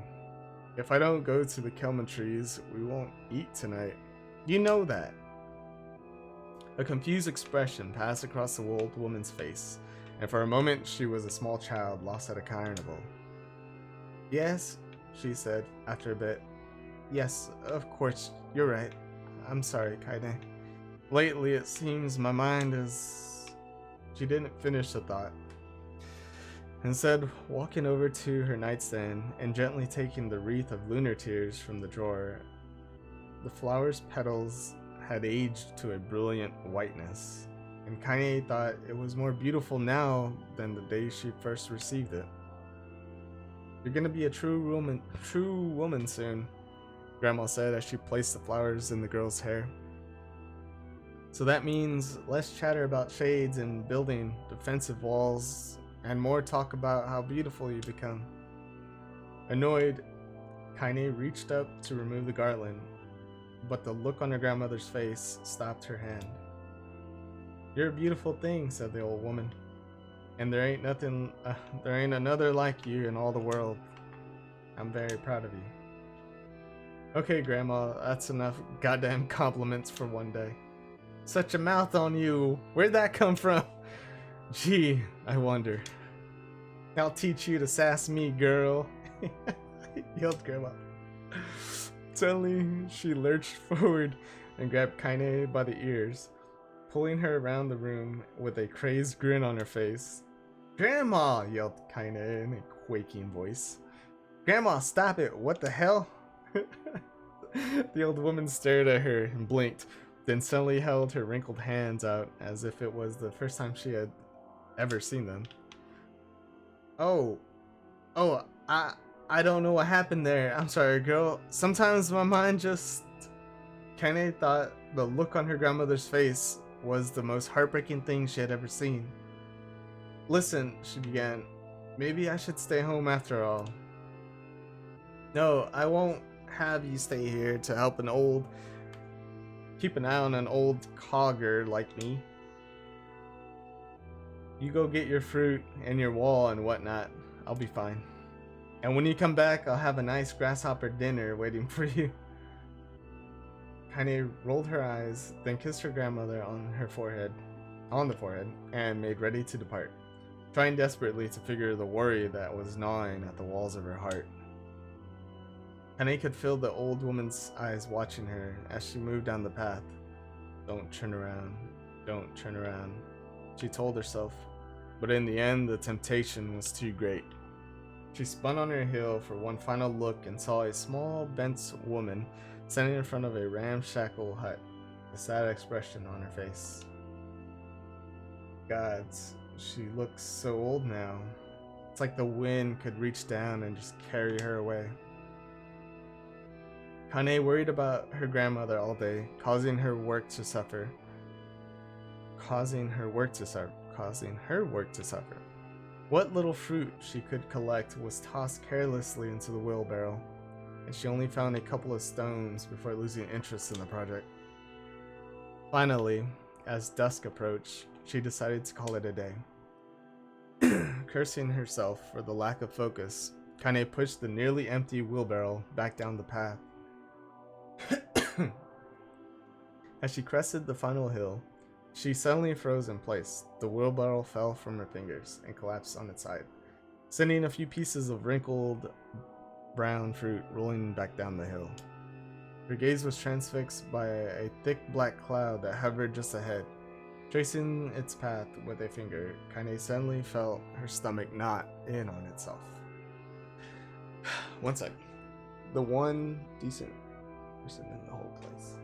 If I don't go to the kelma trees, we won't eat tonight. You know that. A confused expression passed across the old woman's face, and for a moment she was a small child lost at a carnival. Yes, she said after a bit. Yes, of course, you're right. I'm sorry, Kainè. Lately it seems my mind is... She didn't finish the thought. Instead, walking over to her nightstand and gently taking the wreath of lunar tears from the drawer, the flower's petals had aged to a brilliant whiteness, and Kainè thought it was more beautiful now than the day she first received it. You're gonna be a true woman soon, Grandma said as she placed the flowers in the girl's hair. So that means less chatter about shades and building defensive walls, and more talk about how beautiful you become. Annoyed, Kainè reached up to remove the garland, but the look on her grandmother's face stopped her hand. You're a beautiful thing, said the old woman, and there ain't another like you in all the world. I'm very proud of you. Okay, Grandma, that's enough goddamn compliments for one day. Such a mouth on you. Where'd that come from? Gee, I wonder. I'll teach you to sass me, girl. Yelled Grandma. Suddenly, she lurched forward and grabbed Kainè by the ears, pulling her around the room with a crazed grin on her face. Grandma! Yelled Kainè in a quaking voice. Grandma, stop it! What the hell? The old woman stared at her and blinked, then suddenly held her wrinkled hands out as if it was the first time she had ever seen them. Oh, I don't know what happened there. I'm sorry, girl. Sometimes my mind just... Kainè thought the look on her grandmother's face was the most heartbreaking thing she had ever seen. Listen, she began. Maybe I should stay home after all. No, I won't have you stay here to help keep an eye on an old cogger like me. You go get your fruit and your wall and whatnot. I'll be fine. And when you come back, I'll have a nice grasshopper dinner waiting for you. Kainè rolled her eyes, then kissed her grandmother on the forehead, and made ready to depart, trying desperately to figure the worry that was gnawing at the walls of her heart. Kainè could feel the old woman's eyes watching her as she moved down the path. Don't turn around, don't turn around, she told herself, but in the end, the temptation was too great. She spun on her heel for one final look and saw a small, bent woman standing in front of a ramshackle hut, a sad expression on her face. Gods, she looks so old now. It's like the wind could reach down and just carry her away. Kainè worried about her grandmother all day, causing her work to suffer. What little fruit she could collect was tossed carelessly into the wheelbarrow, and she only found a couple of stones before losing interest in the project. Finally, as dusk approached, she decided to call it a day. Cursing herself for the lack of focus, Kainè pushed the nearly empty wheelbarrow back down the path. As she crested the final hill, she suddenly froze in place. The wheelbarrow fell from her fingers and collapsed on its side, sending a few pieces of wrinkled brown fruit rolling back down the hill. Her gaze was transfixed by a thick black cloud that hovered just ahead. Tracing its path with a finger, Kainè suddenly felt her stomach knot in on itself. One sec. The one decent person in the whole place.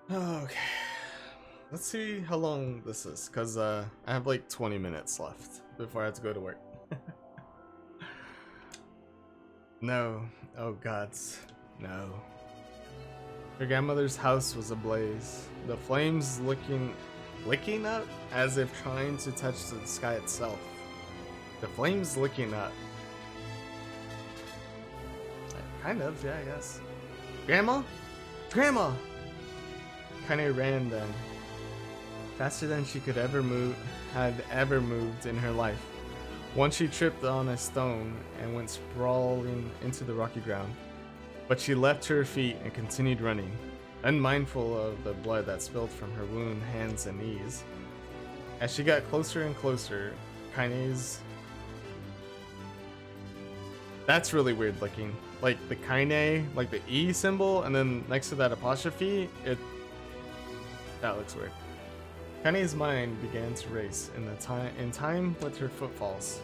Okay, let's see how long this is, because I have like 20 minutes left before I have to go to work. No, oh gods, no. Her grandmother's house was ablaze, the flames licking up as if trying to touch the sky itself. The flames licking up. Kind of, yeah, I guess. Grandma? Grandma! Kainè ran then, faster than she could had ever moved in her life. Once she tripped on a stone and went sprawling into the rocky ground, but she leapt to her feet and continued running, unmindful of the blood that spilled from her wound, hands, and knees. As she got closer and closer, Kainè's... That's really weird looking. Like the Kainè, like the E symbol, and then next to that apostrophe, that looks weird. Kainè's mind began to race in time with her footfalls.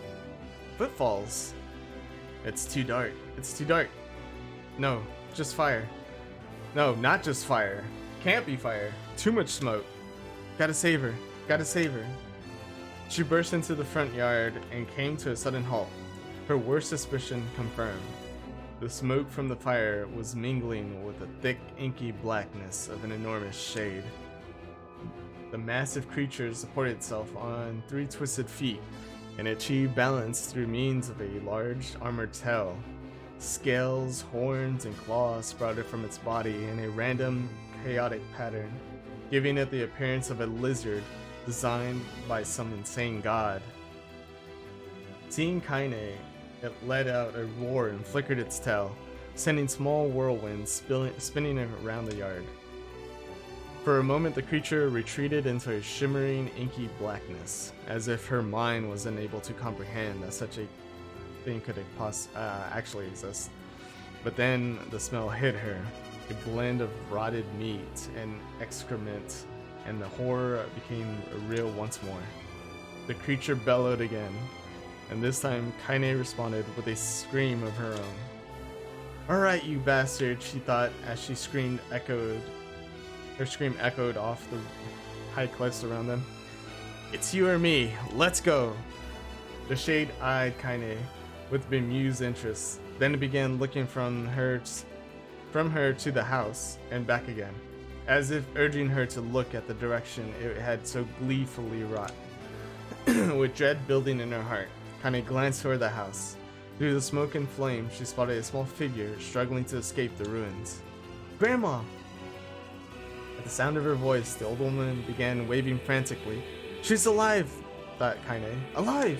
Footfalls? It's too dark. It's too dark. No, just fire. No, not just fire. Can't be fire. Too much smoke. Gotta save her. Gotta save her. She burst into the front yard and came to a sudden halt. Her worst suspicion confirmed. The smoke from the fire was mingling with the thick, inky blackness of an enormous shade. The massive creature supported itself on 3 twisted feet and achieved balance through means of a large armored tail. Scales, horns, and claws sprouted from its body in a random, chaotic pattern, giving it the appearance of a lizard designed by some insane god. Seeing Kainè, it let out a roar and flickered its tail, sending small whirlwinds spinning around the yard. For a moment, the creature retreated into a shimmering, inky blackness, as if her mind was unable to comprehend that such a thing could actually exist. But then the smell hit her, a blend of rotted meat and excrement, and the horror became real once more. The creature bellowed again, and this time Kainè responded with a scream of her own. "Alright, you bastard," she thought as her scream echoed off the high cliffs around them. "It's you or me, let's go!" The shade eyed Kainè with bemused interest, then it began looking from her to the house and back again, as if urging her to look at the direction it had so gleefully wrought. With dread building in her heart, Kainè glanced toward the house. Through the smoke and flame, she spotted a small figure struggling to escape the ruins. "Grandma!" At the sound of her voice, the old woman began waving frantically. "She's alive!" thought Kainè. "Alive!"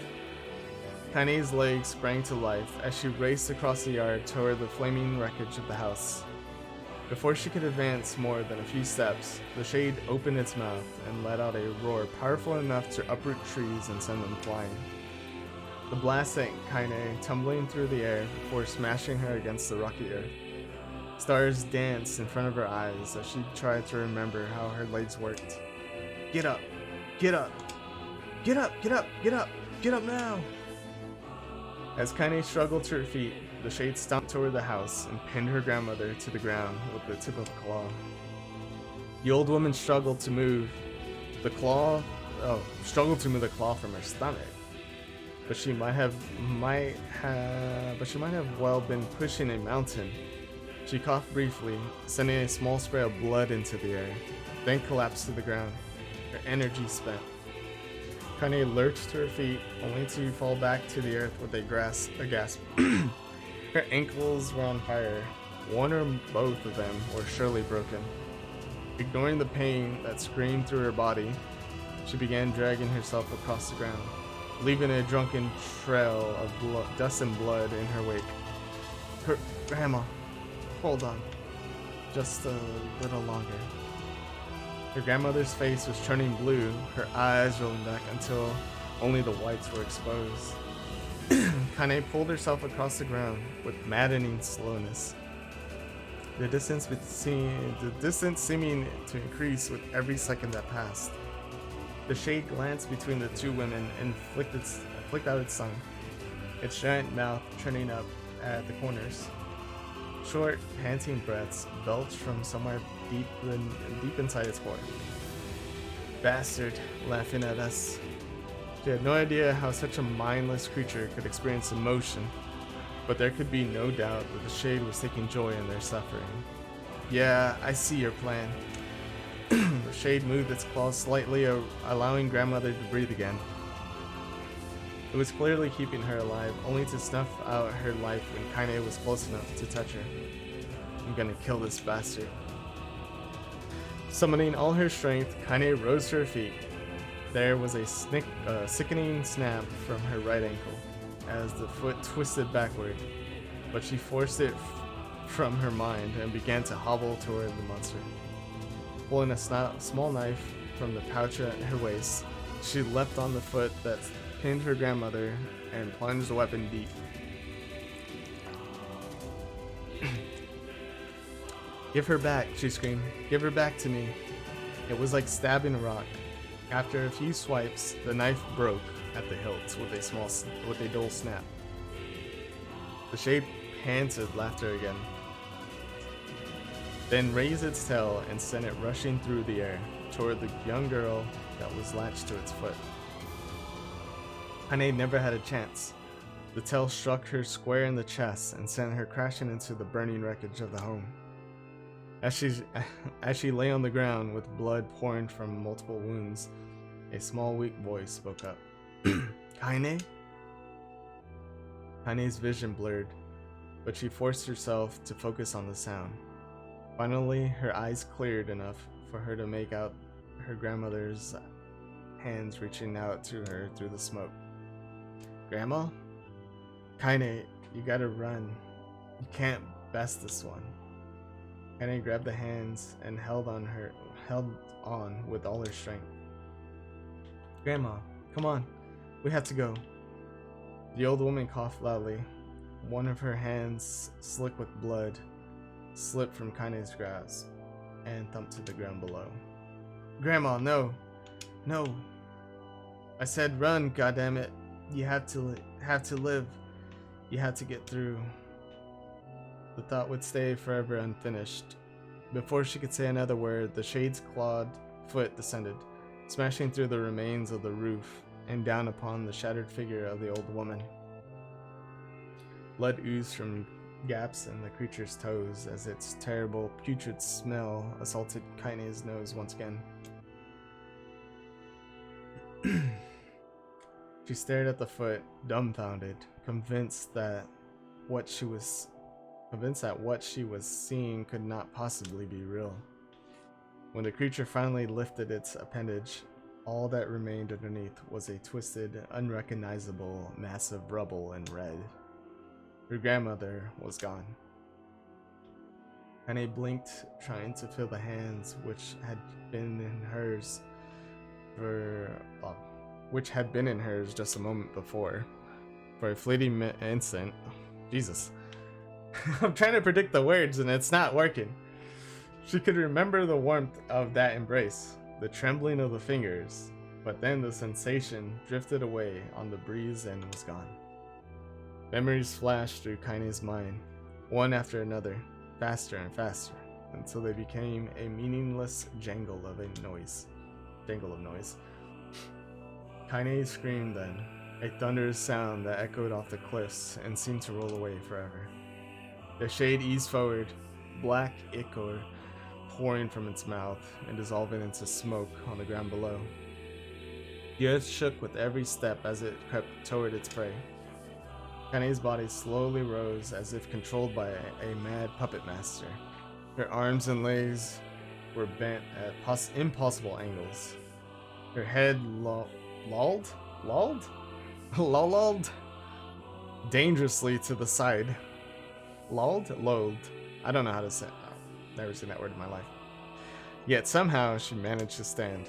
Kainè's legs sprang to life as she raced across the yard toward the flaming wreckage of the house. Before she could advance more than a few steps, the shade opened its mouth and let out a roar powerful enough to uproot trees and send them flying. The blast sent Kainè tumbling through the air before smashing her against the rocky earth. Stars danced in front of her eyes as she tried to remember how her legs worked. "Get up! Get up! Get up! Get up! Get up! Get up now!" As Kainè struggled to her feet, the shade stomped toward the house and pinned her grandmother to the ground with the tip of a claw. The old woman struggled to move the claw from her stomach, but she might have well been pushing a mountain. She coughed briefly, sending a small spray of blood into the air, then collapsed to the ground, her energy spent. Kainè lurched to her feet, only to fall back to the earth with a gasp. Her ankles were on fire. One or both of them were surely broken. Ignoring the pain that screamed through her body, she began dragging herself across the ground, leaving a drunken trail of dust and blood in her wake. Her grandma, hold on, just a little longer. Her grandmother's face was turning blue, her eyes rolling back until only the whites were exposed. Kainè pulled herself across the ground with maddening slowness, the distance seeming to increase with every second that passed. The shade glanced between the two women and flicked out its tongue, its giant mouth turning up at the corners. Short, panting breaths belched from somewhere deep inside its core. Bastard, laughing at us. She had no idea how such a mindless creature could experience emotion, but there could be no doubt that the shade was taking joy in their suffering. "Yeah, I see your plan." The shade moved its claws slightly, allowing grandmother to breathe again. It was clearly keeping her alive, only to snuff out her life when Kainè was close enough to touch her. "I'm gonna kill this bastard." Summoning all her strength, Kainè rose to her feet. There was a sickening snap from her right ankle as the foot twisted backward, but she forced it from her mind and began to hobble toward the monster. Pulling a small knife from the pouch at her waist, she leapt on the foot that pinned her grandmother and plunged the weapon deep. "Give her back," she screamed. "Give her back to me." It was like stabbing a rock. After a few swipes, the knife broke at the hilt with a dull snap. The shade panted laughter again, then raised its tail and sent it rushing through the air toward the young girl that was latched to its foot. Kainè never had a chance. The tail struck her square in the chest and sent her crashing into the burning wreckage of the home. As she lay on the ground with blood pouring from multiple wounds, a small weak voice spoke up. "Kainè?" Kainè's vision blurred, but she forced herself to focus on the sound. Finally, her eyes cleared enough for her to make out her grandmother's hands reaching out to her through the smoke. "Grandma? Kainè, you gotta run. You can't best this one." Kainè grabbed the hands and held on with all her strength. "Grandma, come on. We have to go." The old woman coughed loudly. One of her hands, slick with blood, slipped from Kainè's grasp and thumped to the ground below. "Grandma, no. No. I said run, goddammit. You have to live. You have to get through." The thought would stay forever unfinished. Before she could say another word, the shade's clawed foot descended, smashing through the remains of the roof and down upon the shattered figure of the old woman. Blood oozed from gaps in the creature's toes as its terrible, putrid smell assaulted Kainè's nose once again. She stared at the foot, dumbfounded, convinced that what she was seeing could not possibly be real. When the creature finally lifted its appendage, all that remained underneath was a twisted, unrecognizable mass of rubble and red. Her grandmother was gone. Kainè blinked, trying to feel the hands which had been in hers just a moment before. For a fleeting instant, Jesus. I'm trying to predict the words and it's not working. She could remember the warmth of that embrace, the trembling of the fingers, but then the sensation drifted away on the breeze and was gone. Memories flashed through Kainè's mind, one after another, faster and faster, until they became a meaningless jangle of noise. Kainè screamed then, a thunderous sound that echoed off the cliffs and seemed to roll away forever. The shade eased forward, black ichor pouring from its mouth and dissolving into smoke on the ground below. The earth shook with every step as it crept toward its prey. Kainè's body slowly rose as if controlled by a mad puppet master. Her arms and legs were bent at impossible angles. Her head lolled dangerously to the side. Lulled. I don't know how to say it. I've never seen that word in my life. Yet somehow she managed to stand.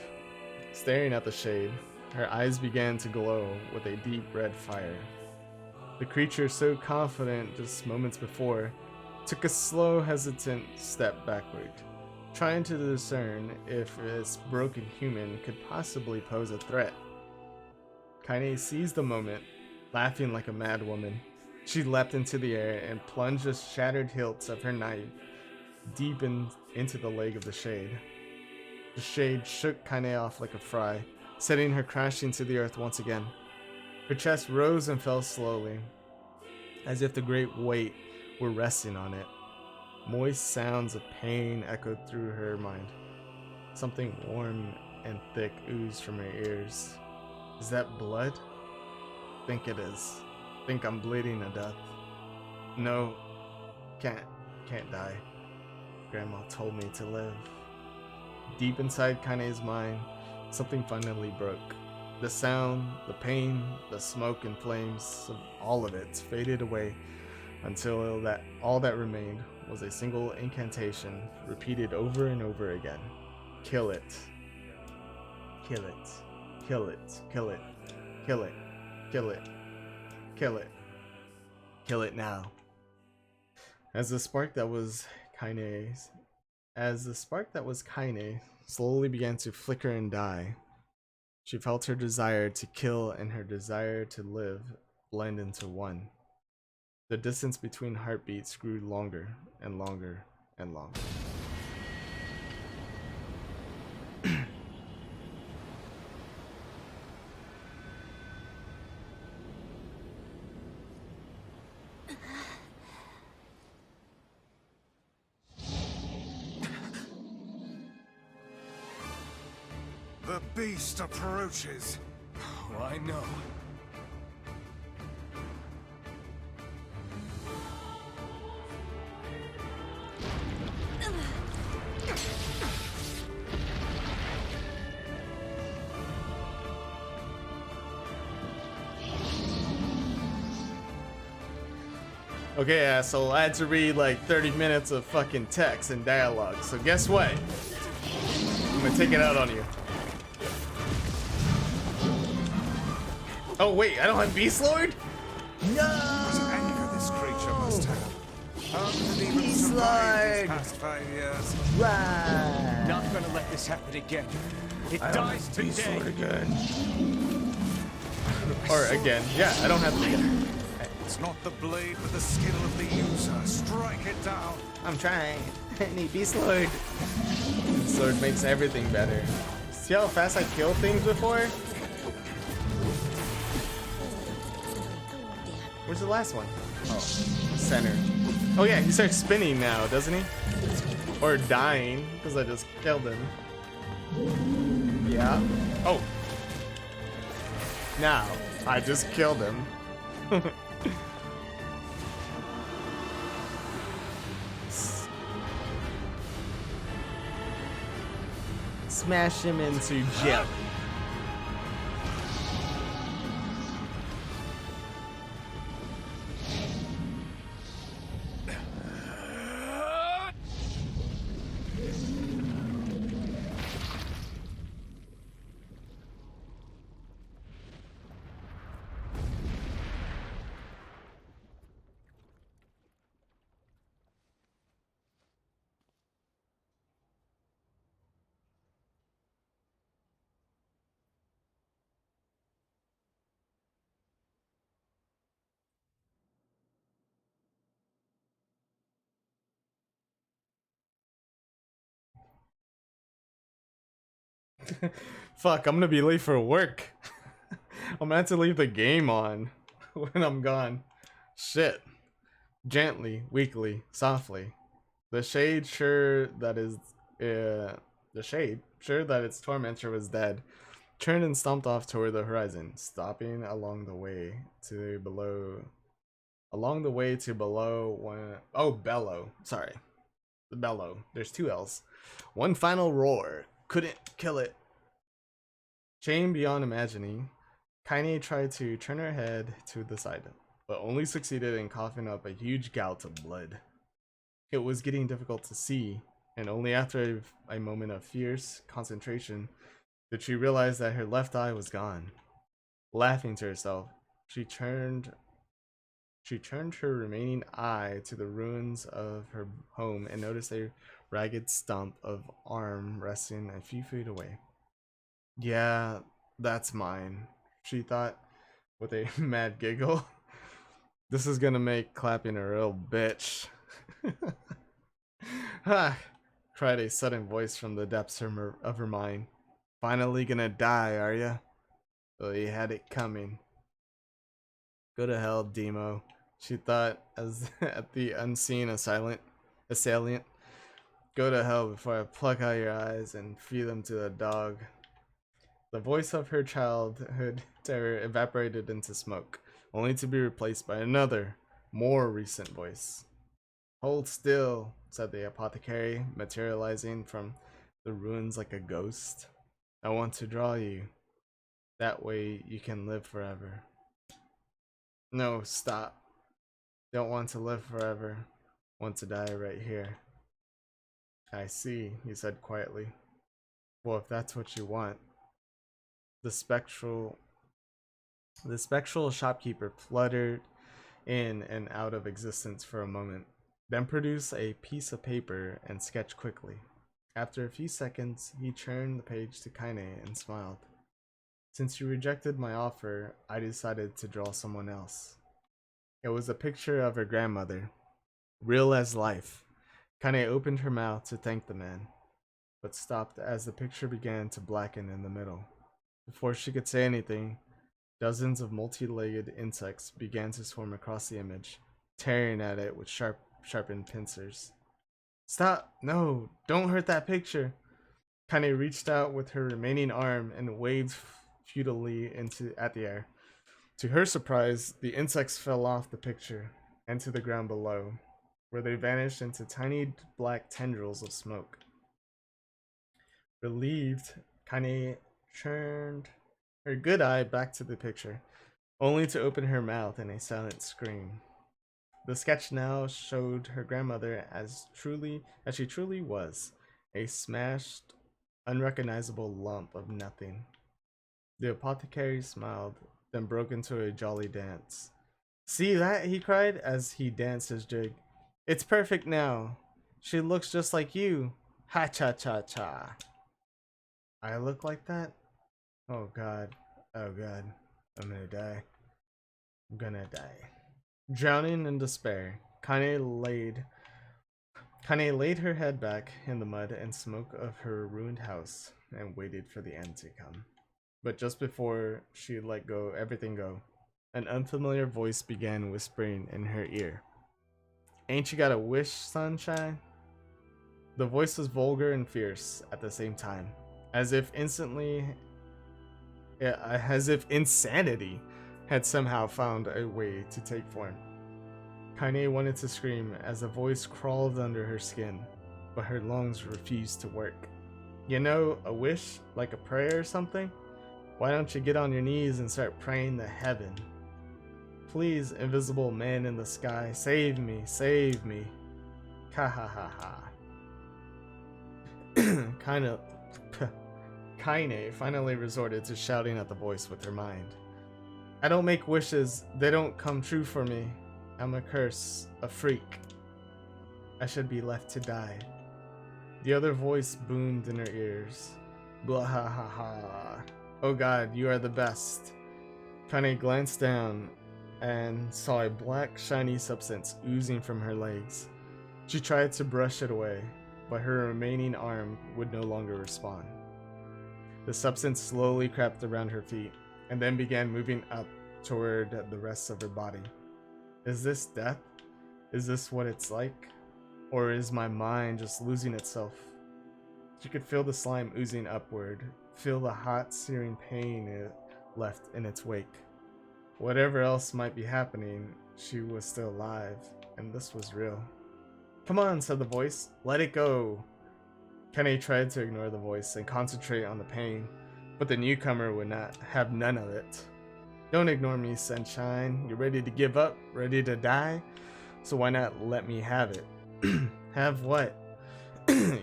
Staring at the shade, her eyes began to glow with a deep red fire. The creature, so confident just moments before, took a slow, hesitant step backward, trying to discern if this broken human could possibly pose a threat. Kainè seized the moment, laughing like a mad woman. She leapt into the air and plunged the shattered hilts of her knife deep into the leg of the shade. The shade shook Kainè off like a fry, sending her crashing to the earth once again. Her chest rose and fell slowly, as if the great weight were resting on it. Moist sounds of pain echoed through her mind. Something warm and thick oozed from her ears. Is that blood? Think it is. Think I'm bleeding to death. No, can't die. Grandma told me to live. Deep inside Kainè's mind, something finally broke. The sound, the pain, the smoke and flames, all of it faded away until all that remained was a single incantation repeated over and over again. Kill it. Kill it. Kill it. Kill it. Kill it. Kill it. Kill it. Kill it now. As the spark that was Kainè slowly began to flicker and die, she felt her desire to kill and her desire to live blend into one. The distance between heartbeats grew longer and longer and longer. The beast approaches. Oh, I know. Okay, yeah, so I had to read like 30 minutes of fucking text and dialogue. So guess what? I'm gonna take it out on you. Oh wait, I don't have Beast Lord? No! What anger this creature must have. How did it even Beast survive Lord! these past 5 years? Right. Not gonna let this happen again. It I don't dies have Beast today. Lord again. Or again. Yeah, I don't have the again. It's not the blade, but the skill of the user. Strike it down. I'm trying. I need Beast Lord. Beast Lord makes everything better. See how fast I kill things before? Where's the last one? Oh, center. Oh yeah, he starts spinning now, doesn't he? Or dying, because I just killed him. Yeah. Oh. Now, I just killed him. Smash him into jelly. Fuck, I'm gonna be late for work. I'm gonna have to leave the game on when I'm gone. Shit. Gently, weakly, softly. The shade sure that its tormentor was dead, turned and stomped off toward the horizon, stopping along the way to below one. Oh, bellow. Sorry. The bellow. There's two L's. One final roar. Couldn't kill it. Chained beyond imagining, Kainè tried to turn her head to the side, but only succeeded in coughing up a huge gout of blood. It was getting difficult to see, and only after a moment of fierce concentration did she realize that her left eye was gone. Laughing to herself, she turned her remaining eye to the ruins of her home and noticed a ragged stump of arm resting a few feet away. Yeah, that's mine, she thought with a mad giggle. This is gonna make clapping a real bitch. Ha! Cried a sudden voice from the depths of her mind. Finally gonna die, are ya? Well, you had it coming. Go to hell, Demo, she thought as at the unseen assailant. Go to hell before I pluck out your eyes and feed them to the dog. The voice of her childhood terror evaporated into smoke, only to be replaced by another, more recent voice. Hold still, said the apothecary, materializing from the ruins like a ghost. I want to draw you. That way you can live forever. No, stop. Don't want to live forever. Want to die right here. I see, he said quietly. Well, if that's what you want. The spectral shopkeeper fluttered in and out of existence for a moment, then produced a piece of paper and sketched quickly. After a few seconds, he turned the page to Kainè and smiled. Since you rejected my offer, I decided to draw someone else. It was a picture of her grandmother, real as life. Kainè opened her mouth to thank the man, but stopped as the picture began to blacken in the middle. Before she could say anything, dozens of multi-legged insects began to swarm across the image, tearing at it with sharpened pincers. Stop! No! Don't hurt that picture! Kainè reached out with her remaining arm and waved futilely at the air. To her surprise, the insects fell off the picture and to the ground below, where they vanished into tiny black tendrils of smoke. Relieved, Kainè turned her good eye back to the picture, only to open her mouth in a silent scream. The sketch now showed her grandmother as she truly was, a smashed, unrecognizable lump of nothing. The apothecary smiled, then broke into a jolly dance. See that? He cried as he danced his jig. It's perfect now. She looks just like you. Ha cha cha cha. I look like that? Oh god. Oh god. I'm gonna die. I'm gonna die. Drowning in despair, Kainè laid her head back in the mud and smoke of her ruined house and waited for the end to come. But just before she let everything go, an unfamiliar voice began whispering in her ear. Ain't you got a wish, sunshine? The voice was vulgar and fierce at the same time, as if insanity had somehow found a way to take form. Kainè wanted to scream as the voice crawled under her skin, but her lungs refused to work. You know, a wish, like a prayer or something? Why don't you get on your knees and start praying to heaven? Please, invisible man in the sky, save me, save me. Ha ha ha ha. Kainè finally resorted to shouting at the voice with her mind. I don't make wishes, they don't come true for me. I'm a curse, a freak. I should be left to die. The other voice boomed in her ears. Blah ha ha ha. Oh god, you are the best. Kainè glanced down and saw a black, shiny substance oozing from her legs. She tried to brush it away, but her remaining arm would no longer respond. The substance slowly crept around her feet, and then began moving up toward the rest of her body. Is this death? Is this what it's like? Or is my mind just losing itself? She could feel the slime oozing upward, feel the hot, searing pain it left in its wake. Whatever else might be happening, she was still alive, and this was real. Come on, said the voice. Let it go. Kainè tried to ignore the voice and concentrate on the pain, but the newcomer would not have none of it. Don't ignore me, sunshine. You're ready to give up, ready to die? So why not let me have it? Have what?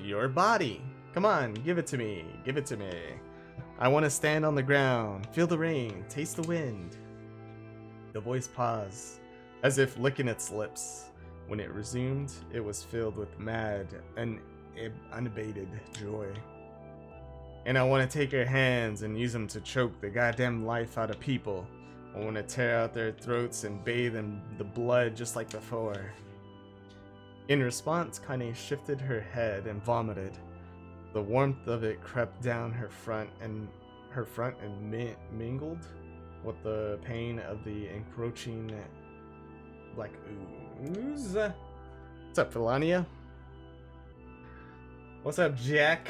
Your body. Come on, give it to me. Give it to me. I want to stand on the ground, feel the rain, taste the wind. The voice paused, as if licking its lips. When it resumed, it was filled with mad and unabated joy. And I want to take your hands and use them to choke the goddamn life out of people. I want to tear out their throats and bathe in the blood just like before. In response, Kainè shifted her head and vomited. The warmth of it crept down her front and mingled with the pain of the encroaching black ooze. What's up, Felania? What's up, Jack?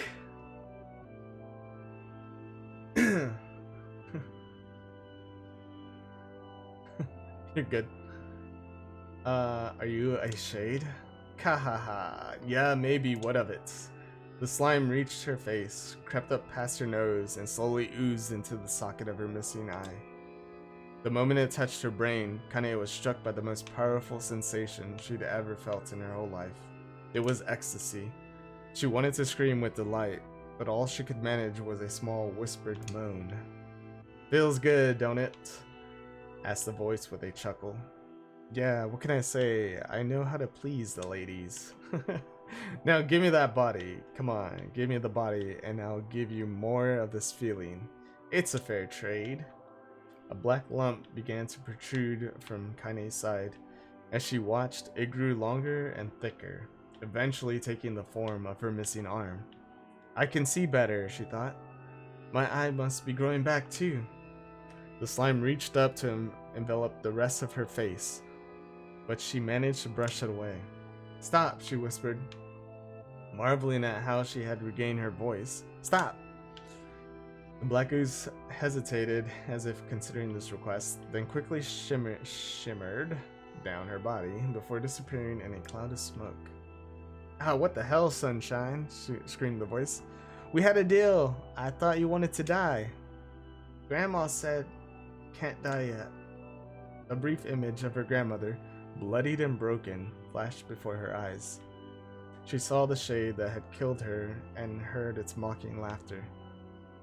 You're good. Are you a shade? Kahaha. Yeah, maybe. What of it? The slime reached her face, crept up past her nose, and slowly oozed into the socket of her missing eye. The moment it touched her brain, Kainè was struck by the most powerful sensation she'd ever felt in her whole life. It was ecstasy. She wanted to scream with delight, but all she could manage was a small whispered moan. "Feels good, don't it?" asked the voice with a chuckle. "Yeah, what can I say? I know how to please the ladies." "Now give me that body. Come on, give me the body and I'll give you more of this feeling. It's a fair trade." A black lump began to protrude from Kainè's side. As she watched, it grew longer and thicker, eventually taking the form of her missing arm. "I can see better," she thought. "My eye must be growing back too." The slime reached up to envelop the rest of her face, but she managed to brush it away. "Stop," she whispered, marveling at how she had regained her voice. "Stop!" The black ooze hesitated as if considering this request, then quickly shimmered down her body before disappearing in a cloud of smoke. "Ah, what the hell, sunshine?" screamed the voice. "We had a deal. I thought you wanted to die." "Grandma said, can't die yet." A brief image of her grandmother, bloodied and broken, flashed before her eyes. She saw the shade that had killed her and heard its mocking laughter,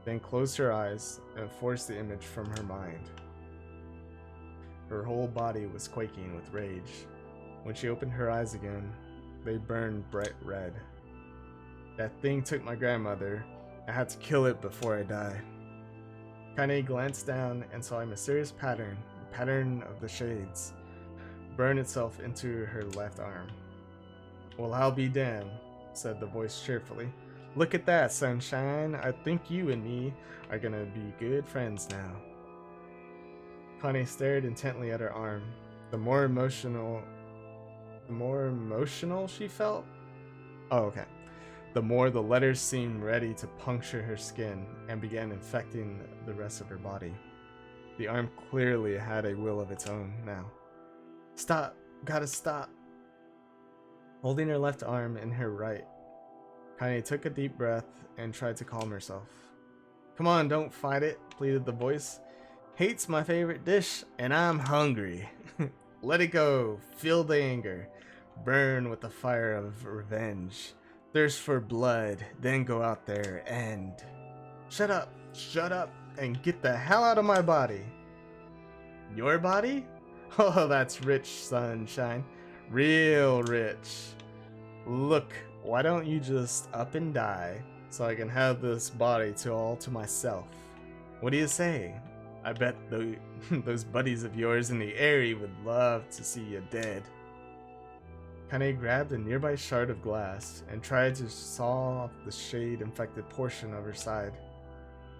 then closed her eyes and forced the image from her mind. Her whole body was quaking with rage. When she opened her eyes again, they burned bright red. "That thing took my grandmother. I had to kill it before I die." Kainè glanced down and saw a mysterious pattern, the pattern of the shades, burn itself into her left arm. "Well, I'll be damned," said the voice cheerfully. "Look at that, sunshine. I think you and me are gonna be good friends now." Kainè stared intently at her arm. The more emotional she felt? Oh, okay. The more the letters seemed ready to puncture her skin and began infecting the rest of her body. The arm clearly had a will of its own now. "Stop! Gotta stop!" Holding her left arm in her right, Kainè took a deep breath and tried to calm herself. "Come on, don't fight it," pleaded the voice. "Hate's my favorite dish, and I'm hungry." "Let it go. Feel the anger. Burn with the fire of revenge. Thirst for blood, then go out there and..." Shut up, and get the hell out of my body." "Your body? Oh, that's rich, sunshine. Real rich. Look, why don't you just up and die so I can have this body all to myself? What do you say? I bet those buddies of yours in the Airy would love to see you dead." Kainè grabbed a nearby shard of glass and tried to saw off the shade-infected portion of her side.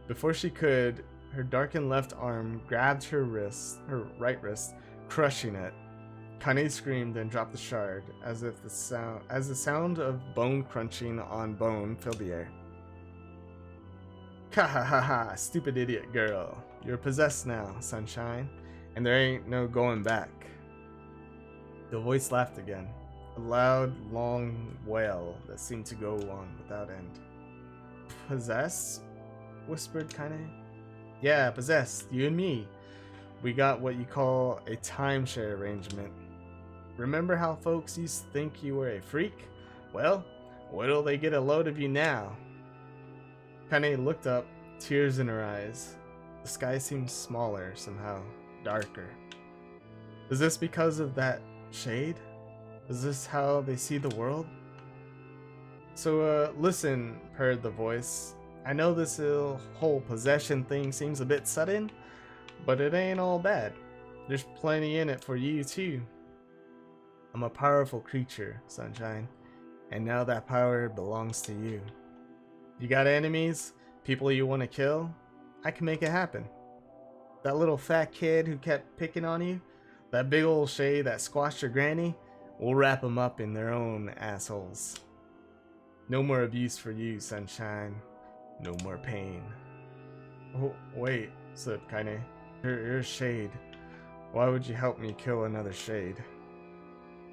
Before she could, her darkened left arm grabbed her right wrist, crushing it. Kainè screamed and dropped the shard, as the sound of bone crunching on bone filled the air. "Ha ha ha ha, stupid idiot girl. You're possessed now, sunshine, and there ain't no going back." The voice laughed again, a loud, long wail that seemed to go on without end. "Possessed?" whispered Kainè. "Yeah, possessed, you and me. We got what you call a timeshare arrangement. Remember how folks used to think you were a freak? Well, what'll they get a load of you now?" Kainè looked up, tears in her eyes. The sky seemed smaller somehow, darker. Is this because of that shade? Is this how they see the world? "So, listen," purred the voice. "I know this whole possession thing seems a bit sudden, but it ain't all bad. There's plenty in it for you, too. I'm a powerful creature, sunshine, and now that power belongs to you. You got enemies? People you want to kill? I can make it happen. That little fat kid who kept picking on you? That big old shade that squashed your granny? We'll wrap them up in their own assholes. No more abuse for you, sunshine. No more pain." "Oh, wait," said Kainè. You're a shade. Why would you help me kill another shade?"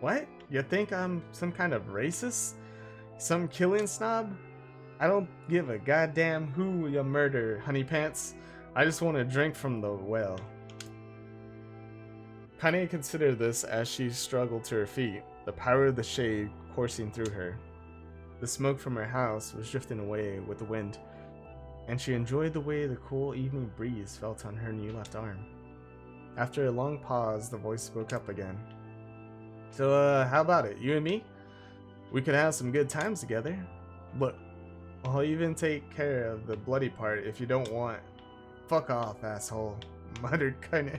"What? You think I'm some kind of racist? Some killing snob? I don't give a goddamn who you murder, honey pants. I just want to drink from the well. Kainè considered this as she struggled to her feet, the power of the shade coursing through her. The smoke from her house was drifting away with the wind, and she enjoyed the way the cool evening breeze felt on her new left arm. After a long pause, the voice spoke up again. So, how about it? You and me? We could have some good times together. Look, I'll even take care of the bloody part if you don't want. Fuck off, asshole, muttered Kainè.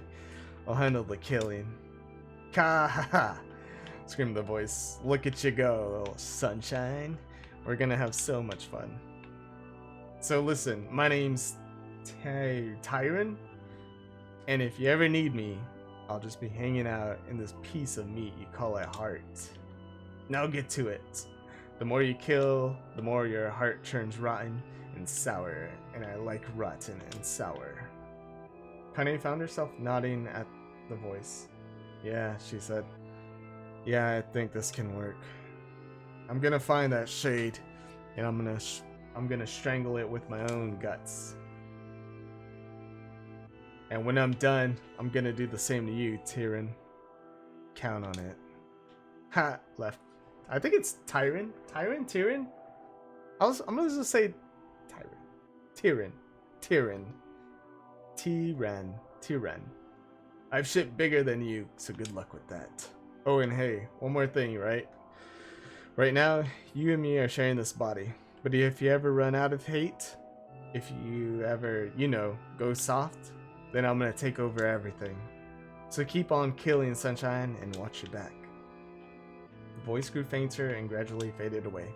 I'll handle the killing. Ka ha ha! Screamed the voice. Look at you go, little sunshine. We're gonna have so much fun. So listen, my name's Tyron, and if you ever need me, I'll just be hanging out in this piece of meat you call a heart. Now get to it. The more you kill, the more your heart turns rotten and sour, and I like rotten and sour. Kainè found herself nodding at the voice. Yeah, she said. Yeah, I think this can work. I'm gonna find that shade, and I'm gonna strangle it with my own guts. And when I'm done, I'm gonna do the same to you, Tyron. Count on it. Ha! Left. I think it's Tyron. Tyron? I'm gonna just say Tyron. Tyran. I've shit bigger than you, so good luck with that. Oh, and hey, one more thing, right? Right now, you and me are sharing this body. But if you ever run out of hate, if you ever, go soft, then I'm gonna take over everything. So keep on killing, Sunshine, and watch your back. The voice grew fainter and gradually faded away,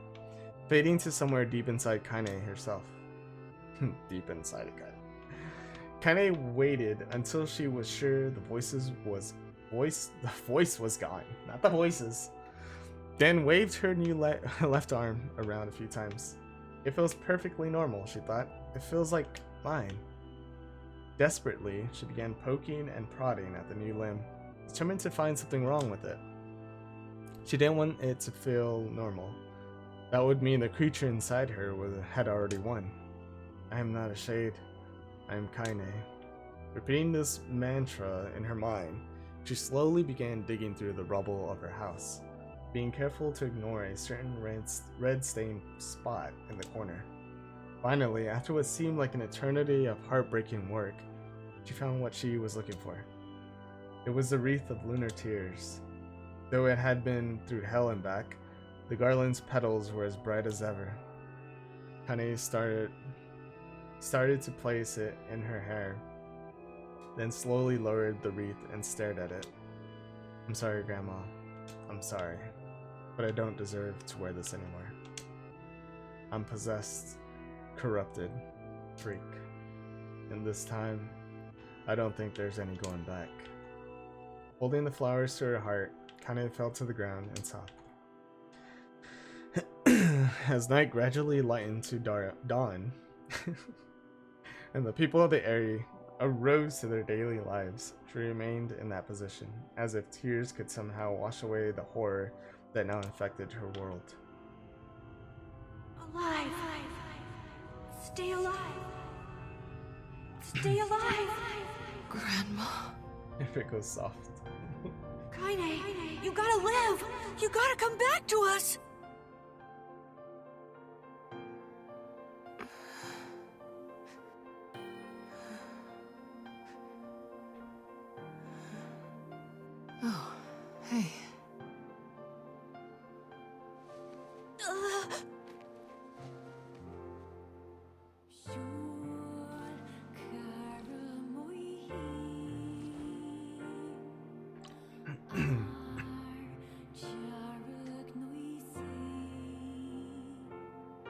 fading to somewhere deep inside Kainè herself. Deep inside of Kainè. Kainè waited until she was sure the voice was gone, not the voices. Then waved her new left arm around a few times. It feels perfectly normal, she thought. It feels like mine. Desperately, she began poking and prodding at the new limb, determined to find something wrong with it. She didn't want it to feel normal. That would mean the creature inside her had already won. I am not a shade. I am Kainè. Repeating this mantra in her mind, she slowly began digging through the rubble of her house, being careful to ignore a certain red-stained spot in the corner. Finally, after what seemed like an eternity of heartbreaking work, she found what she was looking for. It was the wreath of lunar tears. Though it had been through hell and back, the garland's petals were as bright as ever. Kainè started to place it in her hair, then slowly lowered the wreath and stared at it. I'm sorry, Grandma. I'm sorry, but I don't deserve to wear this anymore. I'm possessed, corrupted, freak. And this time, I don't think there's any going back. Holding the flowers to her heart, Kainè fell to the ground and sobbed. As night gradually lightened to dawn, and the people of the area arose to their daily lives, she remained in that position, as if tears could somehow wash away the horror that now infected her world. Alive! Stay alive! Stay alive! Grandma. If it goes soft. Kainè, you gotta live! You gotta come back to us! Oh, hey.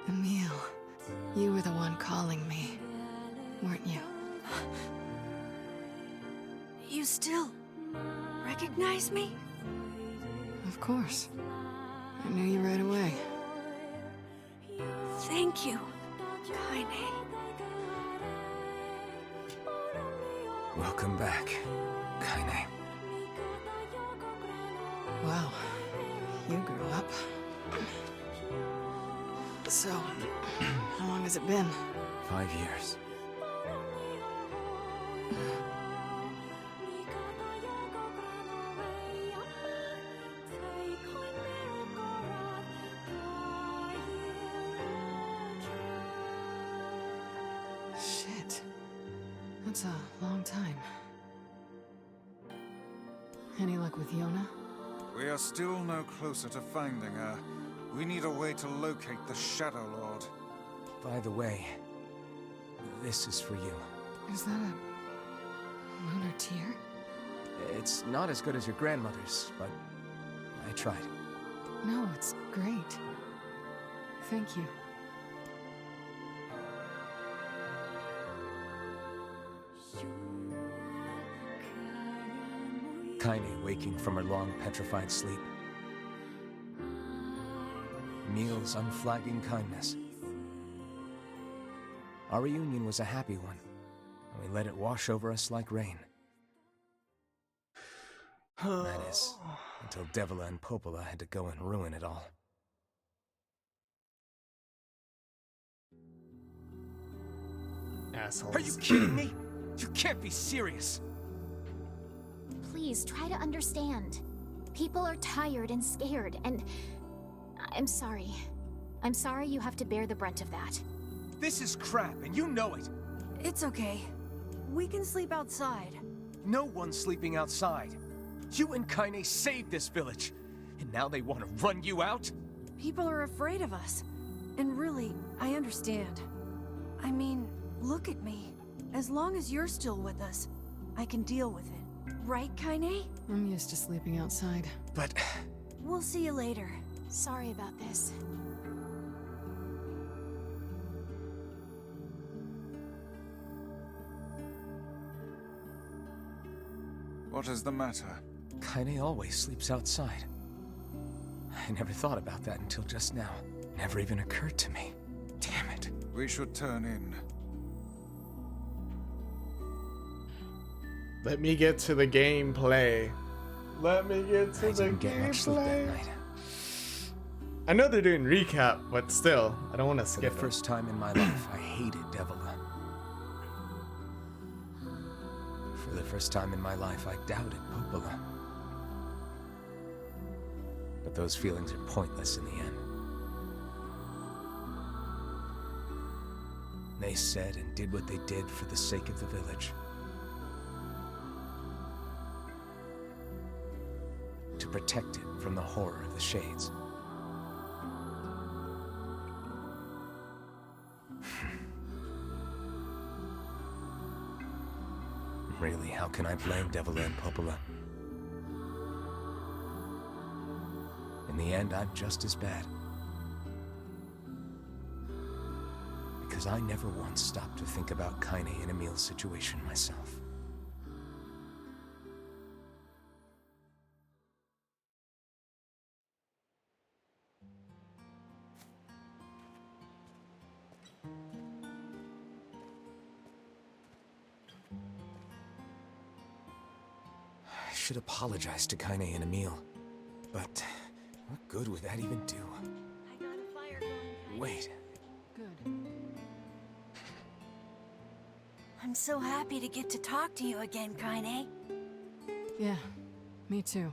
Emil, you were the one calling me, weren't you? You still recognize me? Of course. I knew you right away. Thank you, Kainè. Welcome back, Kainè. Wow, you grew up. So, how long has it been? 5 years. Shit. That's a long time. Any luck with Yona? We are still no closer to finding her. We need a way to locate the Shadow Lord. By the way, this is for you. Is that a lunar tear? It's not as good as your grandmother's, but I tried. No, it's great. Thank you. Kainè waking from her long, petrified sleep. Emil's unflagging kindness. Our reunion was a happy one, and we let it wash over us like rain. That is, until Devila and Popola had to go and ruin it all. Assholes. Are you kidding me? You can't be serious. Please try to understand. People are tired and scared, and I'm sorry. I'm sorry you have to bear the brunt of that. This is crap, and you know it. It's okay. We can sleep outside. No one's sleeping outside. You and Kainè saved this village, and now they want to run you out? People are afraid of us. And really, I understand. I mean, look at me. As long as you're still with us, I can deal with it. Right, Kainè? I'm used to sleeping outside. But... We'll see you later. Sorry about this. What is the matter? Kainè always sleeps outside. I never thought about that until just now. Never even occurred to me. Damn it. We should turn in. Let me get to the gameplay. Let me get to I the didn't get much sleep that gameplay. night. I know they're doing recap, but still, I don't want to For the skip it. first time in my life, I hated Devila. For the first time in my life, I doubted Popola. But those feelings are pointless in the end. They said and did what they did for the sake of the village. To protect it from the horror of the Shades. Really, how can I blame Devila and Popola? In the end, I'm just as bad. Because I never once stopped to think about Kainè and Emil's situation myself. I should apologize to Kainè and Emil, but what good would that even do? I got a fire going. Wait. Good. I'm so happy to get to talk to you again, Kainè. Yeah, me too.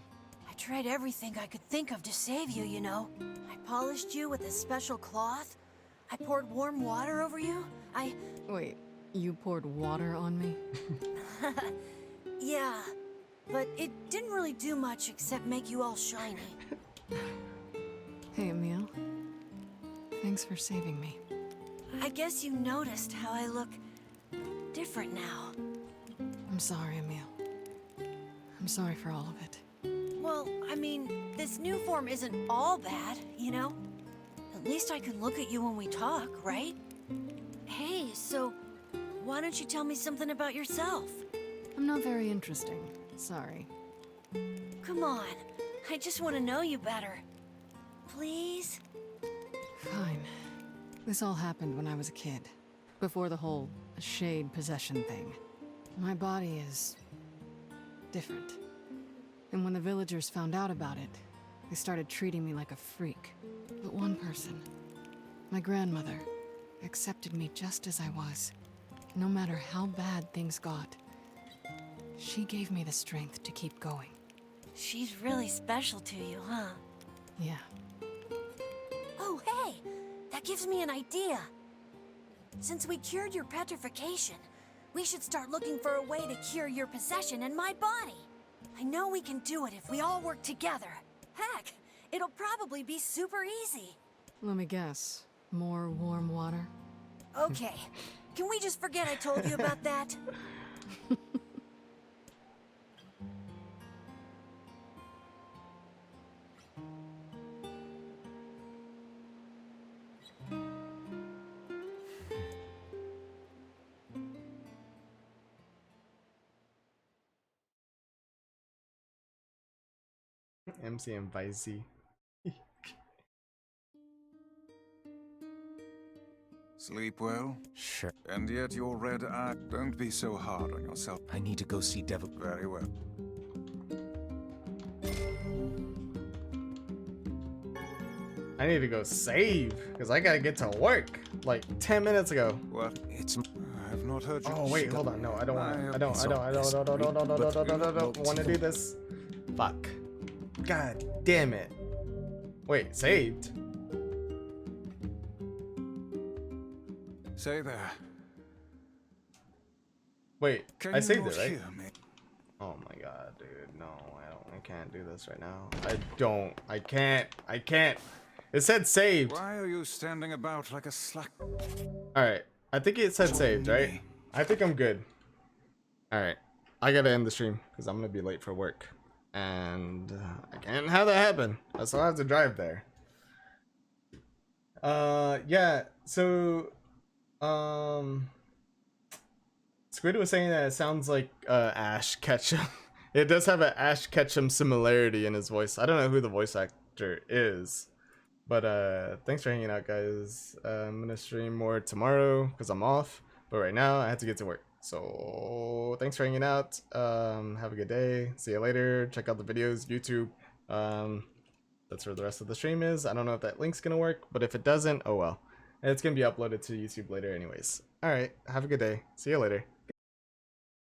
I tried everything I could think of to save you, you know. I polished you with a special cloth. I poured warm water over you. Wait, you poured water on me? Yeah, but it didn't really do much except make you all shiny. Hey, Emil. Thanks for saving me. I guess you noticed how I look different now. I'm sorry, Emil. I'm sorry for all of it. Well, I mean, this new form isn't all bad, you know? At least I can look at you when we talk, right? Hey, so why don't you tell me something about yourself? I'm not very interesting. Sorry. Come on, I just want to know you better. Please? Fine. This all happened when I was a kid. Before the whole shade possession thing. My body is different. And when the villagers found out about it, they started treating me like a freak. But one person, My grandmother accepted me just as I was, no matter how bad things got. She gave me the strength to keep going. She's really special to you, huh? Yeah. Oh, hey! That gives me an idea. Since we cured your petrification, we should start looking for a way to cure your possession in my body. I know we can do it if we all work together. Heck, it'll probably be super easy. Let me guess. More warm water? Okay, can we just forget I told you about that? MC and Vicey. Sleep well? Sure. And yet your red eye. Don't be so hard on yourself. I need to go see Devil. Very well. I need to go save because I gotta get to work like 10 minutes ago. What? It's. I have not heard you. Oh wait, hold on. No, I don't want. I don't want to do this. Fuck. God damn it. Wait, saved. Say there. Wait, Can I you saved not it, right? hear me? Oh my god, dude. No, I can't do this right now. I can't. It said saved. Why are you standing about like a slack? Alright. I think it said saved, right? I think I'm good. Alright. I gotta end the stream because I'm gonna be late for work. And I can't have that happen. So I have to drive there. Yeah, so Squid was saying that it sounds like Ash Ketchum. It does have an Ash Ketchum similarity in his voice. I don't know who the voice actor is. But thanks for hanging out, guys. I'm gonna stream more tomorrow because I'm off. But right now I have to get to work. So thanks for hanging out. Have a good day. See you later. Check out the videos, YouTube. That's where the rest of the stream is. I don't know if that link's gonna work, but if it doesn't, oh well. It's gonna be uploaded to YouTube later anyways. Alright, have a good day. See you later.